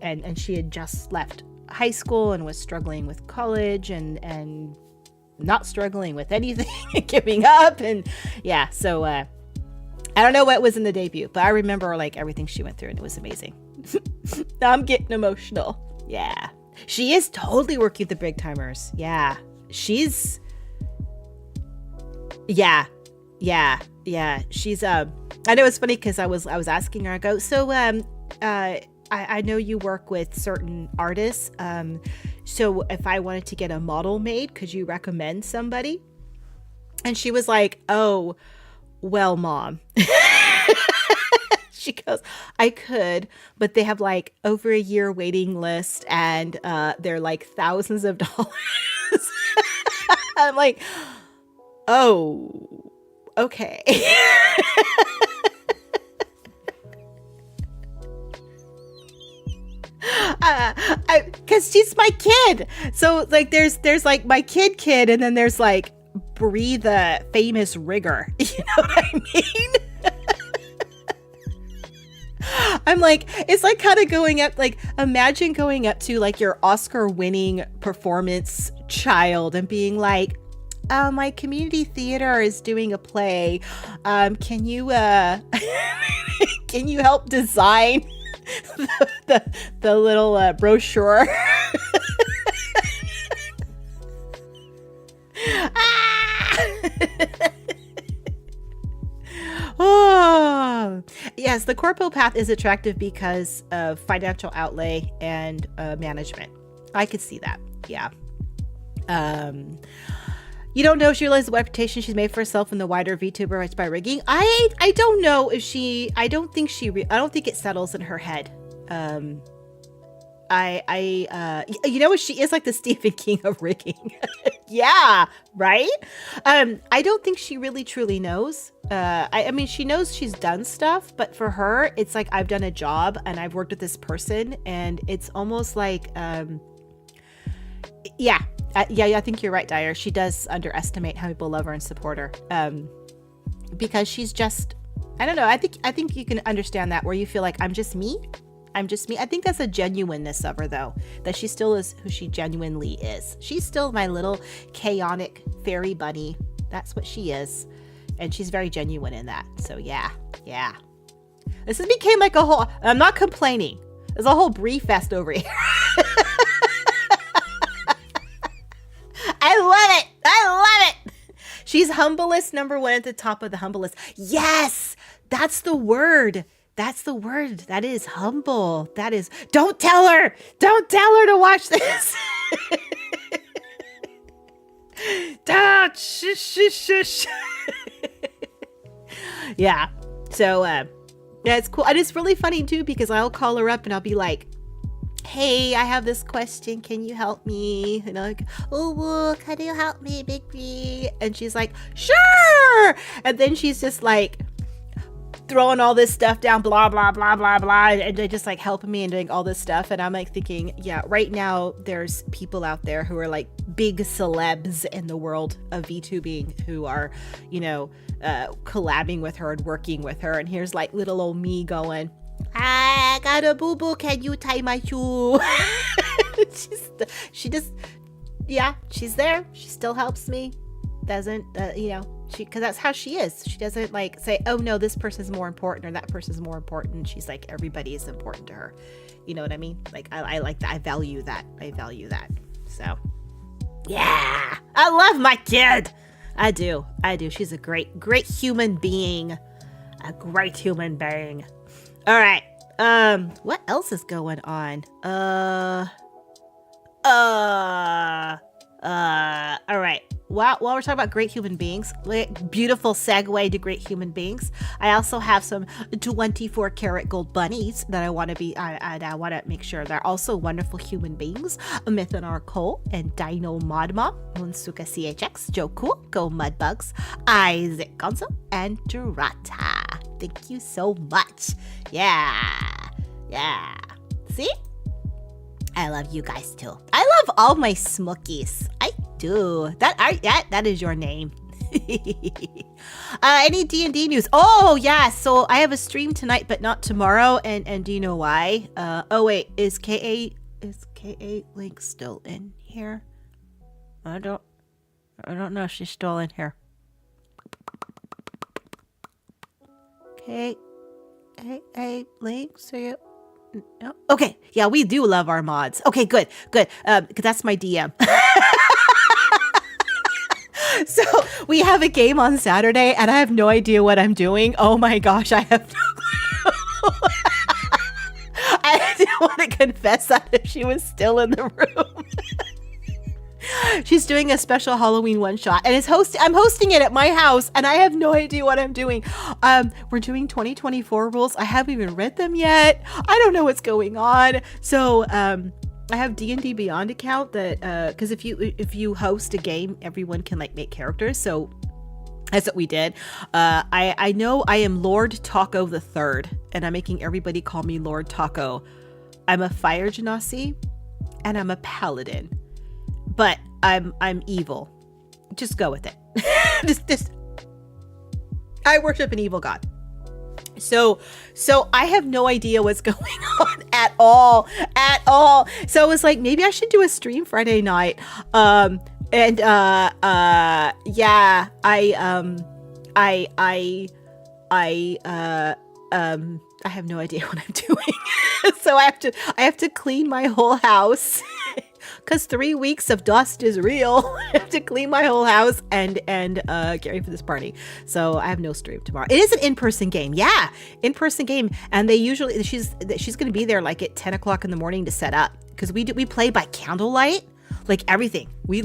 and she had just left high school and was struggling with college and not struggling with anything, giving up, and yeah. So I don't know what was in the debut, but I remember like everything she went through, and it was amazing. Now I'm getting emotional. Yeah, she is totally working with the big timers. Yeah, she's. Yeah. She's I know it's funny because I was asking her, I go, so I know you work with certain artists. So if I wanted to get a model made, could you recommend somebody? And she was like, oh, well, Mom. She goes, I could, but they have like over a year waiting list and they're like thousands of dollars. I'm like, oh, okay. Because she's my kid. So like there's like my kid, and then there's like Brie the famous rigger. You know what I mean? I'm like, it's like kind of going up, like imagine going up to like your Oscar winning performance child and being like, my community theater is doing a play. Can you can you help design the little brochure? Oh, yes, the corpo path is attractive because of financial outlay and management. I could see that. Yeah. You don't know if she realizes the reputation she's made for herself in the wider VTuber rights by rigging. I don't know if she. I don't think it settles in her head. You know what, she is like the Stephen King of rigging. Yeah, right. I don't think she really truly knows. I mean, she knows she's done stuff, but for her, it's like I've done a job and I've worked with this person, and it's almost like, yeah, I think you're right, Dyer. She does underestimate how people love her and support her, because she's just, I don't know. I think you can understand that, where you feel like I'm just me. I think that's a genuineness of her, though, that she still is who she genuinely is. She's still my little chaotic fairy bunny. That's what she is. And she's very genuine in that. So yeah. This has became like a whole, I'm not complaining. There's a whole Brie fest over here. I love it. She's humblest #1 at the top of the humblest. Yes, that's the word. That is humble. That is, don't tell her to watch this. Don't, shush. Yeah. So, yeah, it's cool. And it's really funny too, because I'll call her up and I'll be like, hey, I have this question. Can you help me? And I'm like, oh, can you help me, Big B? And she's like, sure. And then she's just like throwing all this stuff down, blah, blah, blah, blah, blah. And they're just like helping me and doing all this stuff. And I'm like thinking, yeah, right now there's people out there who are like big celebs in the world of VTubing who are, you know, collabing with her and working with her. And here's like little old me going, I got a boo-boo, can you tie my shoe? She just, yeah, she's there. She still helps me. Doesn't, you know, because that's how she is. She doesn't like say, oh no, this person's more important or that person's more important. She's like, everybody is important to her. You know what I mean? Like, I like that. I value that. So, yeah, I love my kid. I do. She's a great human being. A great human being. All right. What else is going on? All right. While we're talking about great human beings, beautiful segue to great human beings. I also have some 24 karat gold bunnies that I want to make sure they're also wonderful human beings. Mythonar Cole and Dino Modma, Munsuka CHX, Joe Cool, Go Mudbugs, Isaac Gonzo, and Durata. Thank you so much. Yeah. See? I love you guys too. I love all my Smookies. I do. That is your name. Any D&D news? Oh yeah, so I have a stream tonight, but not tomorrow. And do you know why? Oh wait, is KA Link still in here? I don't know if she's still in here. Hey, Link, so you. No? Okay, yeah, we do love our mods. Okay, good. Because that's my DM. So we have a game on Saturday, and I have no idea what I'm doing. Oh my gosh, I have no clue. I didn't want to confess that if she was still in the room. She's doing a special Halloween one-shot, and I'm hosting it at my house, and I have no idea what I'm doing. We're doing 2024 rules. I haven't even read them yet. I don't know what's going on. So I have D&D Beyond account that because if you host a game, everyone can like make characters. So that's what we did. I know I am Lord Taco the Third, and I'm making everybody call me Lord Taco. I'm a fire genasi, and I'm a paladin. But I'm evil. Just go with it. just I worship an evil god. So I have no idea what's going on at all. So I was like, maybe I should do a stream Friday night. I have no idea what I'm doing. So I have to clean my whole house. Because 3 weeks of dust is real. I have to clean my whole house and get ready for this party. So I have no stream tomorrow. It is an in-person game. Yeah, in-person game. And they usually, she's going to be there like at 10 o'clock in the morning to set up. Because we play by candlelight. Like everything. We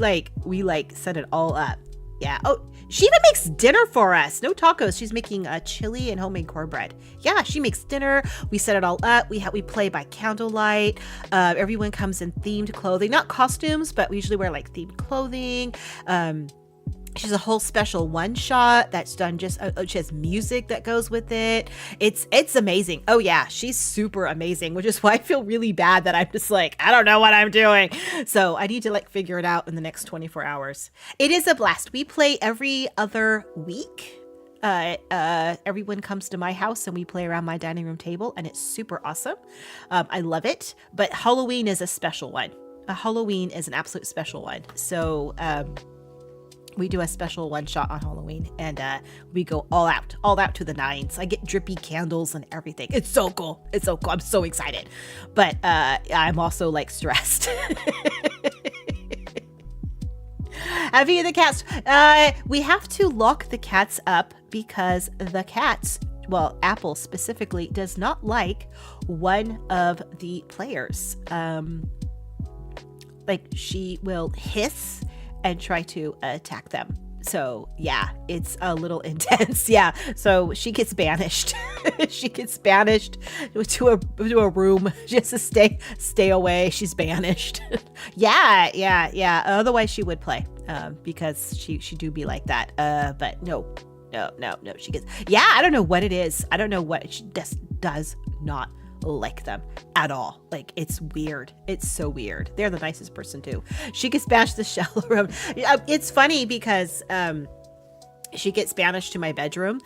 set it all up. Yeah. Oh, she even makes dinner for us. No tacos. She's making chili and homemade cornbread. Yeah, she makes dinner. We set it all up. We play by candlelight. Everyone comes in themed clothing, not costumes, but we usually wear like themed clothing. She's a whole special one shot that's done just she has music that goes with it. It's amazing. Oh yeah, she's super amazing, which is why I feel really bad that I'm just like, I don't know what I'm doing. So I need to like figure it out in the next 24 hours. It is a blast. We play every other week. Everyone comes to my house and we play around my dining room table, and it's super awesome. I love it. But Halloween is a special one. Halloween is an absolute special one. So we do a special one shot on Halloween, and we go all out to the nines. I get drippy candles and everything. It's so cool. I'm so excited, but I'm also like stressed. Having the cats, we have to lock the cats up because the cats, well, Apple specifically, does not like one of the players. Like she will hiss and try to attack them. So yeah, it's a little intense. Yeah. So she gets banished. She gets banished to a room just to stay away. She's banished. Yeah. Otherwise she would play, because she do be like that. But no. She gets, I don't know what it is. I don't know what, she just does not like them at all. Like, it's weird. It's so weird. They're the nicest person too. She gets banished to the shallow room. It's funny because she gets banished to my bedroom,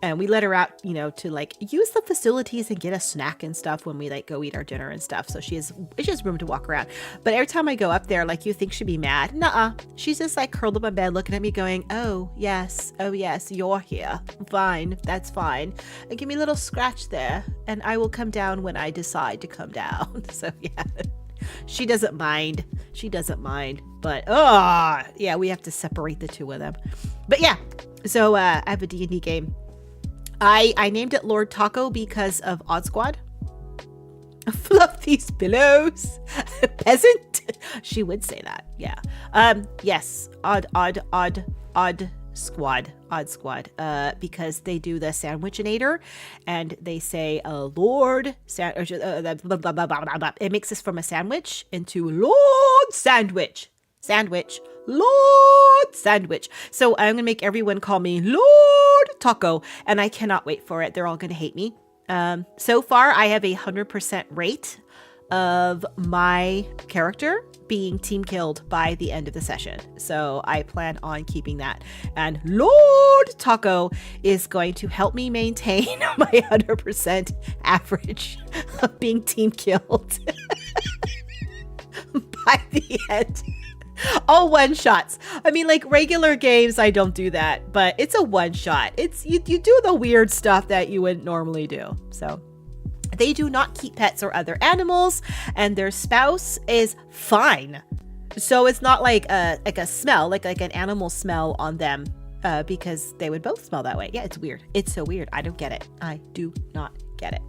and we let her out, to like use the facilities and get a snack and stuff when we like go eat our dinner and stuff. So it's just room to walk around. But every time I go up there, like, you think she'd be mad. Nuh-uh. She's just like curled up in bed looking at me going, oh yes, you're here. Fine. That's fine. And give me a little scratch there and I will come down when I decide to come down. So yeah, she doesn't mind. But we have to separate the two of them. But yeah, so I have a D&D game. I named it Lord Taco because of Odd Squad. Fluff these pillows, peasant. She would say that. Yeah. Yes. Odd Squad. Because they do the Sandwichinator, and they say Lord. It makes us from a sandwich into Lord Sandwich. Lord Sandwich. So I'm gonna make everyone call me Lord Taco, and I cannot wait for it. They're all gonna hate me. So far I have 100% rate of my character being team killed by the end of the session. So I plan on keeping that. And Lord Taco is going to help me maintain my 100% average of being team killed by the end. All one shots. I mean, like regular games, I don't do that, but it's a one shot. It's you do the weird stuff that you wouldn't normally do. So they do not keep pets or other animals, and their spouse is fine. So it's not like a smell, like an animal smell on them, because they would both smell that way. Yeah, it's weird. It's so weird. I don't get it. I do not get it.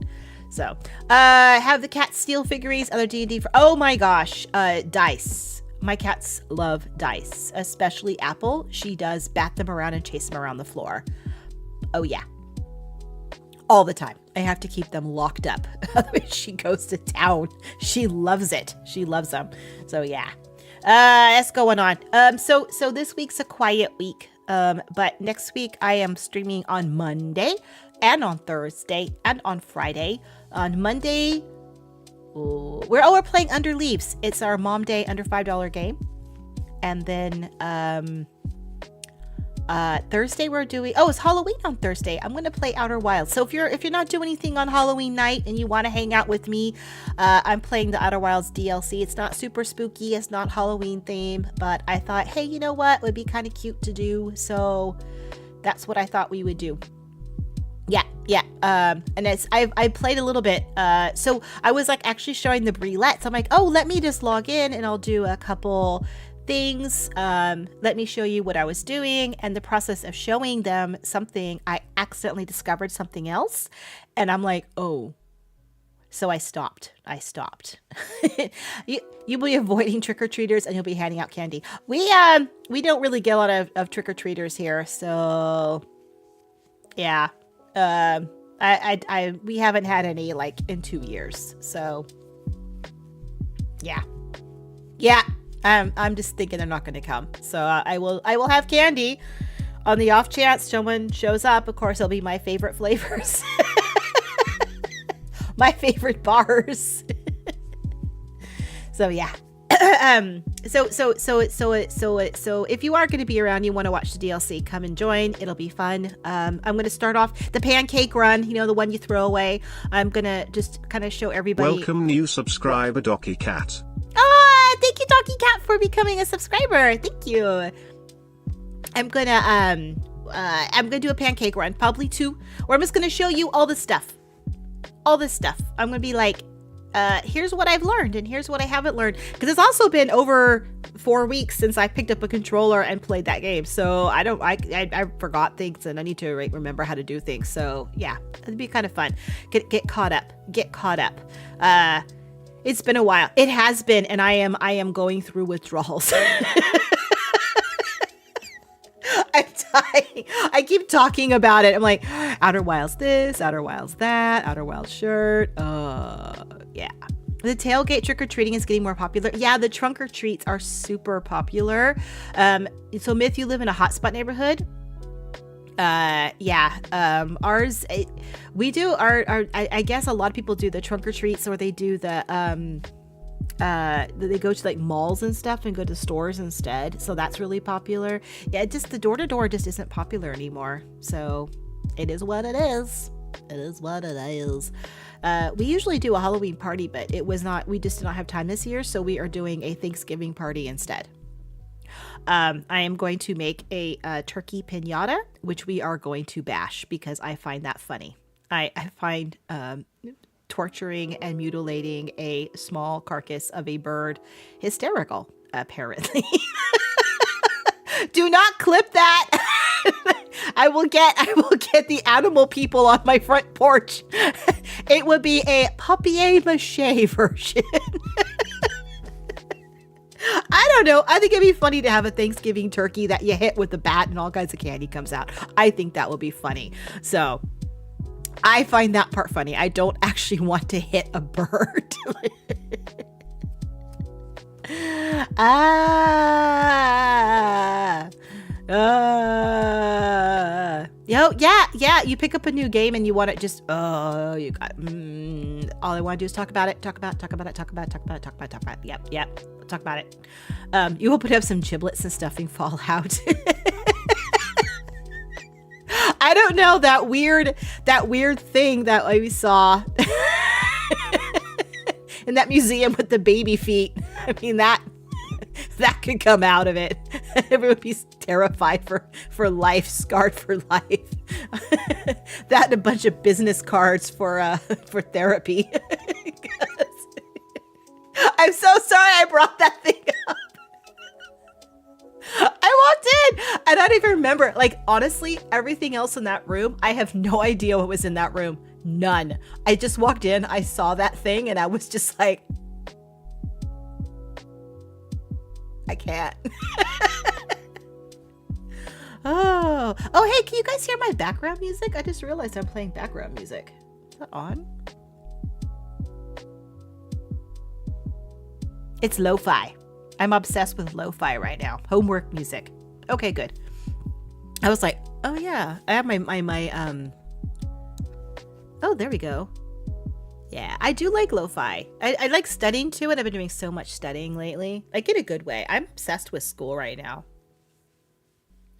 So have the cat steal figurines, other D&D oh my gosh, dice. My cats love dice, especially Apple. She does bat them around and chase them around the floor. Oh yeah. All the time. I have to keep them locked up. Otherwise she goes to town. She loves it. She loves them. So yeah. That's going on. So this week's a quiet week. But next week I am streaming on Monday and on Thursday and on Friday. On Monday, we're playing Under Leaves. It's our Mom Day under $5 game. And then Thursday we're doing it's Halloween on Thursday. I'm gonna play Outer Wilds. So if you're not doing anything on Halloween night and you want to hang out with me, I'm playing the Outer Wilds DLC. It's not super spooky, it's not Halloween theme, but I thought, hey, you know what, it would be kind of cute to do, so that's what I thought we would do. Yeah. And I played a little bit. So I was like actually showing the Brilettes. I'm like, oh, let me just log in and I'll do a couple things. Let me show you what I was doing. And the process of showing them something, I accidentally discovered something else. And I'm like, oh. So I stopped. You'll be avoiding trick-or-treaters and you'll be handing out candy. We don't really get a lot of trick-or-treaters here. So yeah. We haven't had any like in 2 years, so yeah. I'm just thinking they're not going to come, so I will have candy on the off chance someone shows up. Of course, it'll be my favorite flavors, my favorite bars. So yeah. So if you are going to be around, you want to watch the DLC, come and join. It'll be fun. I'm going to start off the pancake run, the one you throw away. I'm going to just kind of show everybody. Welcome new subscriber Docky Cat. Thank you, Docky Cat, for becoming a subscriber. Thank you. I'm going to do a pancake run, probably 2, where I'm just going to show you all this stuff. I'm going to be like, here's what I've learned and here's what I haven't learned, because it's also been over 4 weeks since I picked up a controller and played that game, so I forgot things and I need to remember how to do things. So yeah, it'd be kind of fun. Get caught up. It's been a while. It has been, and I am going through withdrawals. I keep talking about it. I'm like, Outer Wilds this, Outer Wilds that, Outer Wilds shirt. Yeah. The tailgate trick-or-treating is getting more popular. Yeah, the trunk or treats are super popular. So Myth, you live in a hotspot neighborhood? Ours, we do I guess a lot of people do the trunk or treats, or they do the, they go to like malls and stuff and go to stores instead. So that's really popular. Yeah, just the door-to-door just isn't popular anymore. So it is what it is. It is what it is. We usually do a Halloween party, but we just did not have time this year. So we are doing a Thanksgiving party instead. I am going to make a turkey piñata, which we are going to bash because I find that funny. I find torturing and mutilating a small carcass of a bird hysterical, apparently. Do not clip that. I will get the animal people on my front porch. It would be a papier-mâché version. I don't know. I think it'd be funny to have a Thanksgiving turkey that you hit with a bat and all kinds of candy comes out. I think that would be funny. So I find that part funny. I don't actually want to hit a bird. Yeah. You pick up a new game and you want it just, all I want to do is talk about it. Yep. Talk about it. You hope to have some giblets and stuffing fall out. I don't know, that weird thing that we saw in that museum with the baby feet. I mean, that could come out of it. Everyone would be terrified for life, scarred for life. That and a bunch of business cards for therapy. I'm so sorry I brought that thing up. I walked in and I don't even remember. Like, honestly, everything else in that room, I have no idea what was in that room. None. I just walked in, I saw that thing, and I was just like, I can't. Oh, hey, can you guys hear my background music? I just realized I'm playing background music. Is that on? It's lo-fi. I'm obsessed with lo-fi right now. Homework music. Okay, good. I was like, oh yeah, I have my oh, there we go. Yeah, I do like lo-fi. I like studying too, and I've been doing so much studying lately. Like, in a good way. I'm obsessed with school right now.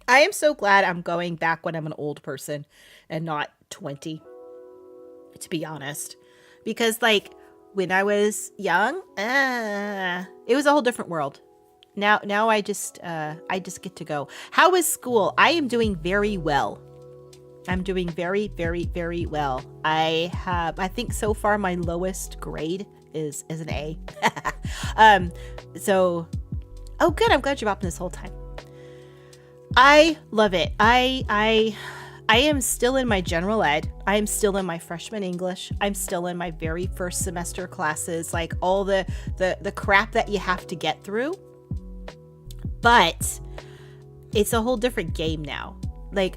I am so glad I'm going back when I'm an old person and not 20, to be honest. Because, like, when I was young, it was a whole different world. Now I just get to go. How is school? I am doing very well. I'm doing very, very, very well. I think so far my lowest grade is an A. So, oh good, I'm glad you're up this whole time. I love it. I am still in my general ed. I am still in my freshman English. I'm still in my very first semester classes, like all the crap that you have to get through. But it's a whole different game now. Like,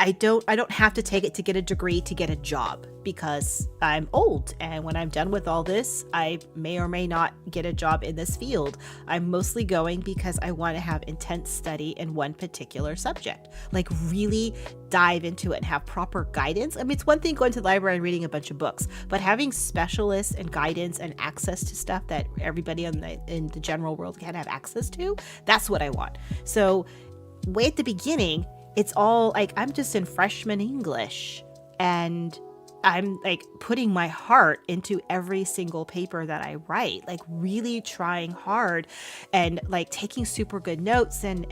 I don't have to take it to get a degree to get a job because I'm old. And when I'm done with all this, I may or may not get a job in this field. I'm mostly going because I want to have intense study in one particular subject, like really dive into it and have proper guidance. I mean, it's one thing going to the library and reading a bunch of books, but having specialists and guidance and access to stuff that everybody in the general world can have access to, that's what I want. So way at the beginning, it's all like, I'm just in freshman English and I'm like putting my heart into every single paper that I write, like really trying hard and like taking super good notes. And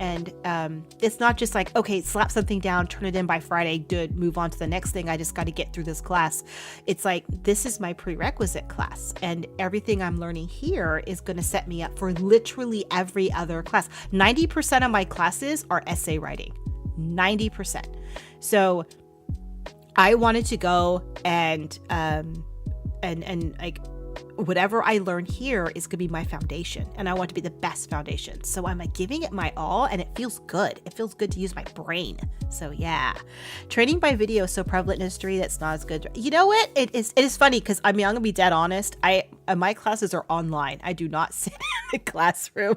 it's not just like, okay, slap something down, turn it in by Friday, good, move on to the next thing. I just got to get through this class. It's like, this is my prerequisite class. And everything I'm learning here is going to set me up for literally every other class. 90% of my classes are essay writing. 90%. So I wanted to go and like whatever I learn here is gonna be my foundation, and I want to be the best foundation. So I'm like giving it my all, and it feels good. It feels good to use my brain. So yeah, training by video is so prevalent in history that's not as good. You know what? It is funny because I mean, I'm gonna be dead honest. My classes are online. I do not sit in the classroom,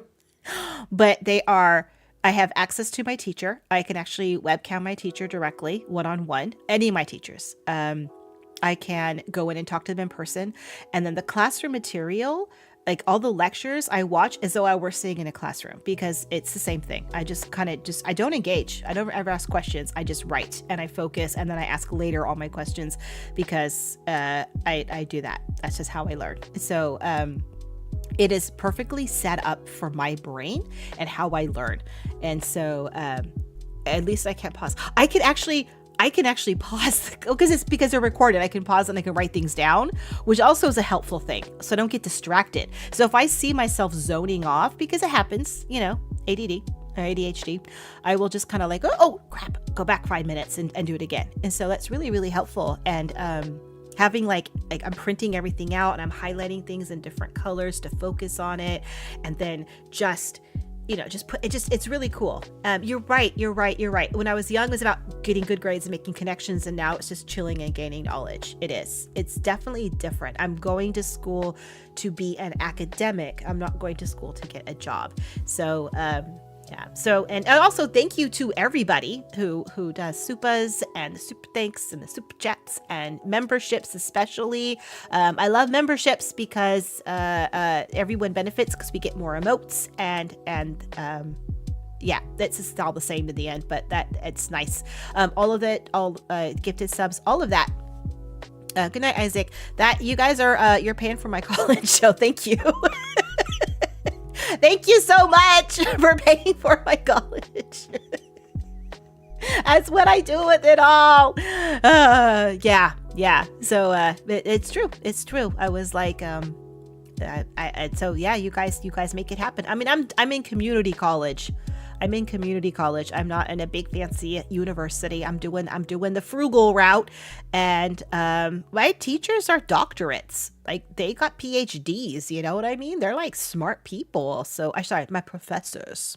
but they are. I have access to my teacher. I can actually webcam my teacher directly, one-on-one, any of my teachers. I can go in and talk to them in person. And then the classroom material, like all the lectures I watch as though I were sitting in a classroom, because it's the same thing. I just I don't engage. I don't ever ask questions. I just write and I focus, and then I ask later all my questions because I do that. That's just how I learn. So, it is perfectly set up for my brain and how I learn. And so at least I can't pause. I can actually pause because they're recorded. I can pause and I can write things down, which also is a helpful thing. So I don't get distracted. So if I see myself zoning off, because it happens, ADD or ADHD, I will just kind of like, oh crap, go back 5 minutes and do it again. And so that's really, really helpful. And having like I'm printing everything out and I'm highlighting things in different colors to focus on it, and then just put it. It's really cool. You're right. When I was young, it was about getting good grades and making connections, and now it's just chilling and gaining knowledge. It's definitely different. I'm going to school to be an academic. I'm not going to school to get a job. So yeah. So, and also thank you to everybody who does supas and the super thanks and the super chats and memberships, especially. I love memberships because everyone benefits because we get more emotes and yeah, that's just all the same in the end, but it's nice. All of it, all gifted subs, all of that. Good night, Isaac. That you guys are you're paying for my college, so thank you. Thank you so much for paying for my college. That's what I do with it all. Yeah. So it's true. I was like, so yeah, you guys make it happen. I mean, I'm in community college. I'm not in a big fancy university. I'm doing the frugal route, and my teachers are doctorates. Like they got PhDs, you know what I mean? They're like smart people. So my professors.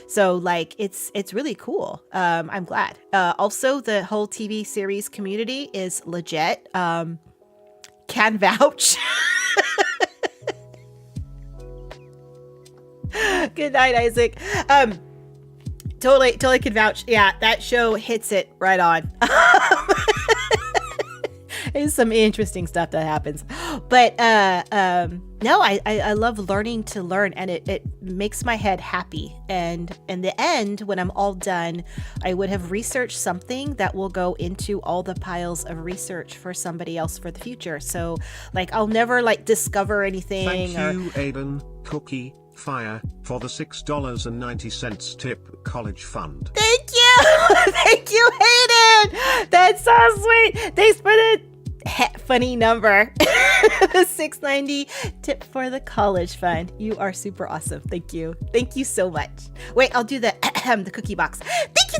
So like it's really cool. I'm glad. Also, the whole TV series community is legit. Can vouch. Good night, Isaac. Totally can vouch. Yeah, that show hits it right on. There's some interesting stuff that happens, but no, I love learning to learn, and it makes my head happy. And in the end, when I'm all done, I would have researched something that will go into all the piles of research for somebody else for the future. So like I'll never like discover anything. Thank you, Aiden, Cookie, Fire, for the $6.90 tip college fund. Thank you. Thank you, Hayden. That's so sweet. Thanks for the funny number. The $6.90 tip for the college fund. You are super awesome. Thank you. Thank you so much. Wait, I'll do the cookie box. Thank you.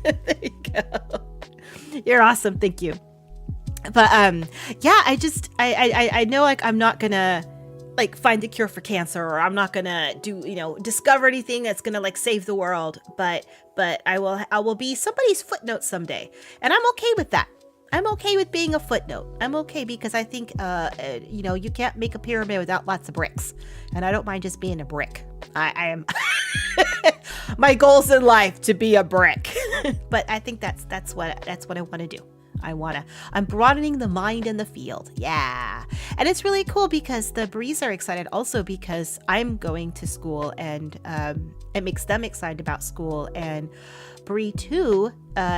There you go. You're awesome. Thank you. But yeah, I know like I'm not gonna like find a cure for cancer, or I'm not gonna discover anything that's gonna like save the world, but I will be somebody's footnote someday, and I'm okay with that. I'm okay with being a footnote. I'm okay because I think you can't make a pyramid without lots of bricks, and I don't mind just being a brick. I am my goals in life to be a brick. But I think that's what I want to do. I'm broadening the mind and the field. Yeah. And it's really cool because the Brees are excited also because I'm going to school, and it makes them excited about school. And Bree too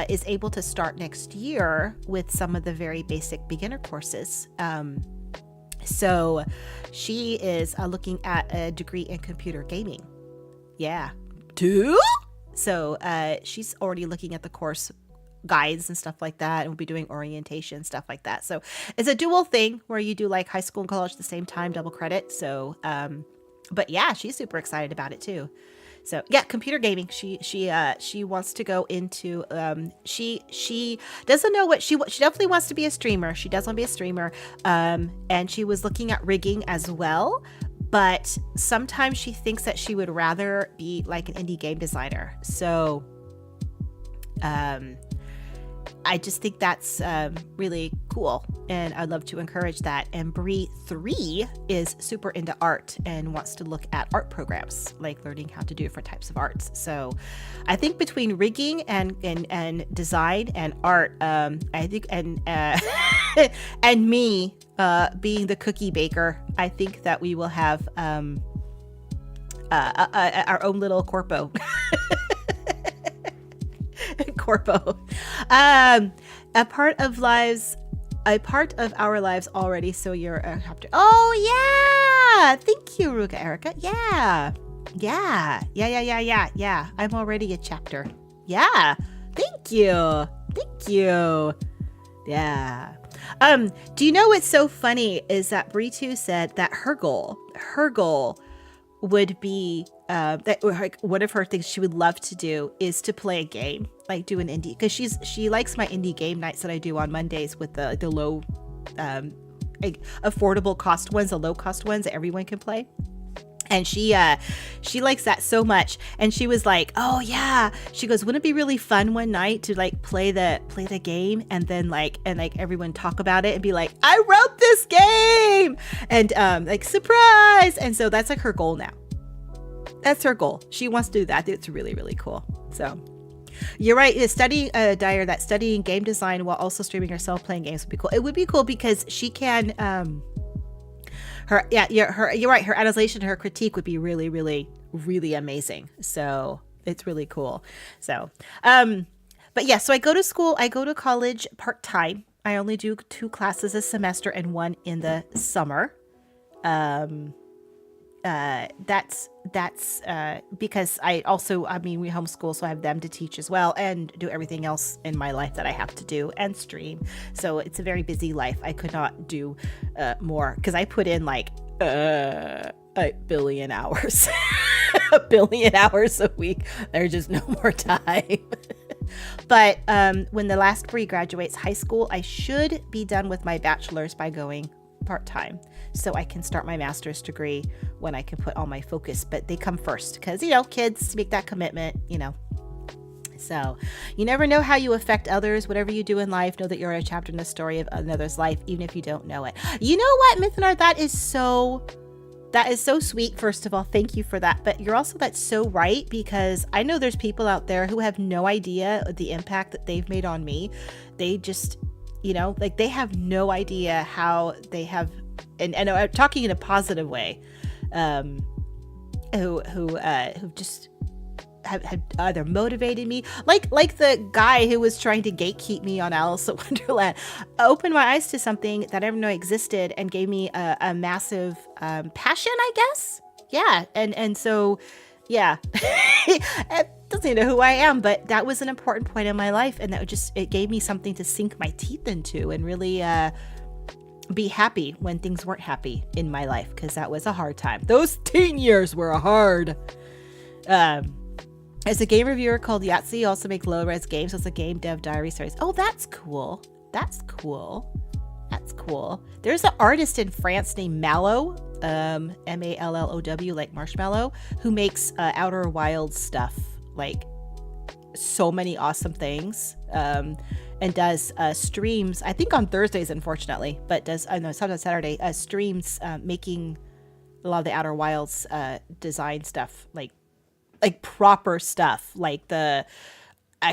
is able to start next year with some of the very basic beginner courses. So she is looking at a degree in computer gaming. Yeah. Too? So she's already looking at the course guides and stuff like that, and we'll be doing orientation, stuff like that. So it's a dual thing where you do like high school and college at the same time, double credit. So but yeah, she's super excited about it too. So yeah, computer gaming. She wants to go into she doesn't know what she definitely wants to be a streamer. She does want to be a streamer. And she was looking at rigging as well, but sometimes she thinks that she would rather be like an indie game designer. So I just think that's really cool, and I'd love to encourage that. And Bree 3 is super into art and wants to look at art programs, like learning how to do different types of arts. So I think between rigging and design and art, I think and me being the cookie baker, I think that we will have our own little corpo. Corpo. A part of our lives already. So you're a chapter. Oh yeah. Thank you, Ruka Erica. Yeah. I'm already a chapter. Yeah. Thank you. Yeah. Do you know what's so funny is that Bree2 said that her goal would be that like one of her things she would love to do is to play a game, like do an indie, because she likes my indie game nights that I do on Mondays with the low affordable cost ones, the low cost ones that everyone can play. And she likes that so much. And she was like, oh yeah, she goes, wouldn't it be really fun one night to like play the game and then like everyone talk about it and be like, I wrote this game, and like surprise. And so that's like her goal now. That's her goal. She wants to do that. It's really, really cool. So you're right. Studying Dyer, that studying game design while also streaming herself playing games would be cool. It would be cool because she can you're right. Her analyzation, her critique would be really, really, really amazing. So it's really cool. So, but yeah, so I go to college part-time. I only do 2 classes a semester and 1 in the summer. That's because we homeschool, so I have them to teach as well and do everything else in my life that I have to do and stream. So it's a very busy life. I could not do more because I put in like a billion hours, a billion hours a week. There's just no more time. But when the last Bree graduates high school, I should be done with my bachelor's by going part-time, so I can start my master's degree when I can put all my focus, but they come first because kids make that commitment. So you never know how you affect others. Whatever you do in life, know that you're a chapter in the story of another's life, even if you don't know it. You know what, Myth and Art, that is so sweet. First of all, thank you for that. But that's so right, because I know there's people out there who have no idea the impact that they've made on me. They just they have no idea how they have, and I'm talking in a positive way, who just have either motivated me, like the guy who was trying to gatekeep me on Alice in Wonderland, opened my eyes to something that I didn't know existed and gave me a massive passion, I guess. Yeah, and so yeah. It doesn't know who I am, but that was an important point in my life, and it gave me something to sink my teeth into and really be happy when things weren't happy in my life, because that was a hard time. Those teen years were hard. As a game reviewer called Yahtzee, you also make low-res games. So it's a game dev diary series. Oh, that's cool. There's an artist in France named Mallow, Mallow, like marshmallow, who makes Outer Wilds stuff, like so many awesome things, and does streams, I think on Thursdays, unfortunately, but sometimes Saturday, streams making a lot of the Outer Wilds design stuff, like proper stuff, like I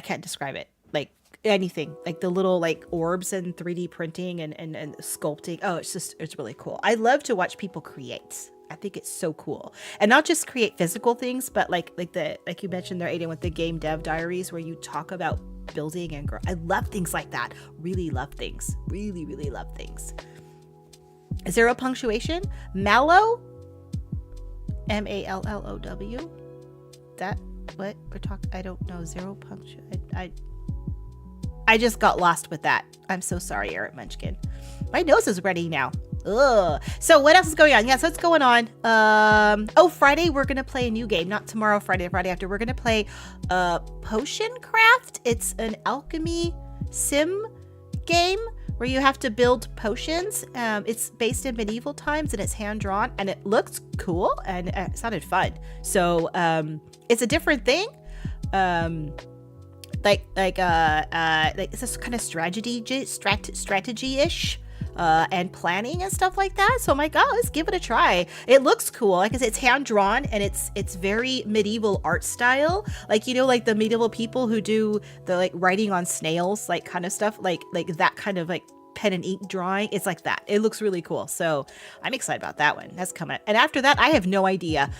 can't describe it, like anything, like the little like orbs and 3D printing and sculpting. Oh, it's really cool. I love to watch people create. I think it's so cool, and not just create physical things, but like you mentioned there, Aiden, with the game dev diaries, where you talk about building and grow. I love things like that. Really love things. Really, really love things. 0 punctuation. Mallow. Mallow. That what we're talking? I don't know. 0 punctuation. I just got lost with that. I'm so sorry, Eric Munchkin. My nose is ready now. Ugh. So what else is going on? Yeah, so what's going on? Friday we're gonna play a new game. Not tomorrow, Friday after. We're gonna play Potion Craft. It's an alchemy sim game where you have to build potions. It's based in medieval times and it's hand drawn and it looks cool and it sounded fun. So it's a different thing. Like it's this kind of strategy-ish. And planning and stuff like that. So I'm like, oh, let's give it a try. It looks cool. Like I said, it's hand drawn and it's very medieval art style. Like, you know, like the medieval people who do the like writing on snails, like kind of stuff, like that kind of like pen and ink drawing. It's like that. It looks really cool. So I'm excited about that one. That's coming. And after that, I have no idea.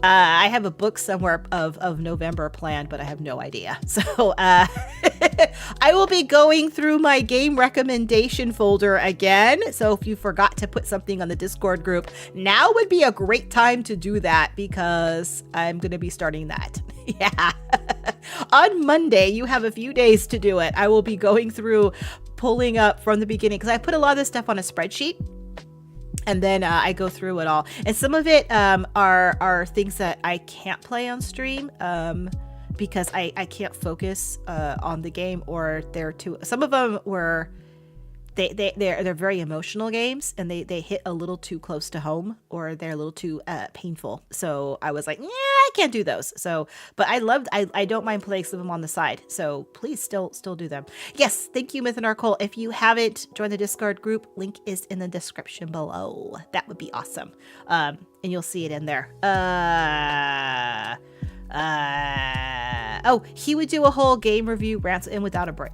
I have a book somewhere of November planned, but I have no idea. So I will be going through my game recommendation folder again. So if you forgot to put something on the Discord group, now would be a great time to do that because I'm going to be starting that. Yeah. On Monday, you have a few days to do it. I will be going through, pulling up from the beginning because I put a lot of this stuff on a spreadsheet. And then I go through it all. And some of it are things that I can't play on stream because I can't focus on the game, or some of them were they're very emotional games and they hit a little too close to home, or they're a little too painful. So I was like, yeah, I can't do those. So, but I don't mind playing some of them on the side. So please still do them. Yes, thank you, Myth and Arcole. If you haven't joined the Discord group, link is in the description below. That would be awesome. And you'll see it in there. He would do a whole game review rants in without a break.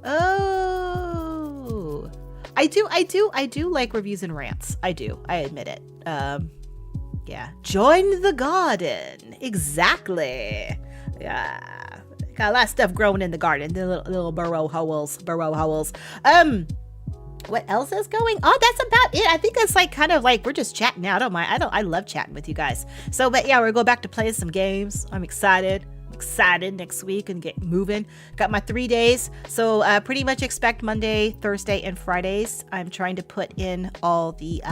Oh, I do like reviews and rants. I admit it. Yeah. Join the garden. Exactly. Yeah. Got a lot of stuff growing in the garden. The little burrow holes. What else is going on? That's about it. I think that's like kind of like we're just chatting now. I love chatting with you guys. So, but yeah, we're going to go back to playing some games. I'm excited next week and get moving. Got my 3 days. So pretty much expect Monday, Thursday, and Fridays. I'm trying to put in all the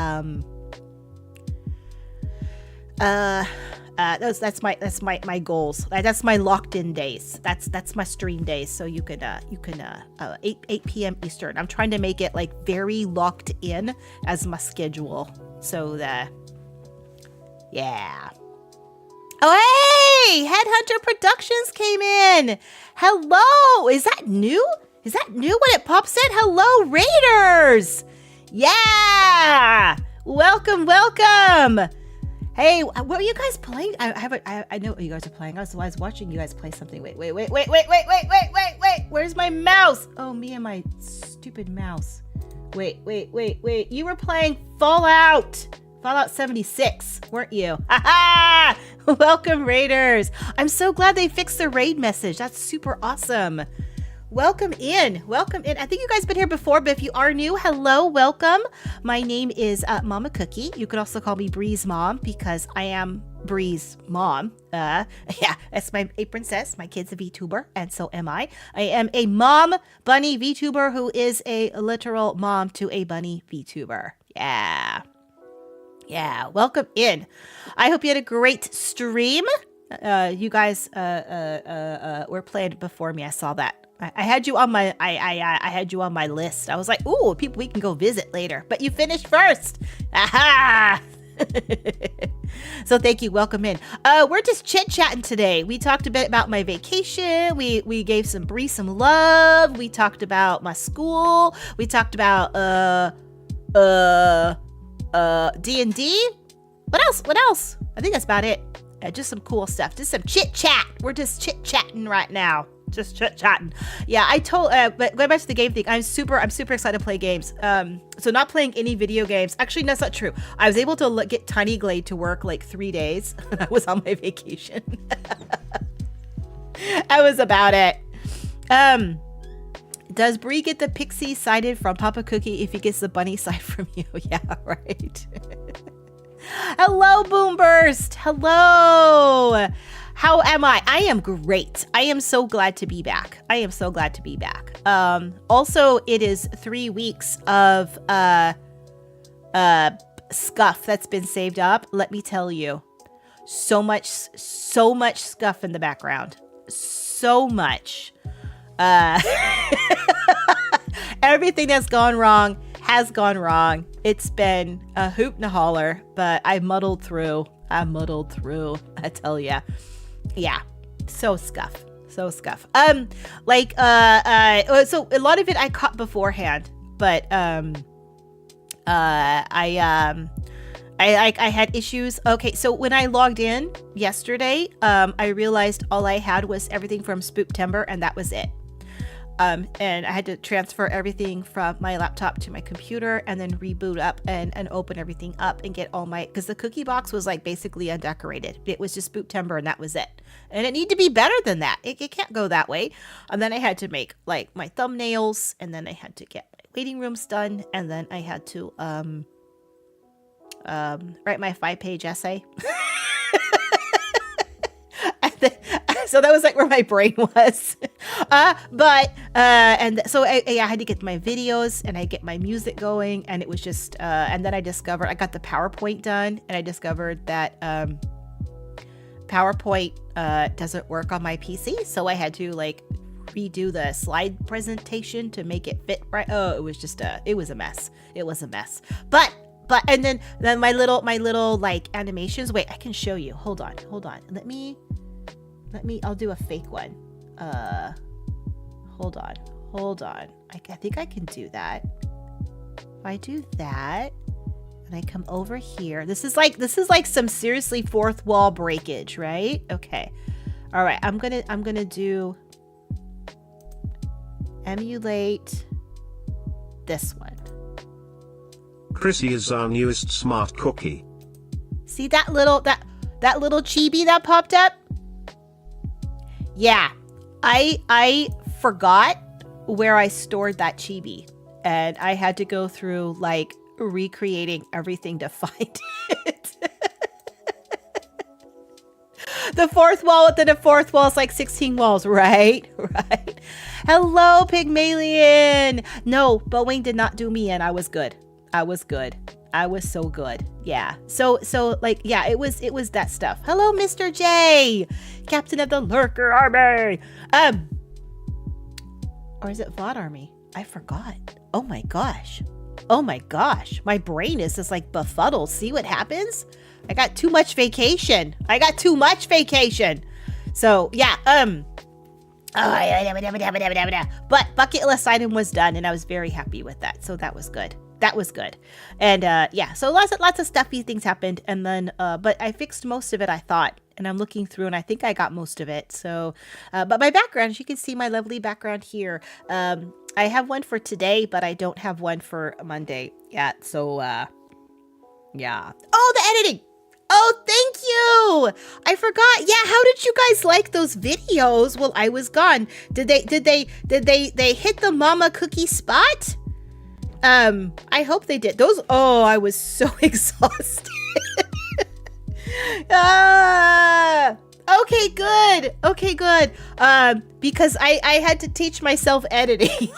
that's my goals. That's my locked in days. That's my stream days. So you can 8 p.m. Eastern. I'm trying to make it like very locked in as my schedule. So that, yeah. Oh, hey, Headhunter Productions came in. Hello. Is that new? When it pops in? Hello, Raiders. Yeah. Welcome. Hey, what were you guys playing? I know what you guys are playing. I was watching you guys play something. Wait. Where's my mouse? Oh, me and my stupid mouse. Wait. You were playing Fallout 76, weren't you? Ha! Welcome, Raiders. I'm so glad they fixed the raid message. That's super awesome. Welcome in. I think you guys been here before, but if you are new, hello, welcome. My name is Mama Cookie. You could also call me Bree's mom because I am Bree's mom. Yeah, that's my princess. My kid's a VTuber, and so am I. I am a mom bunny VTuber who is a literal mom to a bunny VTuber. Yeah, welcome in. I hope you had a great stream. You guys were playing before me. I saw that. I had you on my I had you on my list. I was like, ooh, people we can go visit later. But you finished first. Aha! So thank you. Welcome in. We're just chit-chatting today. We talked a bit about my vacation. We gave Bree some love. We talked about my school. We talked about D&D. What else? I think that's about it. Just some cool stuff. Just some chit-chat. We're just chit-chatting right now. Just chit-chatting. Yeah, I told, but going back to the game thing, I'm super excited to play games. So not playing any video games. Actually, that's not true. I was able to get Tiny Glade to work like 3 days when I was on my vacation. That was about it. Does Bree get the pixie sided from Papa Cookie if he gets the bunny side from you? Yeah, right. Hello, Boomburst. Hello. How am I? I am great. I am so glad to be back. I am so glad to be back. Also, it is 3 weeks of scuff that's been saved up. Let me tell you, so much scuff in the background. So much. Everything that's gone wrong has gone wrong. It's been a hoop and a holler, but I muddled through. I tell ya. Yeah. So scuff. So a lot of it I caught beforehand, but I had issues. Okay, so when I logged in yesterday, I realized all I had was everything from Spooptember, and that was it. And I had to transfer everything from my laptop to my computer and then reboot up and open everything up and get all my, because the cookie box was like basically undecorated. It was just Spooptember and that was it. And it needed to be better than that. It can't go that way. And then I had to make like my thumbnails, and then I had to get my waiting rooms done, and then I had to write my 5-page essay. So that was like where my brain was. And so I had to get my videos and I get my music going, and it was just, and then I got the PowerPoint done, and I discovered that PowerPoint doesn't work on my PC. So I had to like redo the slide presentation to make it fit right. Oh, it was just it was a mess. It was a mess. But and then my little like animations. Wait, I can show you. Hold on. Let me, I'll do a fake one. Hold on. I think I can do that. If I do that, and I come over here, this is like some seriously fourth wall breakage, right? Okay. All right. I'm gonna do emulate this one. Chrissy is our newest smart cookie. See that little chibi that popped up? Yeah, I forgot where I stored that chibi, and I had to go through like recreating everything to find it. The fourth wall within a fourth wall is like 16 walls, right? Right. Hello, Pygmalion. No, Boeing did not do me in. I was good. I was so good. Yeah. So like, yeah, it was that stuff. Hello, Mr. J, Captain of the Lurker Army. Or is it VOD Army? I forgot. Oh my gosh. My brain is just like befuddled. See what happens? I got too much vacation. So yeah, but bucket list item was done, and I was very happy with that. So that was good. And yeah, so lots of stuffy things happened, and then but I fixed most of it, I thought, and I'm looking through and I think I got most of it. So but my background, you can see my lovely background here. I have one for today, but I don't have one for Monday yet. So yeah. Oh, the editing. Oh, thank you. I forgot. Yeah, how did you guys like those videos while I was gone? Did they hit the mama cookie spot? I hope they did. Those, oh, I was so exhausted. Okay, good. Because I had to teach myself editing.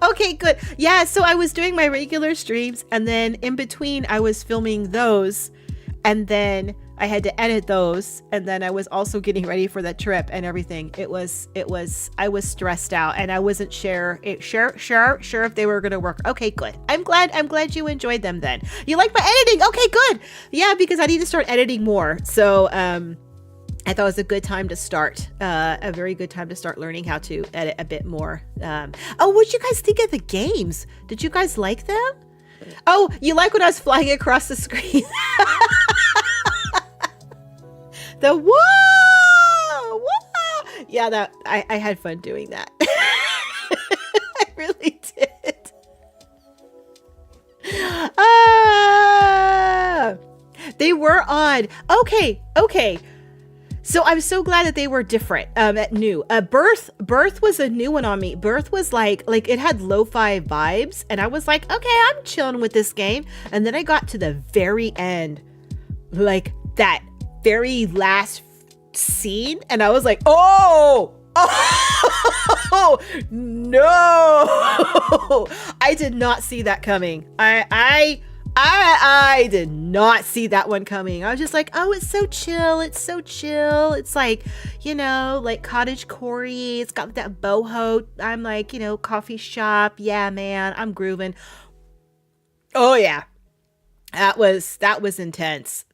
Okay, good. Yeah, so I was doing my regular streams, and then in between I was filming those, and then I had to edit those, and then I was also getting ready for the trip and everything. I was stressed out, and I wasn't sure if they were gonna work. Okay, good. I'm glad you enjoyed them then. You like my editing? Okay, good. Yeah, because I need to start editing more. So I thought it was a good time to start, a very good time to start learning how to edit a bit more. Oh, what'd you guys think of the games? Did you guys like them? Oh, you like when I was flying across the screen? The whoa! Yeah, that I had fun doing that. I really did. They were odd. Okay. So I'm so glad that they were different, new. Birth was a new one on me. Birth was like it had lo-fi vibes, and I was like, okay, I'm chilling with this game. And then I got to the very end. like that very last scene, and I was like, oh no, I did not see that coming. I did not see that one coming. I was just like, oh, it's so chill. It's like, like cottage Corey. It's got that boho. I'm like, coffee shop. Yeah, man, I'm grooving. Oh yeah. That was intense.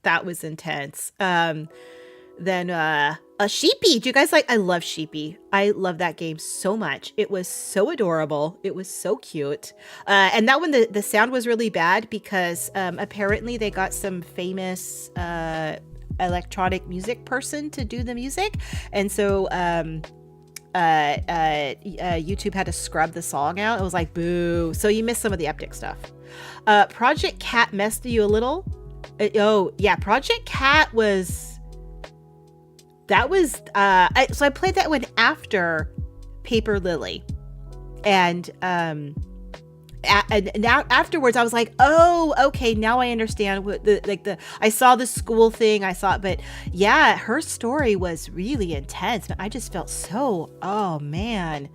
Then a Sheepy. Do you guys I love Sheepy. I love that game so much. It was so adorable. It was so cute. And that one, the sound was really bad because apparently they got some famous electronic music person to do the music. And so YouTube had to scrub the song out. It was like, boo. So you missed some of the epic stuff. Project Cat messed you a little. Project Cat was... so I played that one after Paper Lily, and now afterwards I was like, oh, okay, now I understand what I saw the school thing, but yeah, her story was really intense. I just felt so, oh man,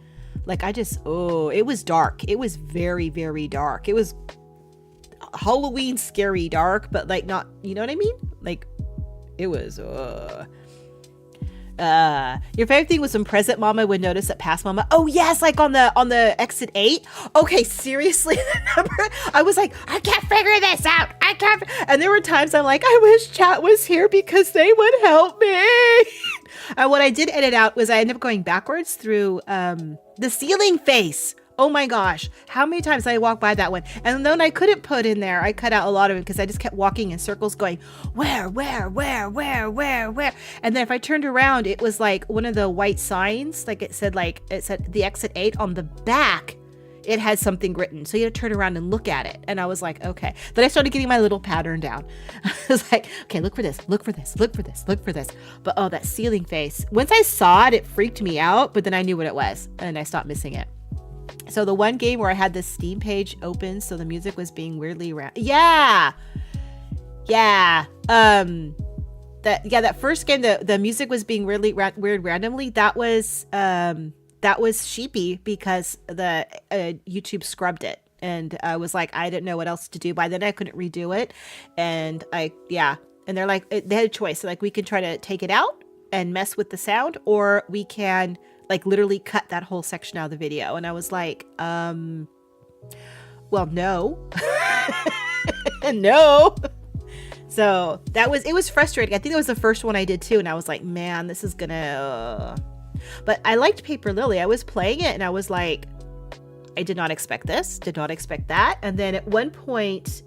it was dark. It was very, very dark. It was Halloween scary dark, but not, you know what I mean? It was, your favorite thing was when Present Mama would notice that Past Mama. Oh yes, on the exit 8. Okay, seriously, the number. I was like, I can't figure this out. And there were times I'm like, I wish chat was here because they would help me. And what I did edit out was I ended up going backwards through the ceiling face. Oh my gosh, how many times I walked by that one? And then I couldn't put in there. I cut out a lot of it because I just kept walking in circles going, where? And then if I turned around, it was like one of the white signs, it said the exit 8 on the back. It had something written. So you had to turn around and look at it. And I was like, okay. Then I started getting my little pattern down. I was like, okay, look for this. But oh, that ceiling face. Once I saw it, it freaked me out, but then I knew what it was and I stopped missing it. So the one game where I had the Steam page open, so the music was being weirdly that first game, the music was being weirdly weird randomly. That was Sheepy because the YouTube scrubbed it, and I was like, I didn't know what else to do. By then I couldn't redo it, and and they're like, they had a choice. So we can try to take it out and mess with the sound, or we can literally cut that whole section out of the video. And I was like, well, no. No. So it was frustrating. I think it was the first one I did too. And I was like, man, this is gonna, but I liked Paper Lily. I was playing it and I was like, I did not expect this, did not expect that. And then at one point,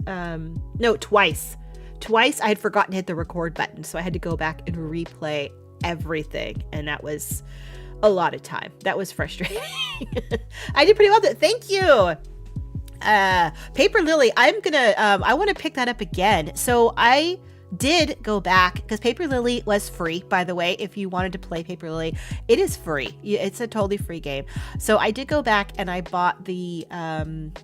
twice I had forgotten to hit the record button. So I had to go back and replay everything. And that was a lot of time. That was frustrating. I did pretty well. Thank you. Paper Lily. I want to pick that up again. So I did go back because Paper Lily was free, by the way. If you wanted to play Paper Lily, it is free. It's a totally free game. So I did go back and I bought the art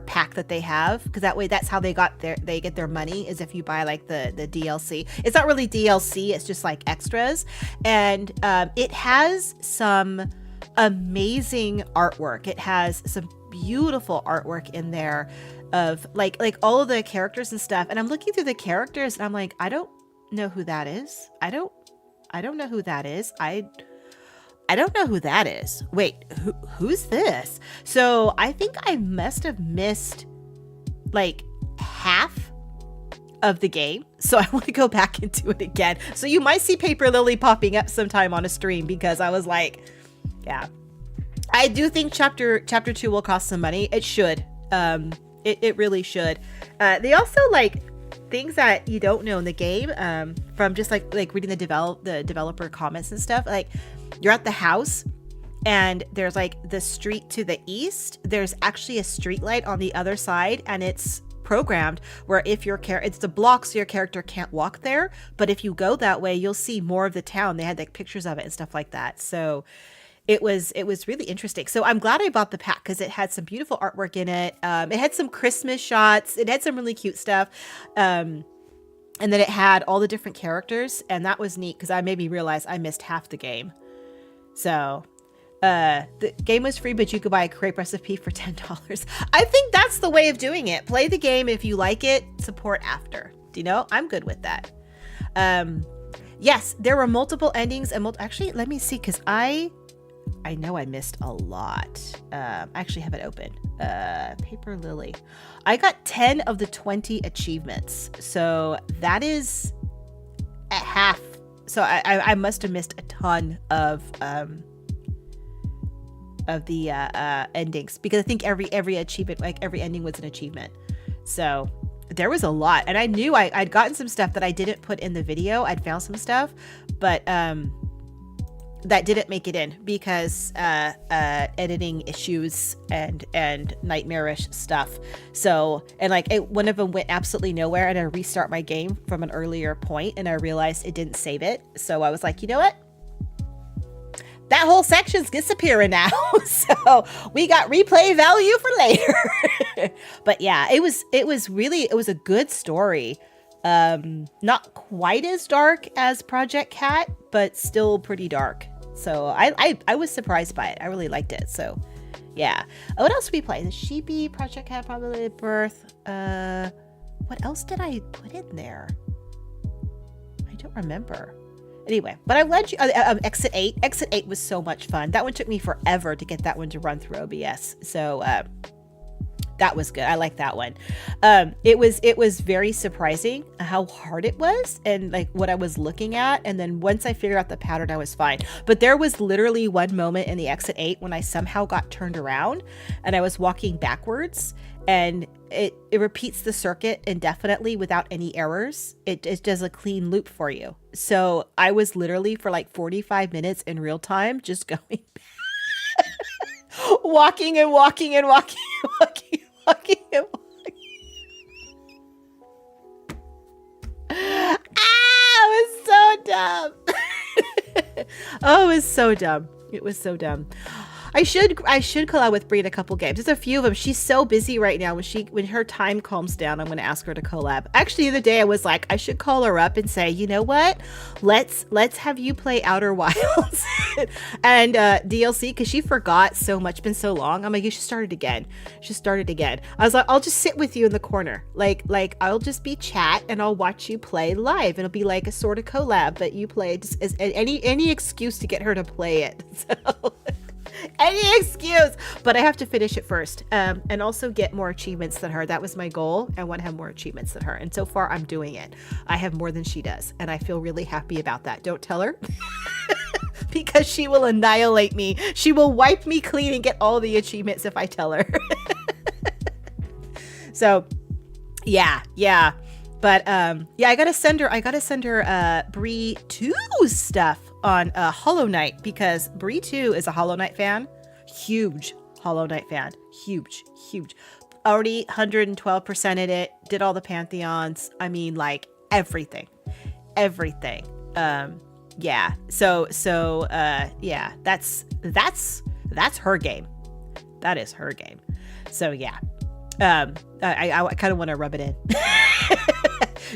pack that they have, because that way that's how they get their money, is if you buy the DLC. It's not really DLC, it's just extras, and it has some amazing artwork. It has some beautiful artwork in there of all of the characters and stuff, and I'm looking through the characters and I'm like, I don't know who that is. I don't know who that is. I don't know who that is. Wait, who's this? So I think I must have missed half of the game. So I want to go back and do it again. So you might see Paper Lily popping up sometime on a stream, because I was like, yeah. I do think chapter 2 will cost some money. It should. It really should. They also things that you don't know in the game, from just reading the developer comments and stuff. You're at the house and there's the street to the east. There's actually a street light on the other side, and it's programmed where if it's the block, so your character can't walk there, but if you go that way, you'll see more of the town. They had pictures of it and stuff like that. So it was really interesting. So I'm glad I bought the pack because it had some beautiful artwork in it. It had some Christmas shots. It had some really cute stuff. And then it had all the different characters, and that was neat because I made me realize I missed half the game. So the game was free, but you could buy a crepe recipe for $10. I think that's the way of doing it. Play the game. If you like it, support after. Do you know? I'm good with that. Yes, there were multiple endings and actually, let me see, because I know I missed a lot. I actually have it open. Paper Lily. I got 10 of the 20 achievements. So that is at half. So I must have missed a ton of the endings, because I think every achievement, like every ending was an achievement. So there was a lot, and I knew I'd gotten some stuff that I didn't put in the video. I'd found some stuff, but that didn't make it in because editing issues and nightmarish stuff. So, and like one of them went absolutely nowhere, and I restart my game from an earlier point, and I realized it didn't save it. So I was like, you know what? That whole section's disappearing now. So we got replay value for later. But yeah, it was a good story. Not quite as dark as Project Cat, but still pretty dark. So I was surprised by it. I really liked it. So yeah. What else did we play? The Sheepy, Project Cat, Probability of Birth. What else did I put in there? I don't remember. Anyway, but I'm glad you, Exit 8. Exit 8 was so much fun. That one took me forever to get that one to run through OBS. So that was good. I like that one. It was very surprising how hard it was and like what I was looking at. And then once I figured out the pattern, I was fine. But there was literally one moment in the Exit 8 when I somehow got turned around and I was walking backwards, and it repeats the circuit indefinitely without any errors. It does a clean loop for you. So I was literally for like 45 minutes in real time just going walking and walking and walking and walking and walking and walking. It was so dumb. Oh, it was so dumb. It was so dumb. I should collab with Brie in a couple games. There's a few of them. She's so busy right now. When her time calms down, I'm going to ask her to collab. Actually, the other day I was like, I should call her up and say, you know what? Let's have you play Outer Wilds and DLC, because she forgot so much. Been so long. I'm like, you should start it again. I was like, I'll just sit with you in the corner. Like I'll just be chat and I'll watch you play live. It'll be like a sort of collab, but you play just as any excuse to get her to play it. So. Any excuse, but I have to finish it first, and also get more achievements than her. That was my goal. I want to have more achievements than her, and so far I'm doing it. I have more than she does, and I feel really happy about that. Don't tell her because she will annihilate me. She will wipe me clean and get all the achievements if I tell her. So yeah, but yeah, I gotta send her Brie 2 stuff on Hollow Knight, because Brie 2 is a Hollow Knight fan. Huge Hollow Knight fan. Huge. Already 112%ed it. Did all the pantheons. I mean, like everything. Yeah. So yeah, that's her game. That is her game. So yeah. I kind of want to rub it in.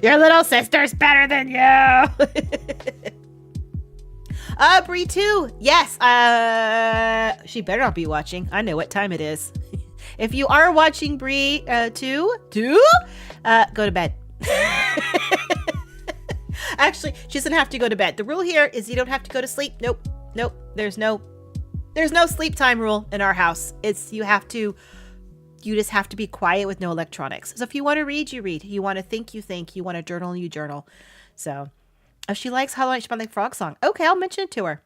Your little sister's better than you. Brie 2. Yes. She better not be watching. I know what time it is. If you are watching Brie 2, go to bed. Actually, she doesn't have to go to bed. The rule here is you don't have to go to sleep. Nope. There's no sleep time rule in our house. You just have to be quiet with no electronics. So if you want to read, you read. You want to think, you think. You want to journal, you journal. So if she likes Hollow Knight, she might like Frog Song. Okay, I'll mention it to her.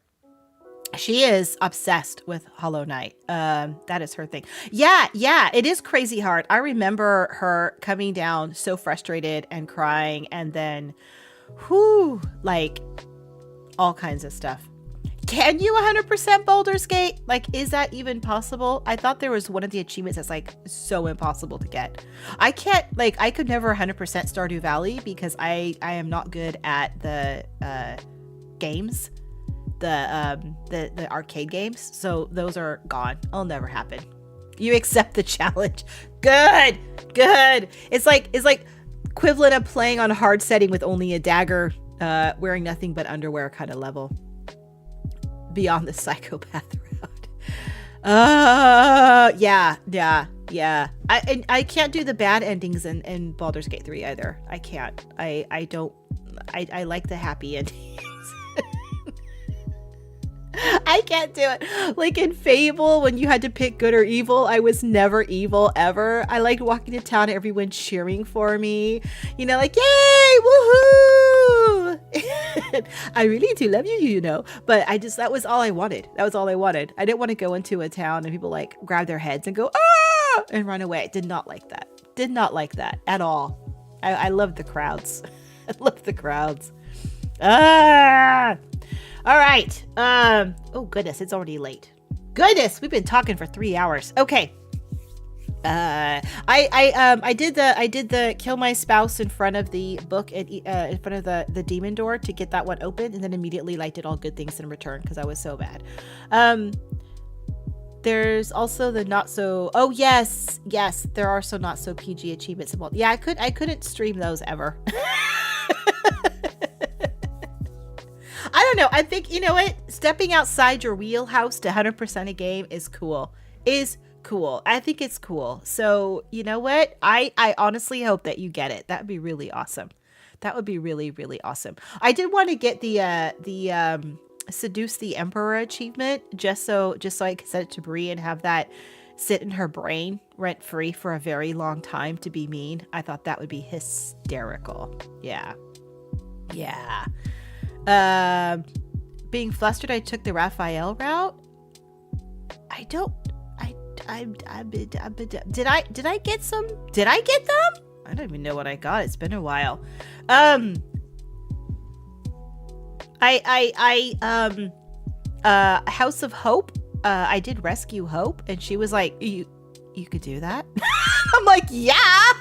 She is obsessed with Hollow Knight. That is her thing. Yeah, it is crazy hard. I remember her coming down so frustrated and crying, and then, like all kinds of stuff. Can you 100% Baldur's Gate? Like, is that even possible? I thought there was one of the achievements that's like so impossible to get. I can't, like, I could never 100% Stardew Valley because I am not good at the games, the arcade games. So those are gone. It'll never happen. You accept the challenge. Good. It's like equivalent of playing on hard setting with only a dagger, wearing nothing but underwear kind of level. Beyond the psychopath route. Yeah. I can't do the bad endings in Baldur's Gate 3 either. I can't. I don't. I like the happy endings. I can't do it. Like in Fable, when you had to pick good or evil, I was never evil ever. I liked walking to town, everyone cheering for me. You know, like, yay, woohoo! I really do love you, you know. But that was all I wanted. That was all I wanted. I didn't want to go into a town and people like grab their heads and go, ah, and run away. Did not like that. Did not like that at all. I loved the crowds. I loved the crowds. All right. Oh goodness, it's already late. Goodness, we've been talking for 3 hours. Okay. I did the kill my spouse in front of the book in front of the demon door to get that one open, and then immediately like did all good things in return because I was so bad. There's also the not so. Oh yes, there are some not so PG achievements involved. Yeah, I couldn't stream those ever. I don't know. I think, you know what? Stepping outside your wheelhouse to 100% a game is cool. I think it's cool. So, you know what? I honestly hope that you get it. That would be really awesome. That would be really, really awesome. I did want to get the Seduce the Emperor achievement just so I could send it to Brie and have that sit in her brain rent free for a very long time to be mean. I thought that would be hysterical. Yeah. Being flustered, I took the Raphael route. Did I get some? Did I get them? I don't even know what I got. It's been a while. House of Hope. I did rescue Hope, and she was like, "You could do that." I'm like, "Yeah."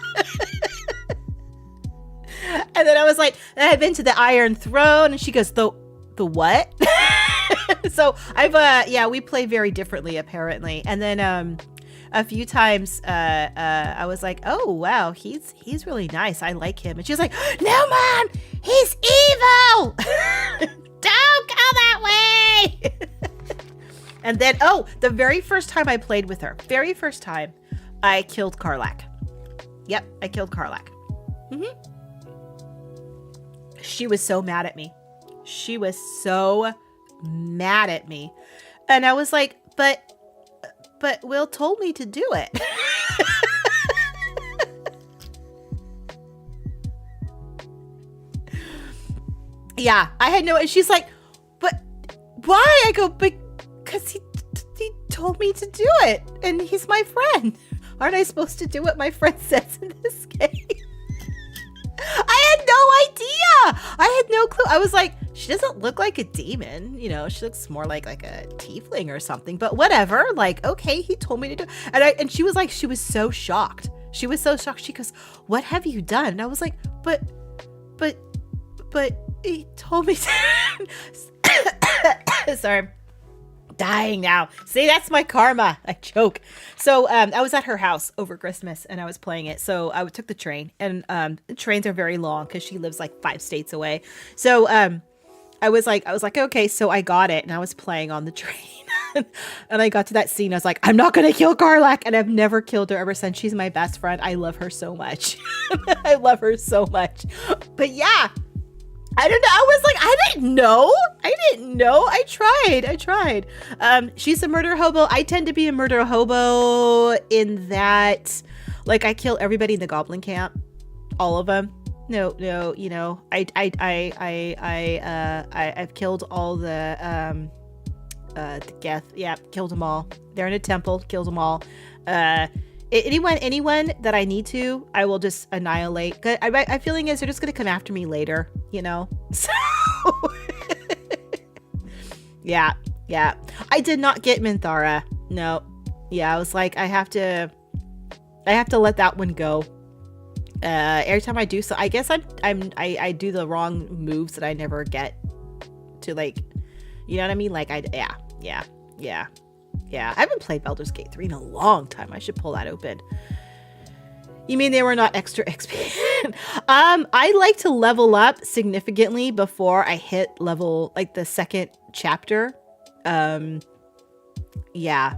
And then I was like, I've been to the Iron Throne, and she goes, the what? So we play very differently apparently. And then a few times I was like, oh wow, he's really nice. I like him. And she was like, no mom, he's evil. Don't go that way. And then the very first time I played with her, I killed Karlak. Yep, I killed Karlak. Mm-hmm. She was so mad at me. And I was like, but Will told me to do it. Yeah, I had no, and she's like, but why? I go, because he told me to do it, and he's my friend. Aren't I supposed to do what my friend says in this game? I had no idea. I had no clue. I was like, she doesn't look like a demon. You know, she looks more like a tiefling or something, but whatever. Like, okay, he told me to do. And she was like, she was so shocked. She goes, what have you done? And I was like, but he told me to. Sorry. Dying now. See, that's my karma. I choke. So I was at her house over Christmas and I was playing it. So I took the train, and the trains are very long because she lives like 5 states away. So I was like, okay, so I got it, and I was playing on the train. And I got to that scene. I was like, I'm not gonna kill Karlak, and I've never killed her ever since. She's my best friend. I love her so much. I love her so much. But yeah, I don't know. I was like, I didn't know. I tried. She's a murder hobo. I tend to be a murder hobo in that, like, I kill everybody in the goblin camp, all of them. No, you know, I've killed all the Geth. Yeah, killed them all. They're in a temple. Killed them all. Anyone that I need to, I will just annihilate. My feeling is they're just gonna come after me later, you know. So yeah. I did not get Minthara. No. Yeah, I was like, I have to let that one go. Every time I do so, I guess I do the wrong moves that I never get to, like, you know what I mean? Like yeah. I haven't played Baldur's Gate 3 in a long time. I should pull that open. You mean they were not extra XP? I like to level up significantly before I hit level, like the second chapter. Yeah.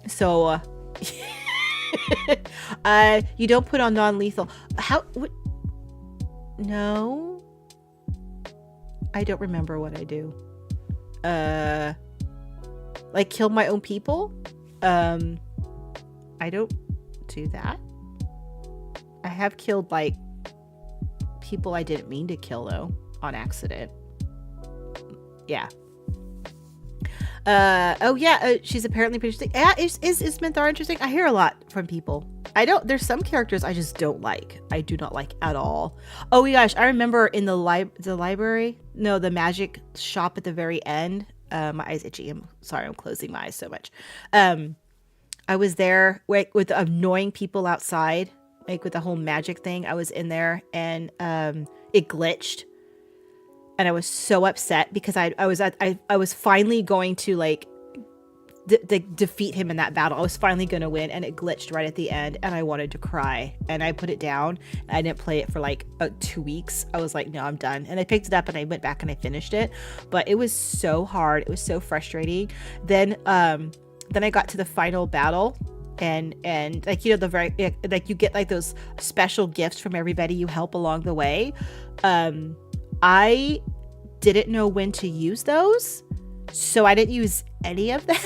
So, you don't put on non-lethal. How? What? No. I don't remember what I do. Like kill my own people? I don't do that. I have killed like people I didn't mean to kill though on accident. Yeah. Oh yeah, she's apparently pretty interesting. Yeah, is Minthara interesting? I hear a lot from people. There's some characters I just don't like. I do not like at all. Oh my gosh, I remember in the library, no, the magic shop at the very end. My eyes itchy. I'm sorry, I'm closing my eyes so much. I was there with annoying people outside, like with the whole magic thing. I was in there and it glitched. And I was so upset because I was finally going to like defeat him in that battle. I was finally going to win, and it glitched right at the end, and I wanted to cry. And I put it down. I didn't play it for like 2 weeks. I was like, no, I'm done. And I picked it up and I went back and I finished it. But it was so hard. It was so frustrating. Then I got to the final battle. And like, you know, like you get like those special gifts from everybody you help along the way. I didn't know when to use those, so I didn't use any of them.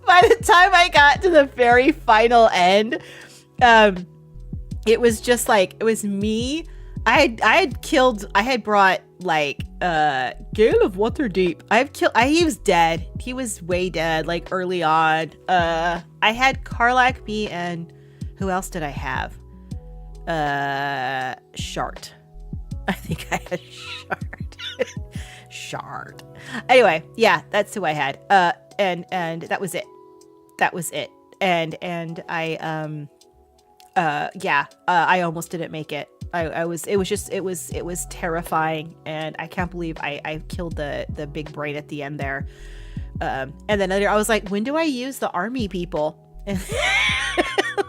By the time I got to the very final end, it was just like, it was me. I had brought like Gale of Waterdeep. He was dead. He was way dead, like early on. I had Karlach, me, and who else did I have? Shart. I think I had Shart. Shart. Anyway, yeah, that's who I had. And that was it. That was it. And I I almost didn't make it. It was terrifying, and I can't believe I killed the big brain at the end there. And then I was like, when do I use the army people? And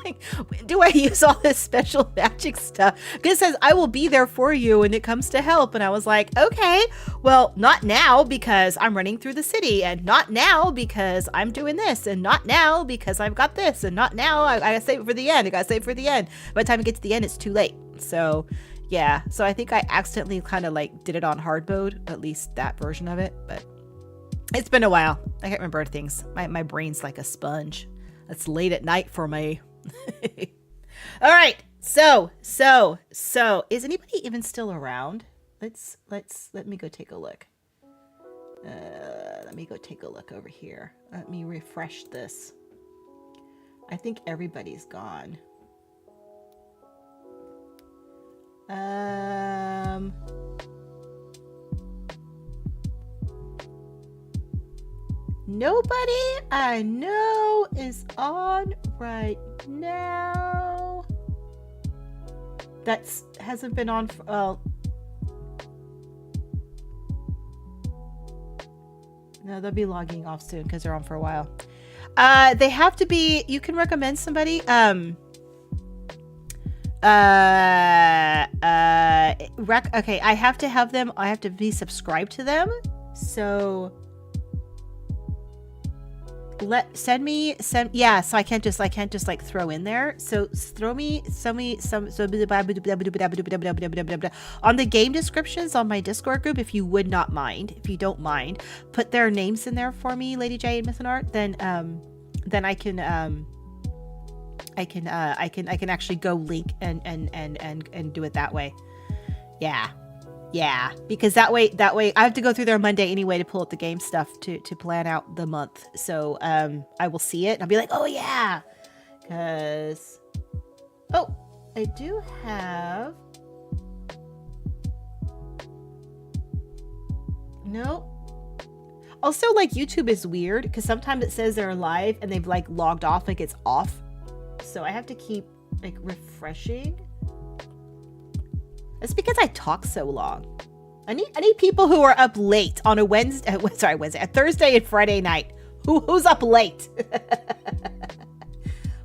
like, when do I use all this special magic stuff? Because it says I will be there for you when it comes to help. And I was like, okay, well, not now because I'm running through the city, and not now because I'm doing this, and not now because I've got this, and not now. I gotta save it for the end. I gotta save it for the end. By the time I get to the end, it's too late. So yeah, so I think I accidentally kind of like did it on hard mode, at least that version of it. But it's been a while. I can't remember things. My brain's like a sponge. It's late at night for me. All right. So is anybody even still around? Let me go take a look. Let me go take a look over here. Let me refresh this. I think everybody's gone. Nobody I know is on right now. That hasn't been on for, no, they'll be logging off soon because they're on for a while. They have to be, you can recommend somebody. Okay, I have to have them, I have to be subscribed to them. So send me yeah, so I can't just like throw in there. So throw me some on the game descriptions on my Discord group, if you would not mind, if you don't mind, put their names in there for me, Lady J and Mythanart. Then I can actually go link and do it that way. Yeah, because that way I have to go through there Monday anyway to pull up the game stuff to plan out the month. So I will see it and I'll be like, oh yeah, because I do have Also, like, YouTube is weird because sometimes it says they're live and they've like logged off, like it's off. So I have to keep like refreshing. It's because I talk so long. I need people who are up late on a Thursday and Friday night. Who's up late?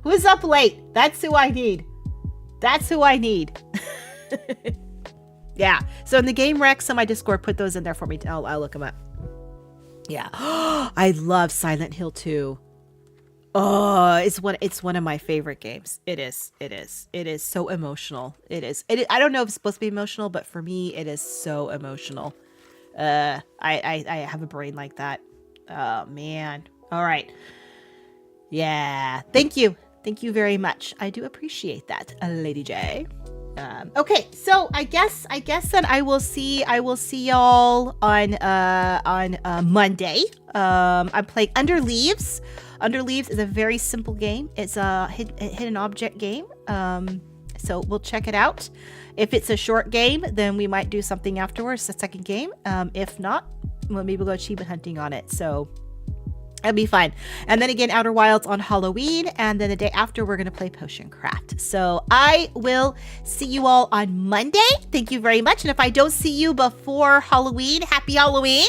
Who's up late? That's who I need. That's who I need. Yeah. So in the game Rex on my Discord, put those in there for me. I'll look them up. Yeah. I love Silent Hill 2. Oh, it's one of my favorite games. It is so emotional. It is. I don't know if it's supposed to be emotional, but for me, it is so emotional. I have a brain like that. Oh man. All right. Yeah. Thank you very much. I do appreciate that, Lady J. Okay, so I guess then I will see y'all on Monday. I'm playing Under Leaves. Under Leaves is a very simple game. It's a hidden object game. So we'll check it out. If it's a short game, then we might do something afterwards, the second game. If not, well, maybe we'll go achievement hunting on it. So it'll be fine. And then again, Outer Wilds on Halloween. And then the day after, we're going to play Potion Craft. So I will see you all on Monday. Thank you very much. And if I don't see you before Halloween, happy Halloween.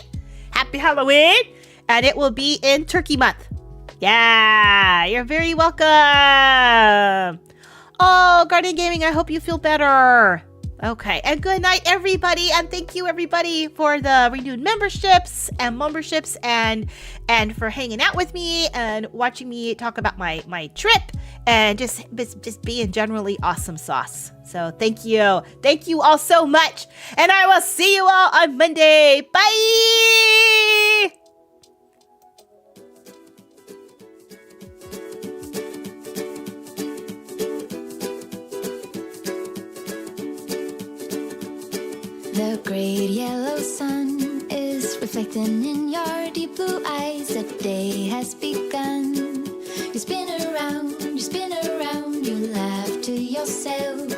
Happy Halloween. And it will be in Turkey Month. Yeah, you're very welcome. Oh, Guardian Gaming, I hope you feel better. Okay, and good night, everybody, and thank you, everybody, for the renewed memberships and for hanging out with me and watching me talk about my trip and just being generally awesome sauce. So thank you all so much, and I will see you all on Monday. Bye. The great yellow sun is reflecting in your deep blue eyes. The day has begun. You spin around, you laugh to yourself.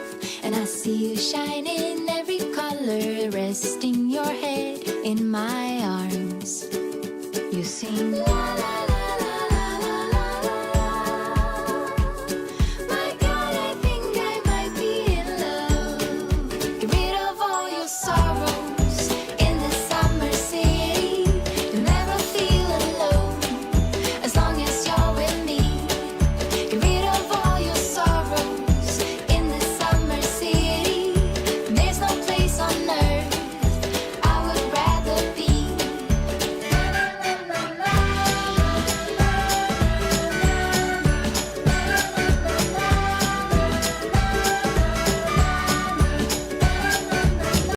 And I see you shine in every color, resting your head in my arms. You sing la la la.